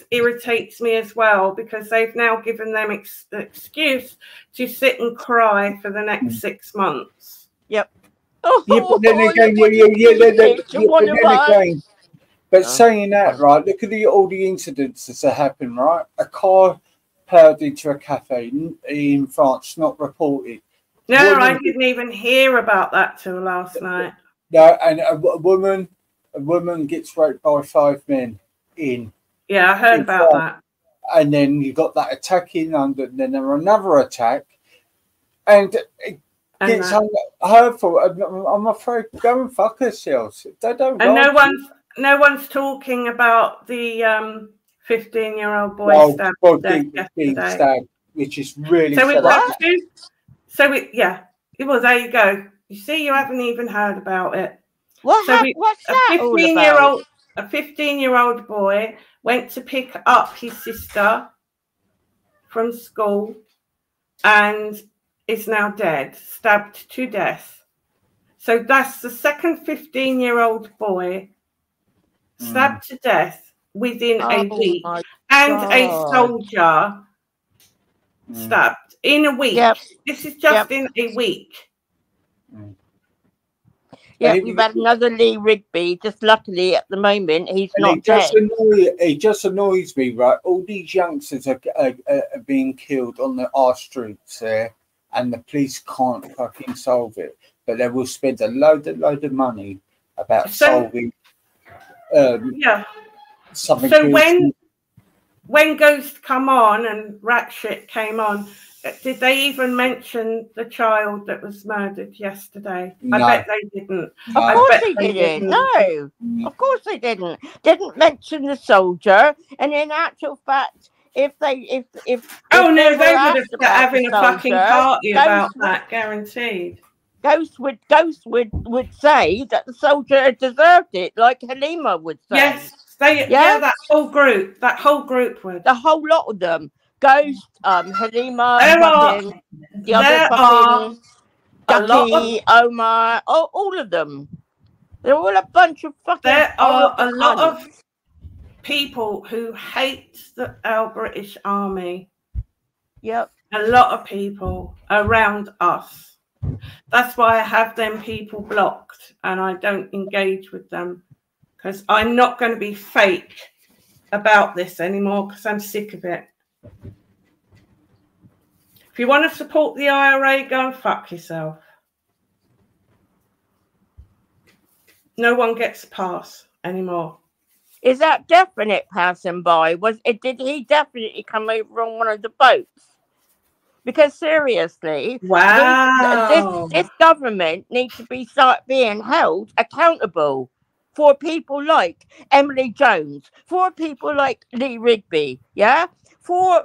irritates me as well, because they've now given them excuse to sit and cry for the next 6 months. Yep. But saying that, right, look at all the incidences that happen, right? A car plowed into a cafe in France, not reported. No, I didn't even hear about that till last night. No, and a woman gets raped by 5 men in. Yeah, I heard about that. And then you got that attack in London, then there was another attack, and it gets hurtful. I'm afraid go and fuck yourselves. They don't. And no one's talking about the 15-year-old boy stabbed to death being yesterday. stabbed, which is really So it sad. was it was. There you go. You see, you haven't even heard about it. What's that all about? A 15-year-old boy went to pick up his sister from school and is now dead, stabbed to death. So that's the second 15-year-old boy stabbed to death within a week, and a soldier stabbed in a week. Yep. This is just in a week. Yeah, we've had another Lee Rigby. Just luckily, at the moment, he's not dead. It just annoys me, right? All these youngsters are being killed on our streets there, and the police can't fucking solve it. But they will spend a load of money about solving something. So when Ghost come on and Rat Shit came on, did they even mention the child that was murdered yesterday? No. I bet they didn't. Of course they didn't. No, of course they didn't. Didn't mention the soldier. And in actual fact, if they would have having a fucking party about that, guaranteed. Ghost would say that the soldier deserved it, like Halima would say. Yes, that whole group would. The whole lot of them. Ghost, Halima, the other fucking Ducky, Omar, all of them. They're all a bunch of fucking. There are a lot of people who hate our British Army. Yep. A lot of people around us. That's why I have them people blocked and I don't engage with them, because I'm not going to be fake about this anymore, because I'm sick of it. If you want to support the IRA, go and fuck yourself. No one gets a pass anymore. Is that definite passing by? Did he definitely come over on one of the boats? Because seriously, wow, this government needs to start being held accountable for people like Emily Jones, for people like Lee Rigby, yeah, for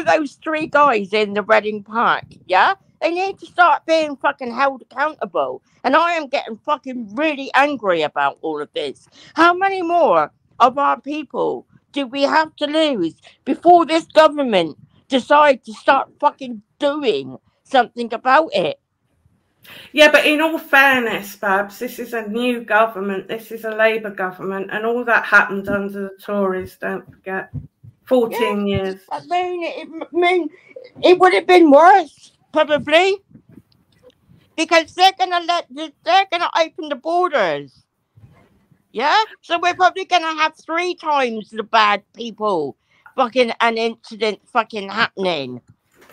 those three guys in the Reading Park, yeah. They need to start being fucking held accountable. And I am getting fucking really angry about all of this. How many more of our people do we have to lose before this government decide to start fucking doing something about it? Yeah, but in all fairness, Babs, this is a new government. This is a Labour government, and all that happened under the Tories, don't forget. 14 years. I mean, it would have been worse, probably, because they're gonna open the borders. Yeah, so we're probably gonna have 3 times the bad people fucking an incident fucking happening.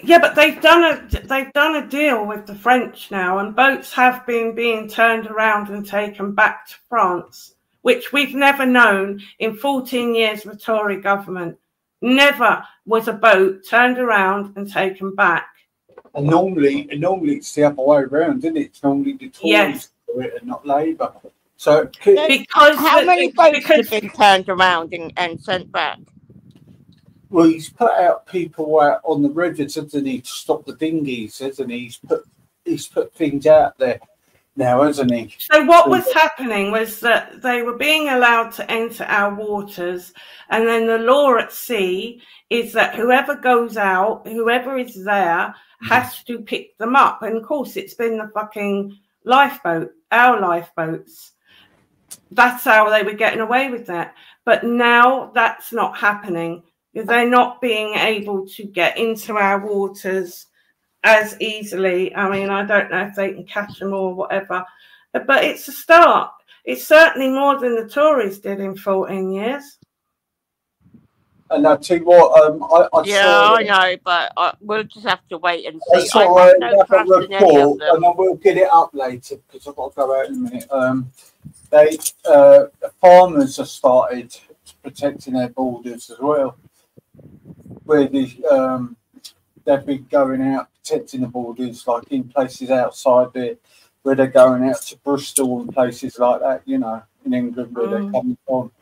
Yeah, but they've done a deal with the French now, and boats have been being turned around and taken back to France, which we've never known in 14 years of a Tory government. Never was a boat turned around and taken back. And normally it's the other way around, isn't it? It's normally the Tories do it and not Labour. So because how many boats have been turned around and sent back? Well, he's put out people out on the rivers, hasn't he, to stop the dinghies, hasn't he? He's put things out there now, hasn't he? So what was happening was that they were being allowed to enter our waters, and then the law at sea is that whoever goes out, whoever is there, has to pick them up. And of course, it's been the fucking lifeboat, our lifeboats. That's how they were getting away with that. But now that's not happening. They're not being able to get into our waters as easily. I mean, I don't know if they can catch them or whatever, but it's a start. It's certainly more than the Tories did in 14 years. And I tell you what, I know, but we'll just have to wait and see. I saw another report, and I will get it up later because I've got to go out in a minute. The farmers have started protecting their borders as well, where they've been going out protecting the borders, like in places outside there, where they're going out to Bristol and places like that, you know, in England where they're coming from.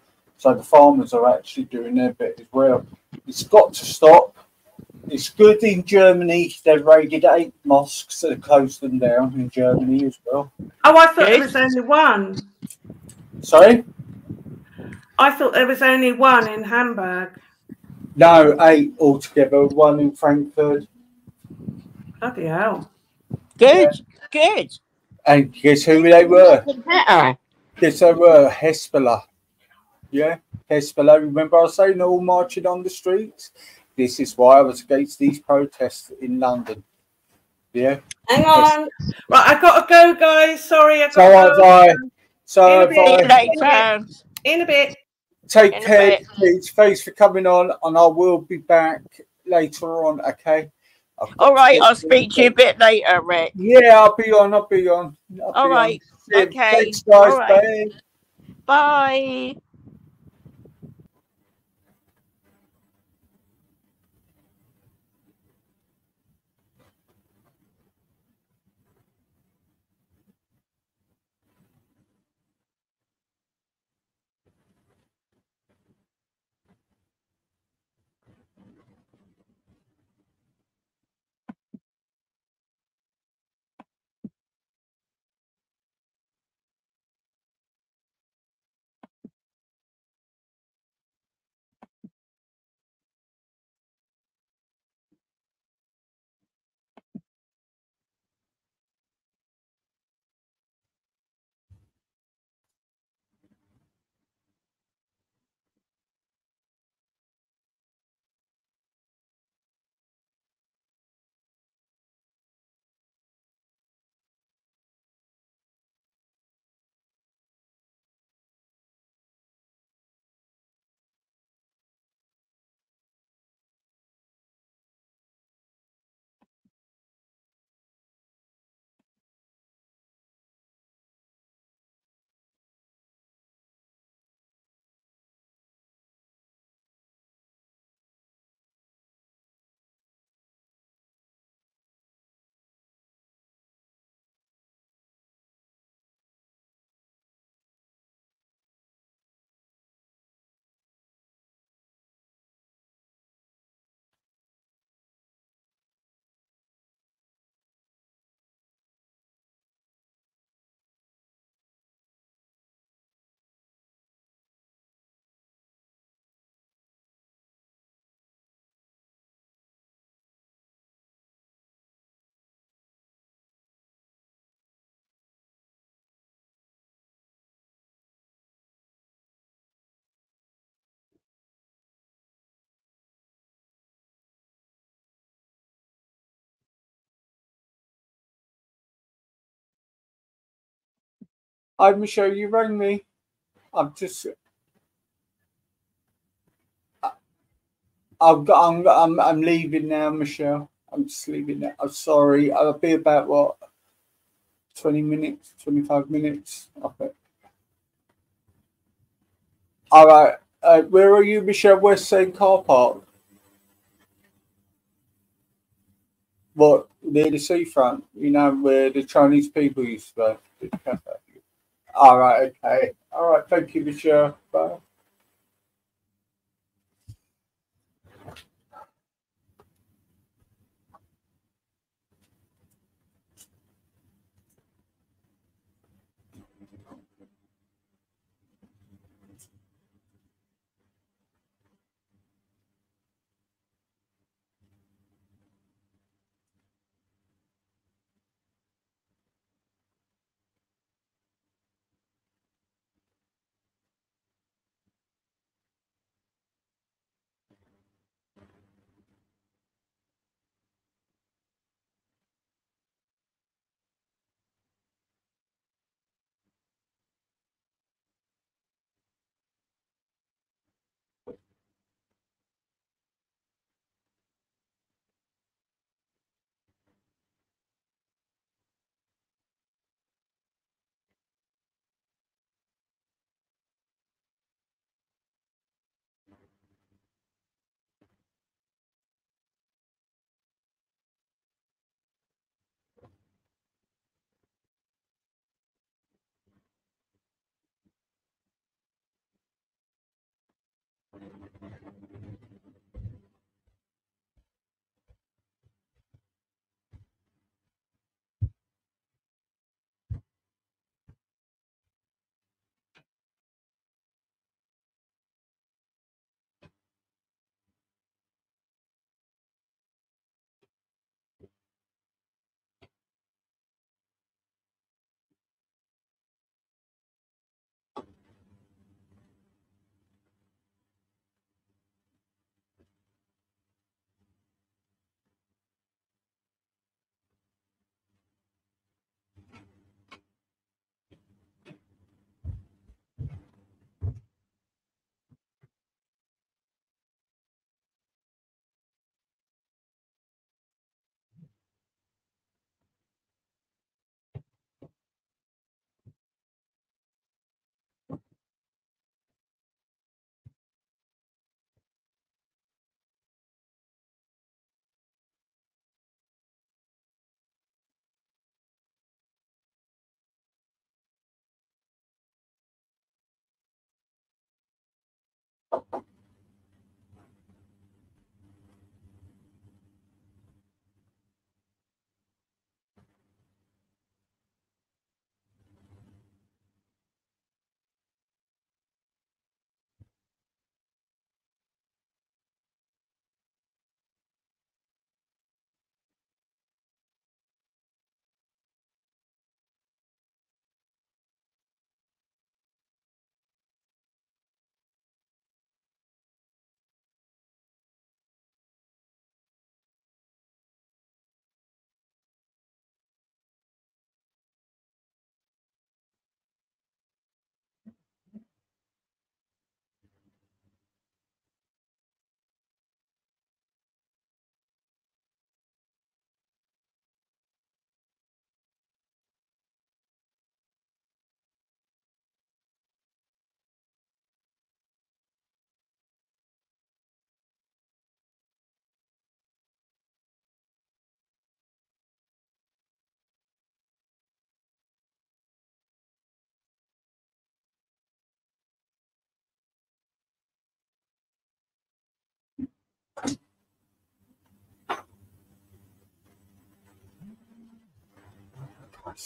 So the farmers are actually doing their bit as well. It's got to stop. It's good in Germany. They've raided 8 mosques and closed them down in Germany as well. Oh, I thought there Good. was only one. Sorry? I thought there was only one in Hamburg. No, 8 altogether. 1 in Frankfurt. Bloody hell. Good. Good. And guess who they were? Getting better. Guess they were Hezbollah. Yeah, Hezbollah. Remember I was saying they're all marching on the streets? This is why I was against these protests in London. Yeah. Hang on. Right, I got to go, guys. Sorry, I So got have to go. I. So In a have See you I. later. In a bit. Take In a care, bit. please. Thanks for coming on, and I will be back later on. Okay. All right, I'll speak to you a bit later, Rick. Yeah, I'll be on. All right. Yeah, Okay. thanks, guys. All right. Bye. Bye. Hi, Michelle. You rang me. I'm just. I'm leaving now, Michelle. I'm just leaving now. I'm sorry. I'll be about what? 20 minutes, 25 minutes. Okay. All right. Where are you, Michelle? West End car park. What? Near the seafront. You know where the Chinese people used to go. All right. Okay. All right. Thank you, Michelle. Bye.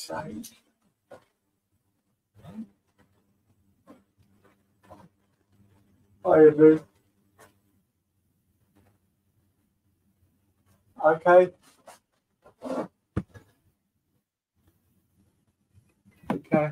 sake. Hi, Andrew. Okay. Okay.